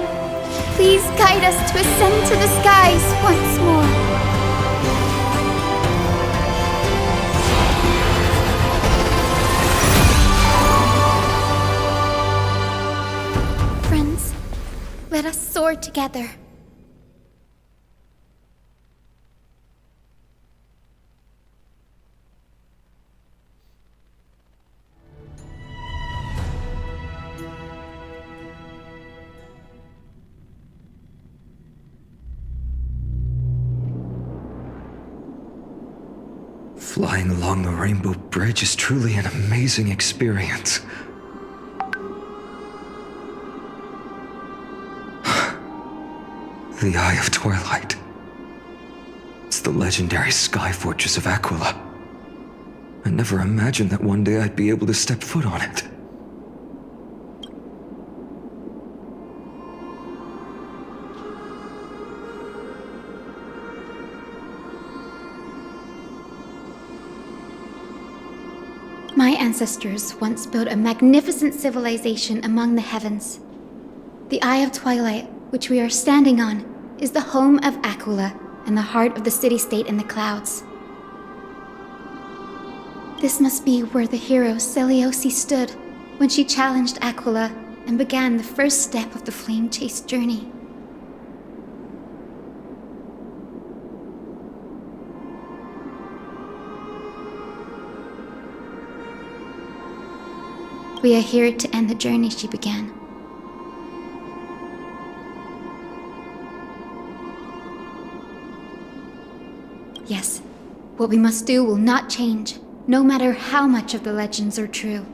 please guide us to ascend to the skies once more. Friends, let us soar together.
Flying along the Rainbow Bridge is truly an amazing experience. The Eye of Twilight. It's the legendary sky fortress of Aquila. I never imagined that one day I'd be able to step foot on it.
My ancestors once built a magnificent civilization among the heavens. The Eye of Twilight, which we are standing on, is the home of Aquila and the heart of the city-state in the clouds. This must be where the hero Seleucus stood when she challenged Aquila and began the first step of the flame chase journey. We are here to end the journey she began. Yes, what we must do will not change, no matter how much of the legends are true.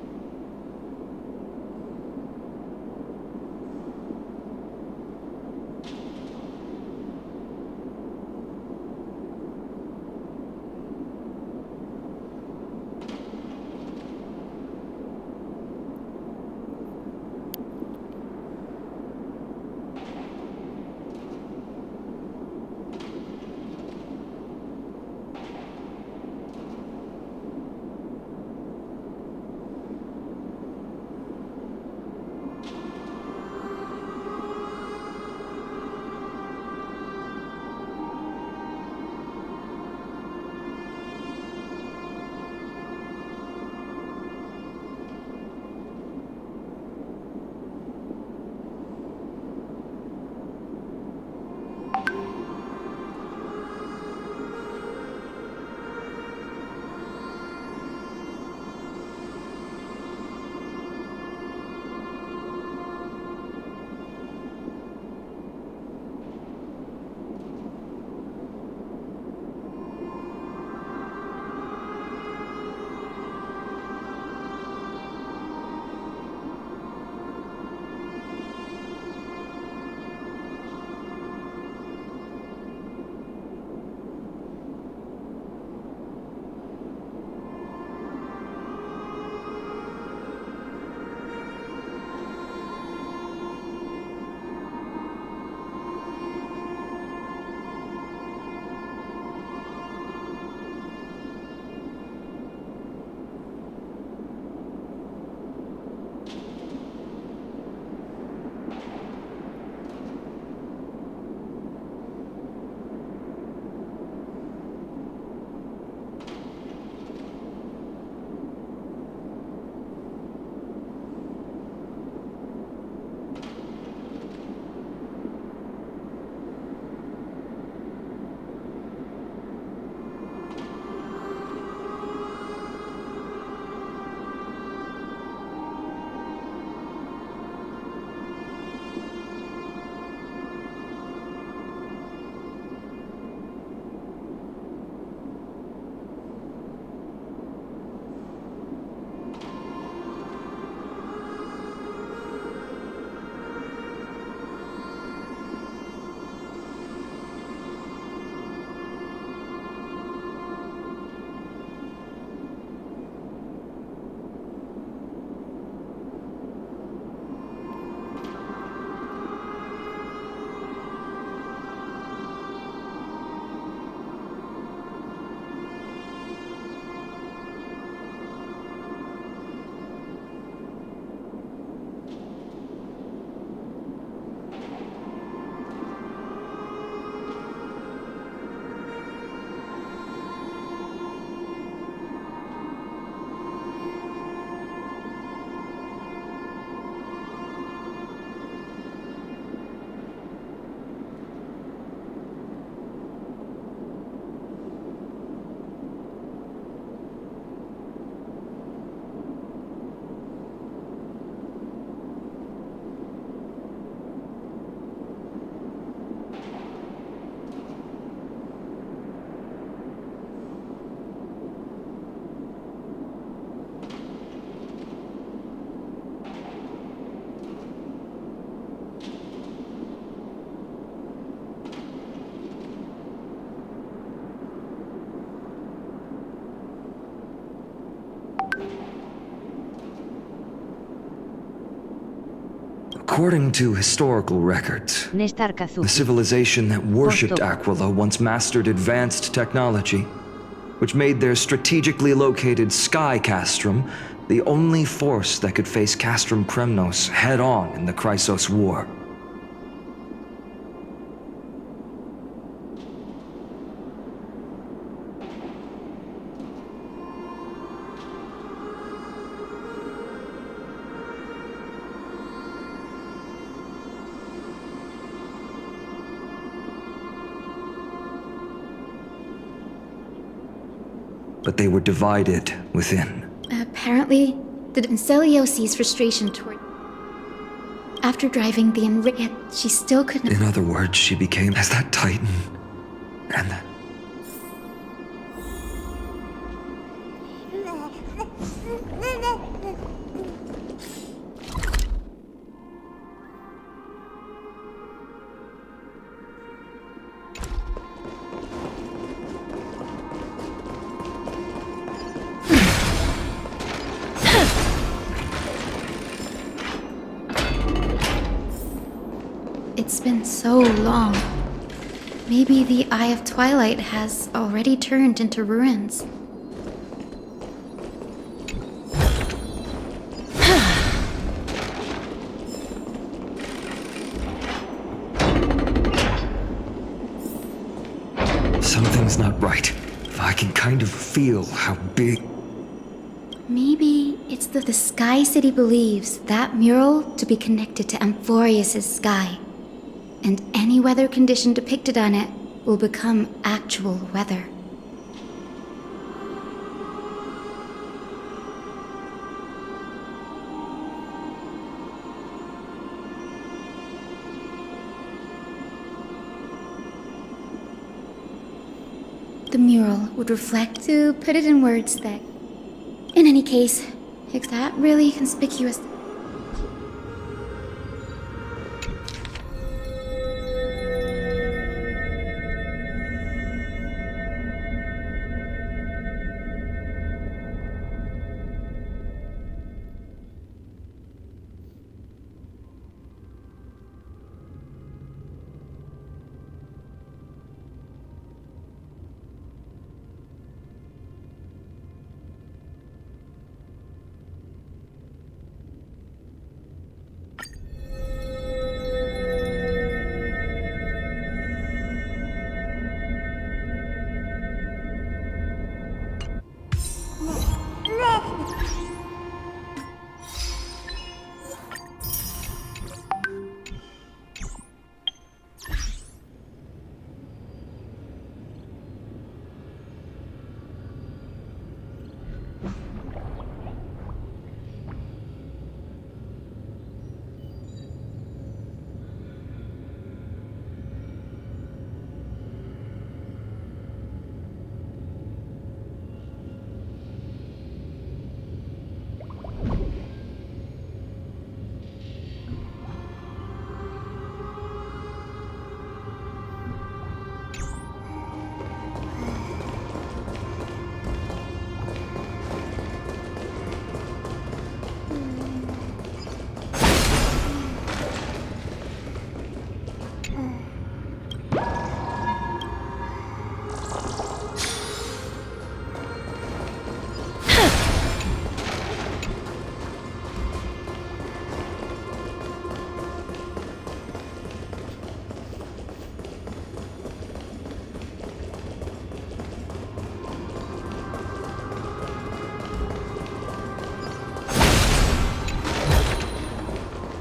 According to historical records, the civilization that worshipped Aquila once mastered advanced technology, which made their strategically located sky castrum the only force that could face Castrum Kremnos head-on in the Chrysos War. But they were divided within.
Apparently, the Celiosi's frustration toward... After driving the yet she still couldn't...
In other words, she became as that Titan. And that...
It's been so long. Maybe the Eye of Twilight has already turned into ruins.
Something's not right. I can kind of feel how big...
Maybe it's the Sky City believes that mural to be connected to Amphorius' sky. And any weather condition depicted on it will become actual weather. The mural would reflect, to put it in words that... In any case, is that really conspicuous?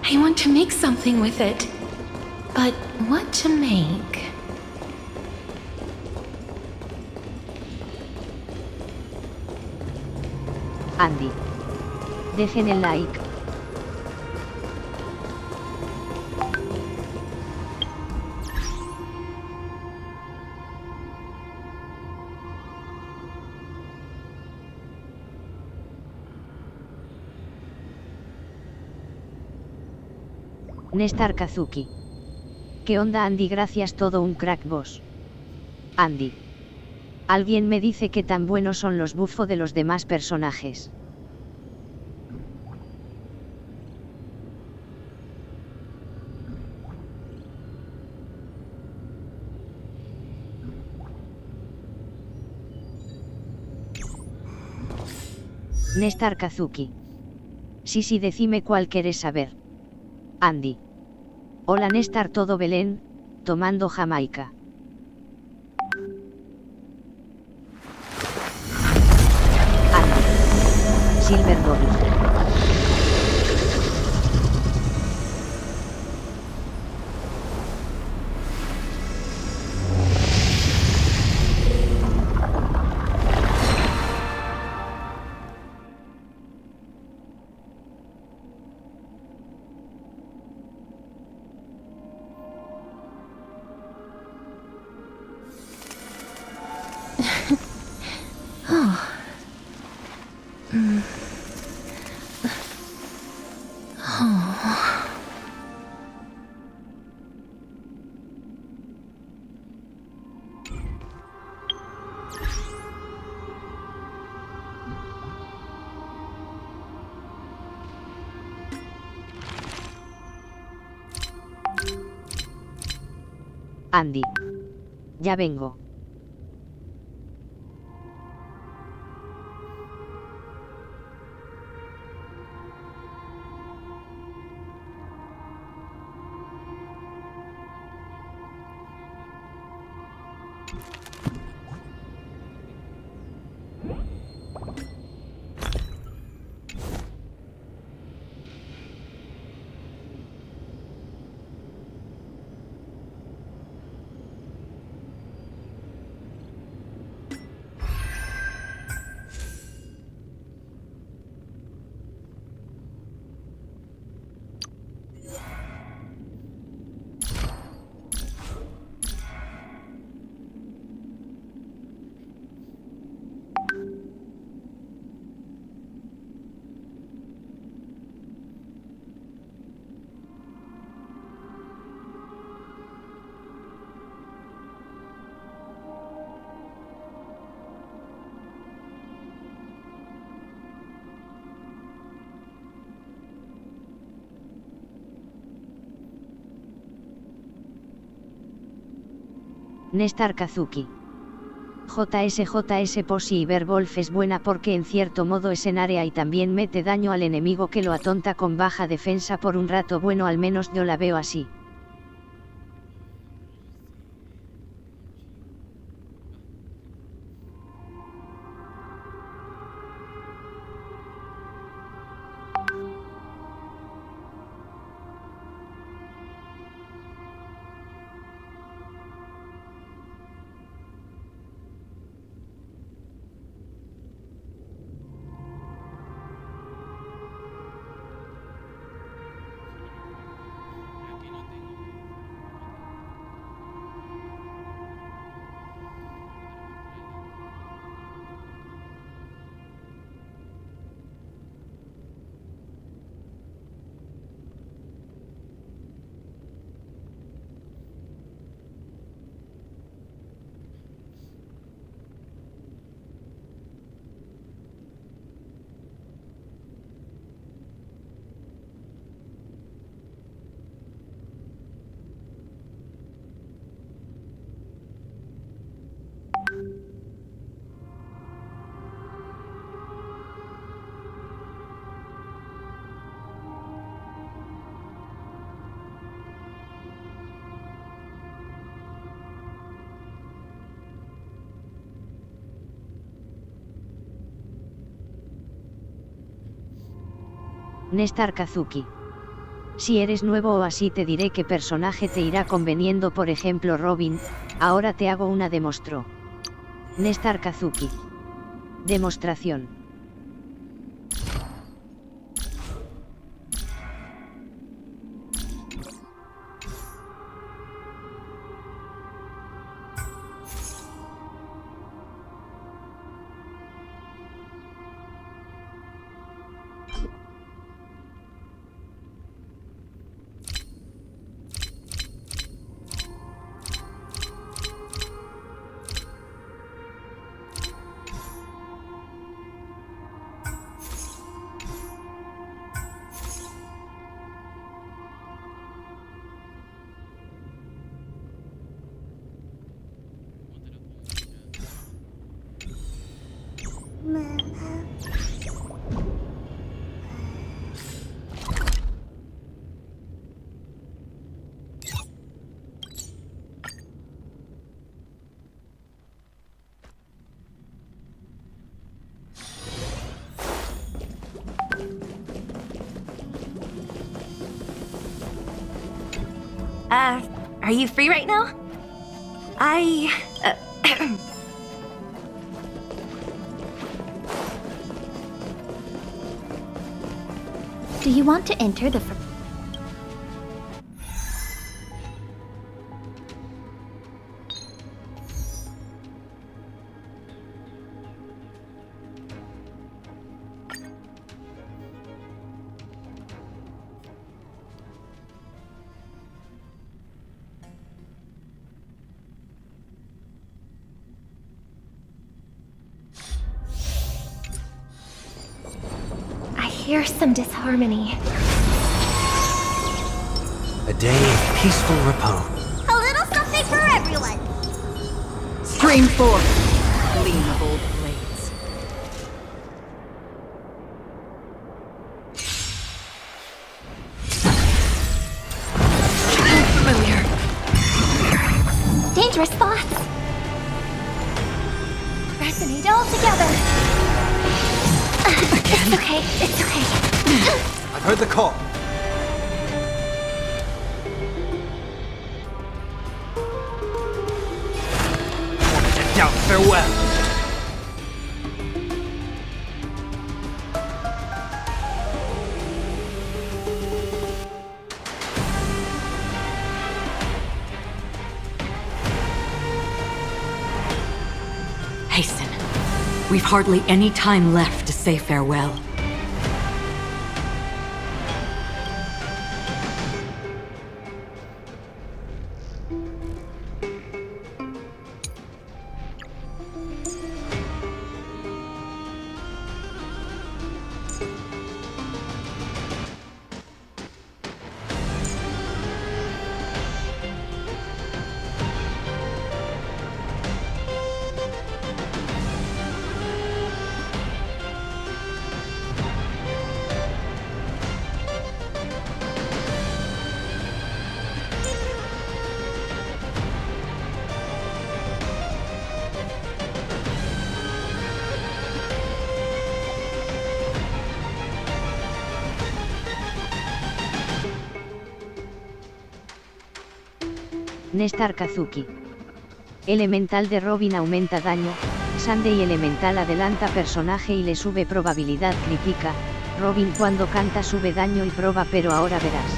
I want to make something with it. But what to make?
Andy. Dejen el like. Nestar Kazuki. ¿Qué onda Andy? Gracias, todo un crack boss. Andy. Alguien me dice que tan buenos son los buffos de los demás personajes. Nestar Kazuki. Sí, decime cuál querés saber. Andy. Hola Nestar, todo Belén, tomando Jamaica. Andy. Silver Bobby. Andy. Ya vengo. Nestar Kazuki. JS Posi y Verwolf es buena porque en cierto modo es en área y también mete daño al enemigo que lo atonta con baja defensa por un rato, bueno, al menos yo la veo así. Nestar Kazuki. Si eres nuevo o así te diré qué personaje te irá conveniendo, por ejemplo Robin, ahora te hago una demostro. Nestar Kazuki. Demostración.
Are you free right now?
Do you want to enter the... I hear some disharmony.
A day of peaceful repose.
A little something for everyone.
Stream forth, gleam of old blades. Familiar.
Dangerous thoughts. Resonate all together. It's okay, it's okay.
I've heard the call. Doubt farewell.
Hasten. We've hardly any time left to say farewell.
Nestar Kazuki. Elemental de Robin aumenta daño, Sunday elemental adelanta personaje y le sube probabilidad crítica, Robin cuando canta sube daño y proba pero ahora verás.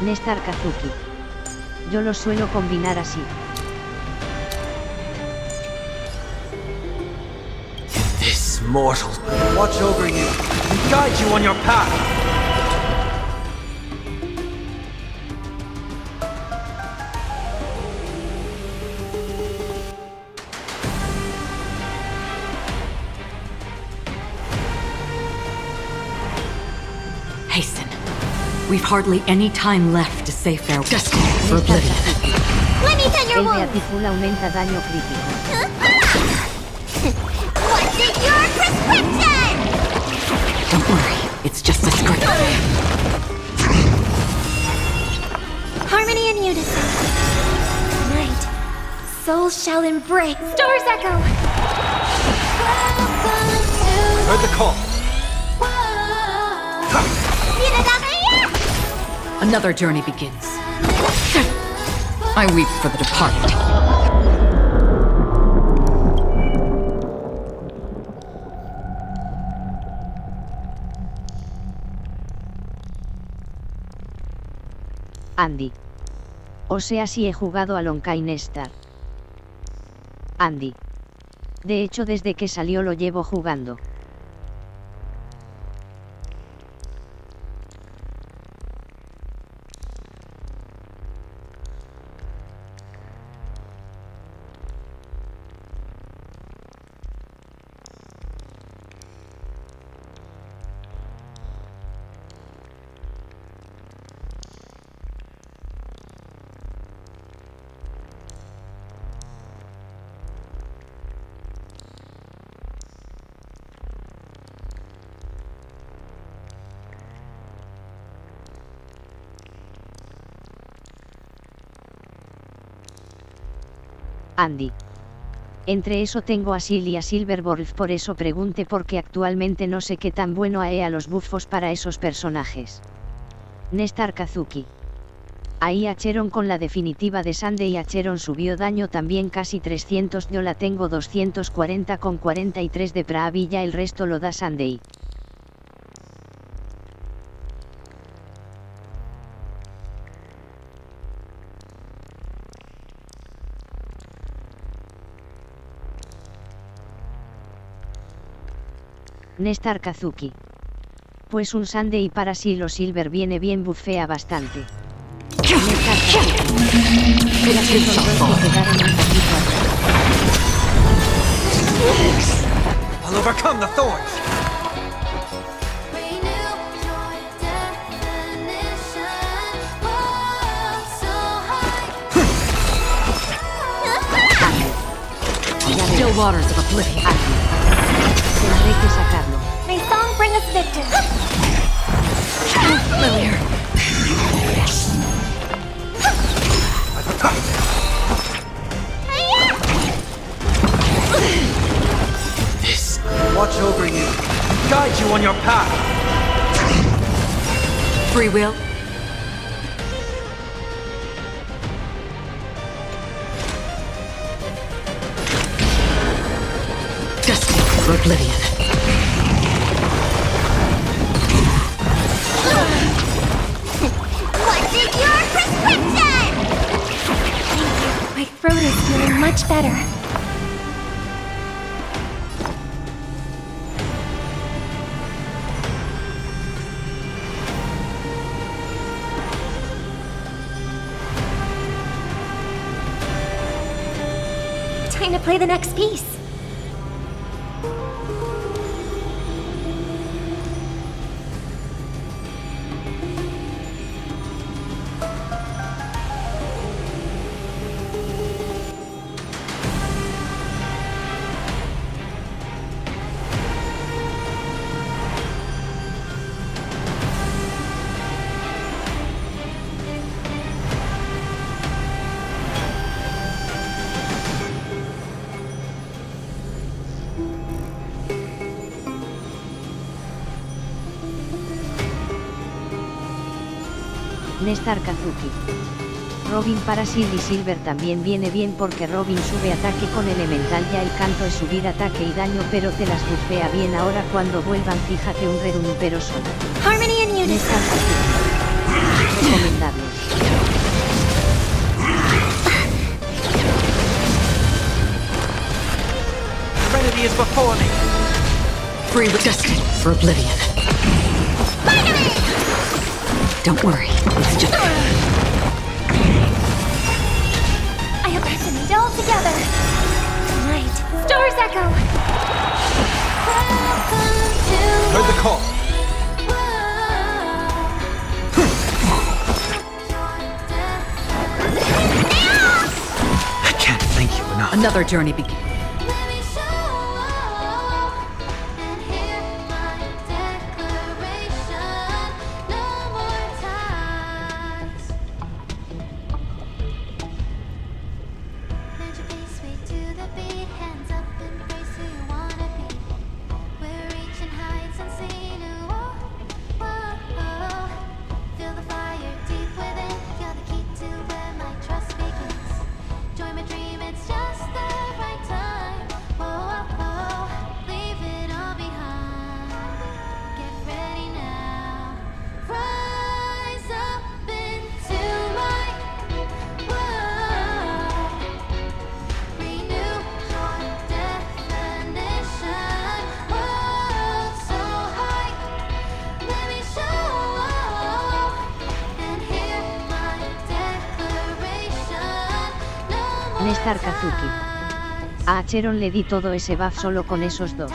Nestar Kazuki. Yo lo suelo combinar así.
This mortal watch over you and guide you on your path.
Hasten. We've hardly any time left to say farewell. Just for oblivion.
Let me tend your
El
wound.
Beatiful aumenta daño crítico.
What's in your prescription?
Don't worry, it's just a script.
Harmony and unison. Night. Souls shall embrace. Stars echo.
Heard the call.
Another journey begins. I weep for the departed.
Andy. O sea, sí he jugado al honkai Nestar. Andy. De hecho, desde que salió lo llevo jugando. Andy. Entre eso tengo a Sil y a Silverwolf, por eso pregunte porque actualmente no sé qué tan bueno hay a los buffos para esos personajes. Nestar Kazuki. Ahí Acheron con la definitiva de Sunday. Acheron subió daño también casi 300. Yo la tengo 240 con 43 de Pravi. Ya el resto lo da Sunday. Nestar Kazuki. Pues un Sunday para Silo Silver viene bien, bufea bastante. Nestar Kazuki. Era que esos dos que quedaron un poquito atrás.
I'll overcome the thorns.
Still waters of oblivion.
Tendré que sacarlo.
May song bring us victory.
Familiar.
This watch over you, guide you on your path.
Free will. Destiny for oblivion.
What is your prescription? My throat is feeling much better. Time to play the next piece.
Nestar Kazuki. Robin para Silly Silver también viene bien porque Robin sube ataque con elemental. Ya el canto es subir ataque y daño, pero te las bufea bien. Ahora cuando vuelvan fíjate un redum pero solo.
Harmony and unity.
Nestar Kazuki. Recomendable.
Serenity is before me.
Free with destiny for oblivion. Don't worry, it's just...
I have to meet all together. Right. Stars echo.
Heard the call. I can't thank you enough.
Another journey begins.
Nestar Kazuki. A Acheron le di todo ese buff solo con esos dos.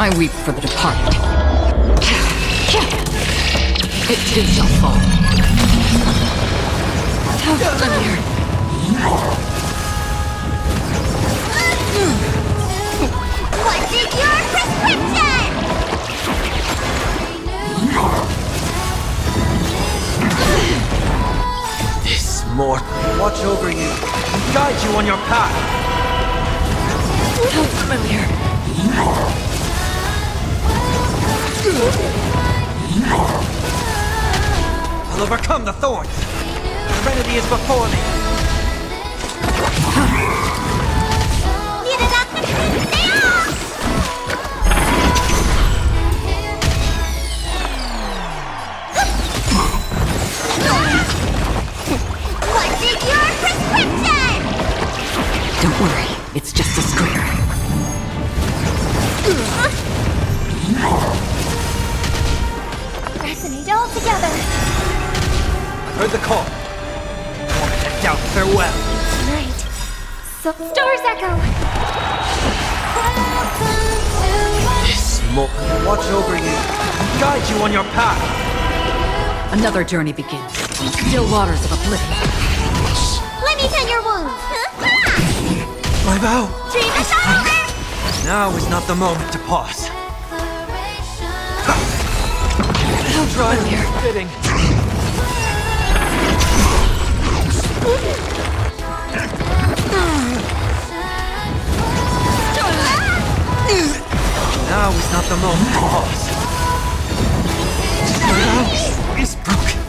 I weep for the departed. It too shall fall. How familiar.
What's in your prescription?
This mortal watch over you and guide you on your path.
How familiar.
I'll overcome the thorns. Serenity is before me.
What's in your prescription?
Don't worry, it's just a scrape.
Resonate all together.
I've heard the call. I wanted to doubt farewell.
Right. So stars echo.
This mortal watch over you and guide you on your path.
Another journey begins. Still waters of oblivion.
Let me tend your wounds.
My vow.
Dream is over.
Now is not the moment to pause. I'll try fitting. Now is not the moment to pause. The house is broken.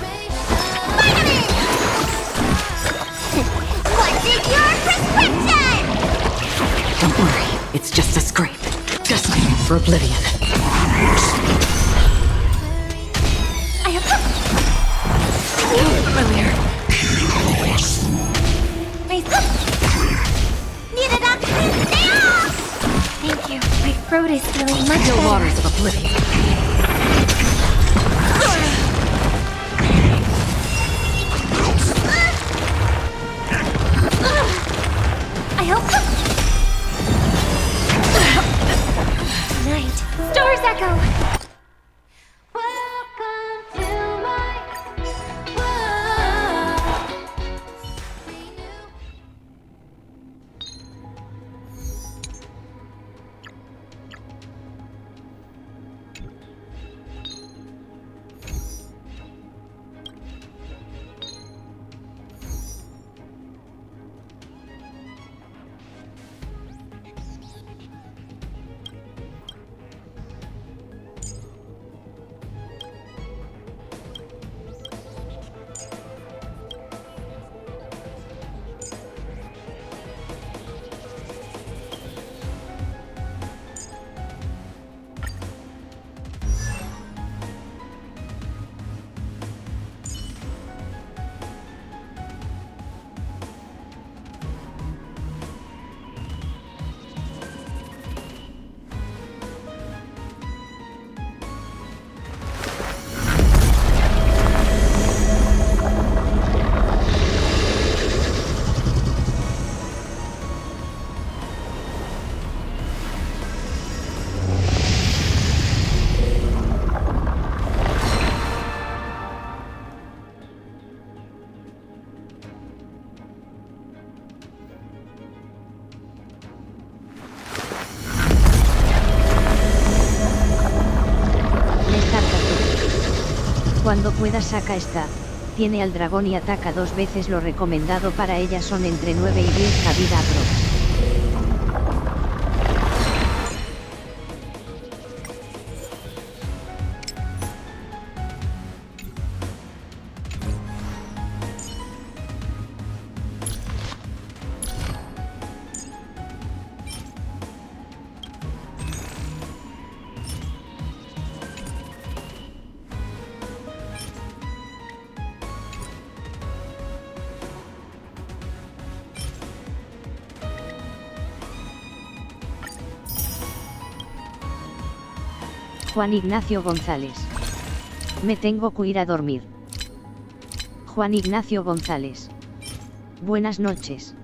What's in your prescription?
Don't worry, it's just a scrape. Destiny for oblivion.
I have
Familiar.
Need a doctor. Thank you. My throat is feeling much
Still
better.
waters of oblivion.
I hope. Tonight, stars echo.
Cuando pueda saca esta. Tiene al dragón y ataca 2 veces. Lo recomendado para ella son entre 9 y 10 cabida aprox. Juan Ignacio González. Me tengo que ir a dormir. Juan Ignacio González. Buenas noches.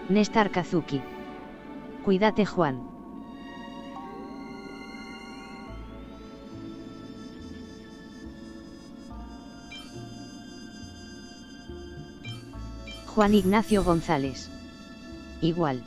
Nestar Kazuki. Cuídate, Juan. Juan Ignacio González. Igual.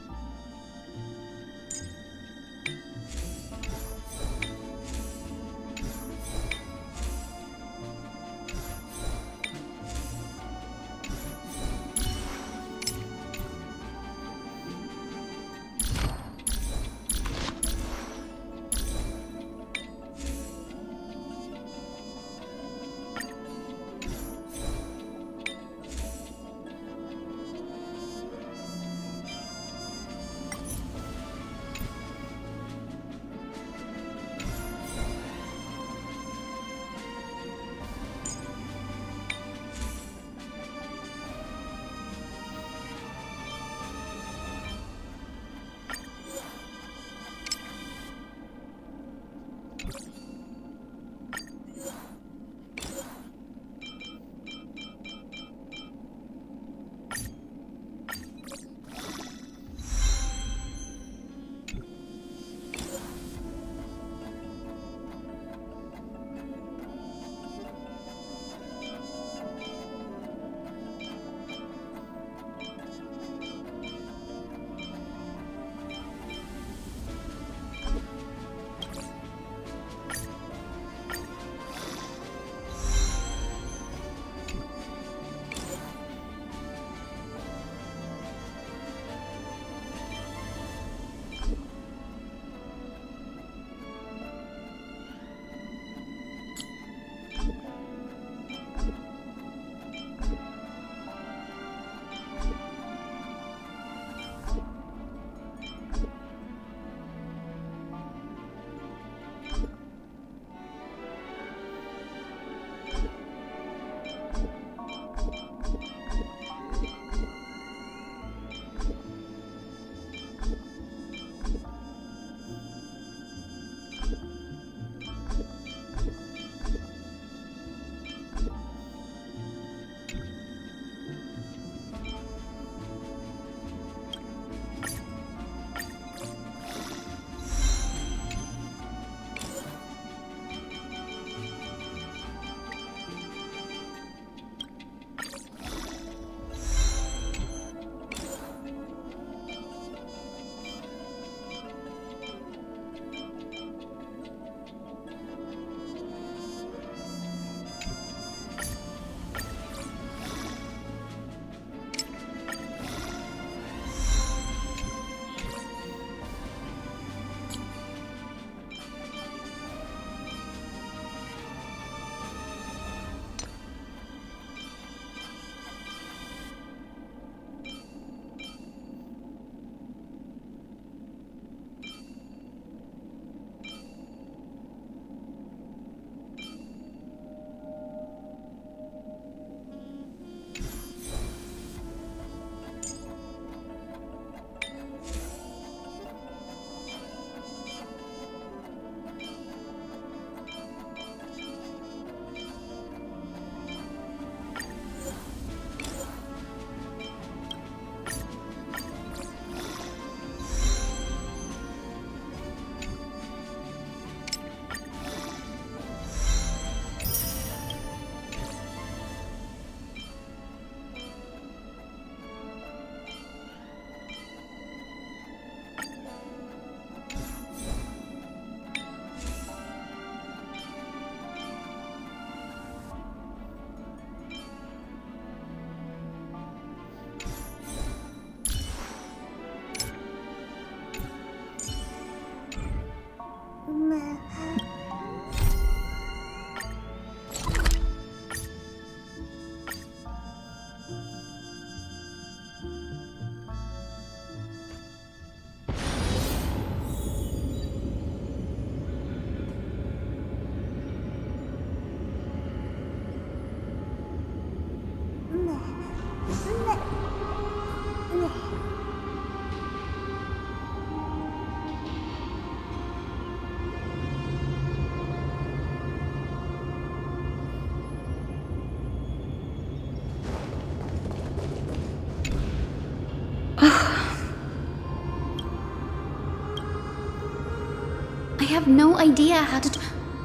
have no idea how to...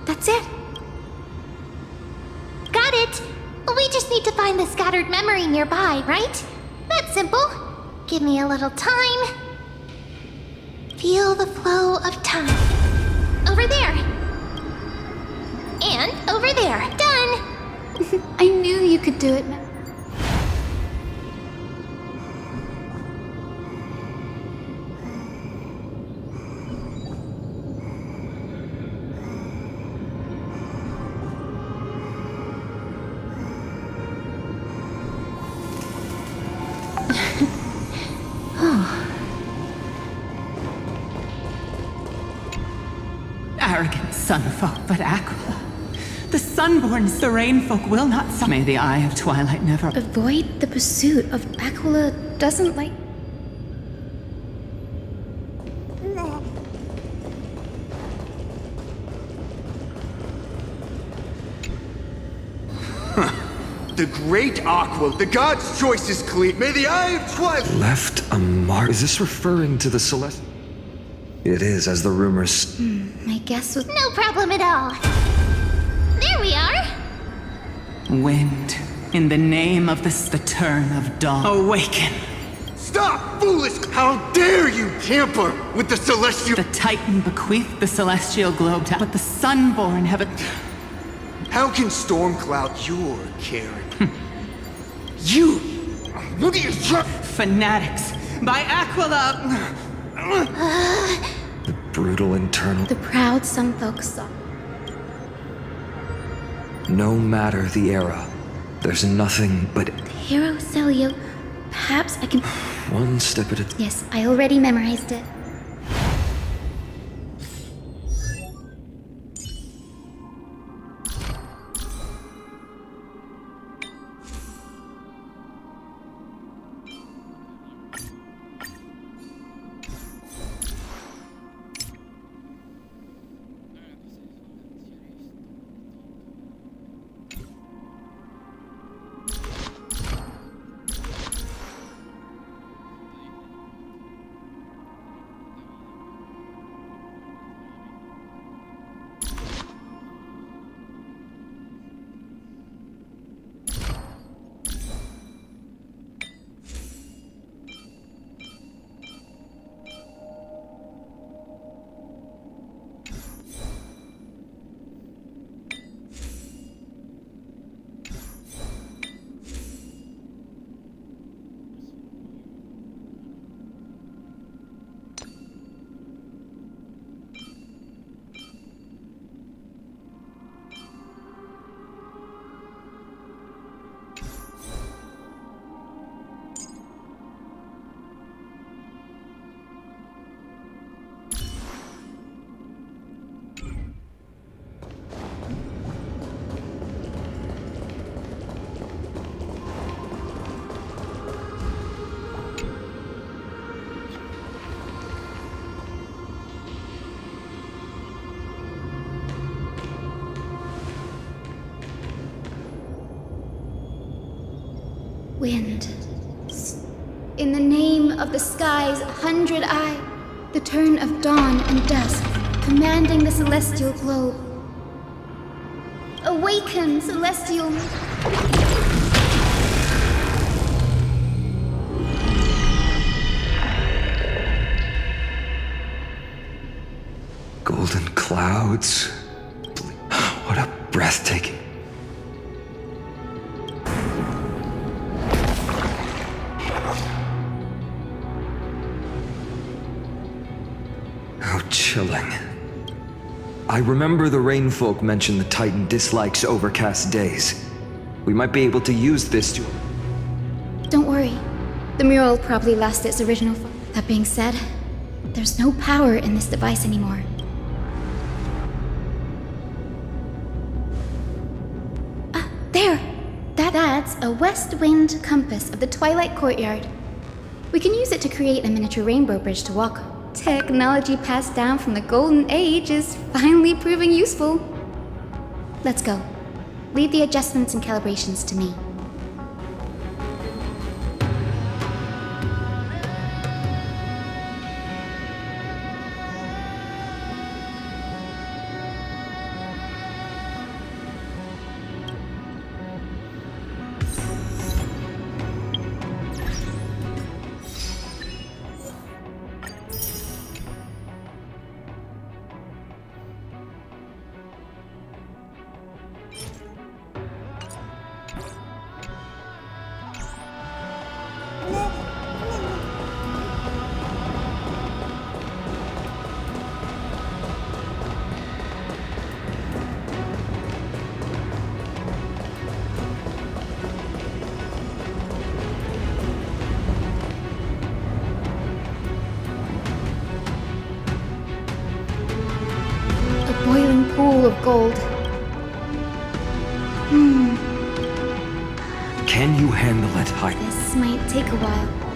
That's it.
Got it! We just need to find the scattered memory nearby, right? That's simple. Give me a little time. Feel the flow of time. Over there. And over there. Done!
I knew you could do it.
Arrogant sunfolk, but Aquila. The sunborn, the rainfolk will not May the eye of twilight never...
Avoid the pursuit of Aquila doesn't like...
The great Aqua, the god's choice is clear. May the eye of twilight...
Left a mark. Is this referring to the Celeste? It is, as the rumors...
My guess was...
No problem at all. There we are.
Wind, in the name of the turn of dawn, awaken!
Stop, foolish! How dare you tamper with the celestial...
The Titan bequeathed the celestial globe to... But the sunborn have a...
How can Stormcloud, your Karen? You! Look at your...
Fanatics! By Aquila!
The brutal internal...
The proud sunfolk saw.
No matter the era, there's nothing but...
Hero Celio. Perhaps I can...
One step at a time.
Yes, I already memorized it. Wind. In the name of the sky's 100-eye, the turn of dawn and dusk, commanding the celestial globe. Awaken, celestial...
Golden clouds. What a breathtaking... How chilling. I remember the Rainfolk mentioned the Titan dislikes overcast days. We might be able to use this to...
Don't worry. The mural will probably last its original form. That being said, there's no power in this device anymore. Ah, there! That's a west wind compass of the Twilight Courtyard. We can use it to create a miniature rainbow bridge to walk on. Technology passed down from the Golden Age is finally proving useful. Let's go. Leave the adjustments and calibrations to me. cold.
Can you handle it, Hyacine?
This might take a while.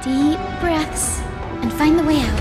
Deep breaths and find the way out.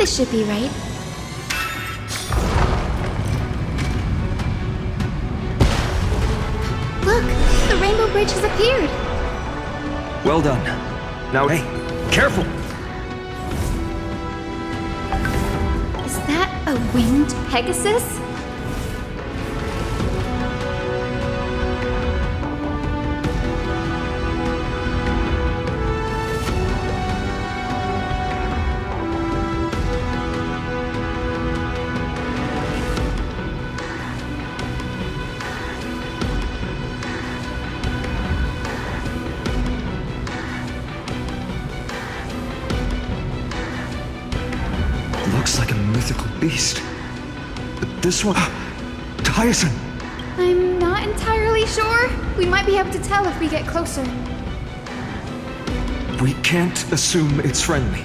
This should be right. Look, the Rainbow Bridge has appeared.
Well done. Now, hey, careful!
Is that a winged Pegasus?
Looks like a mythical beast. But this one... Hyacine!
I'm not entirely sure. We might be able to tell if we get closer.
We can't assume it's friendly.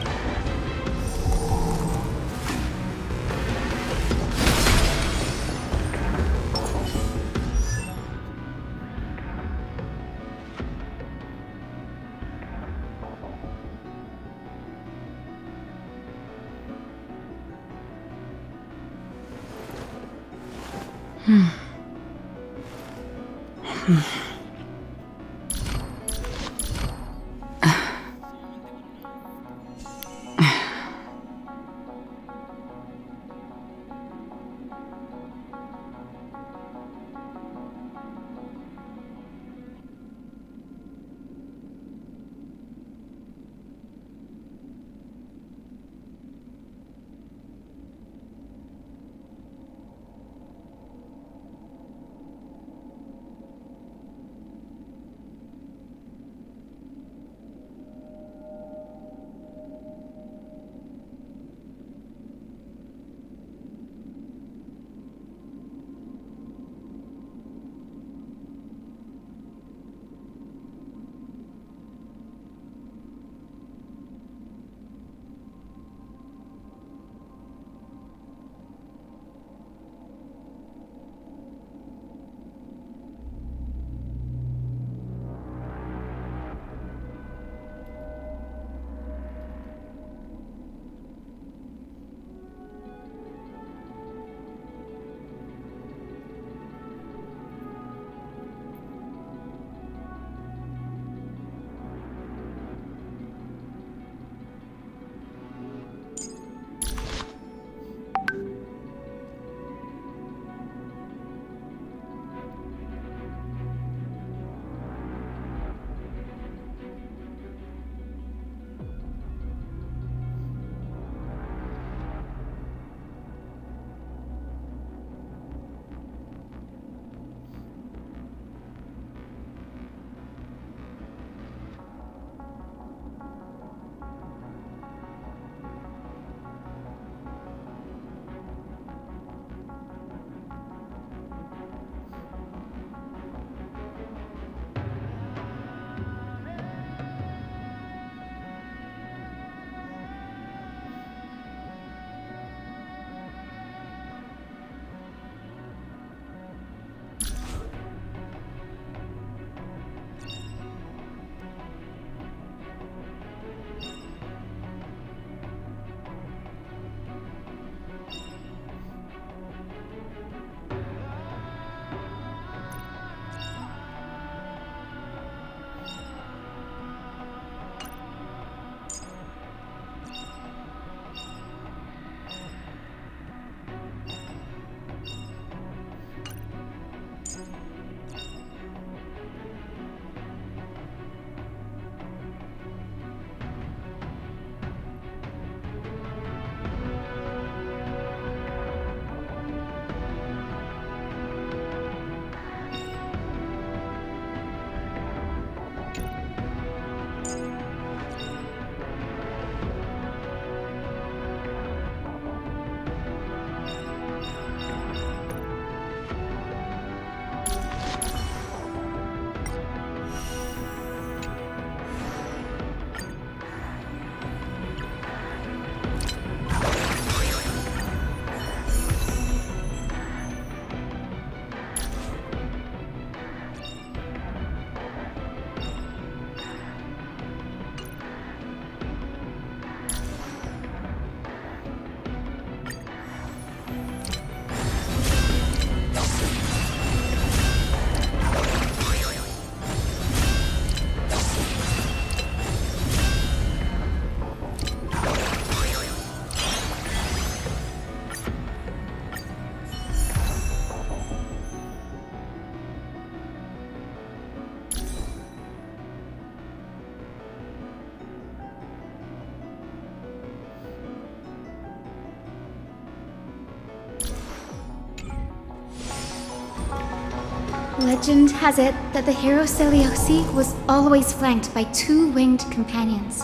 Legend has it that the hero Seleuci was always flanked by two winged companions,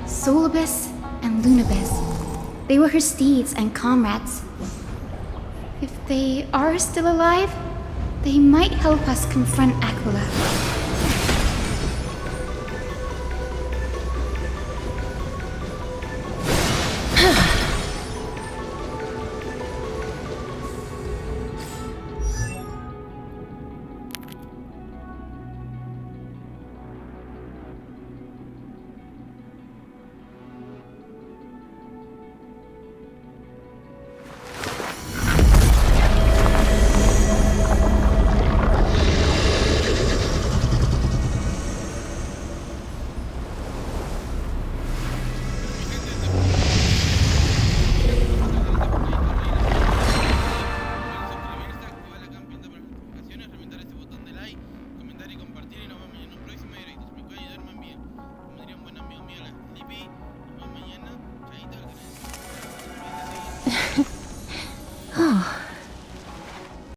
Solibus and Lunibus. They were her steeds and comrades. If they are still alive, they might help us confront Aquila.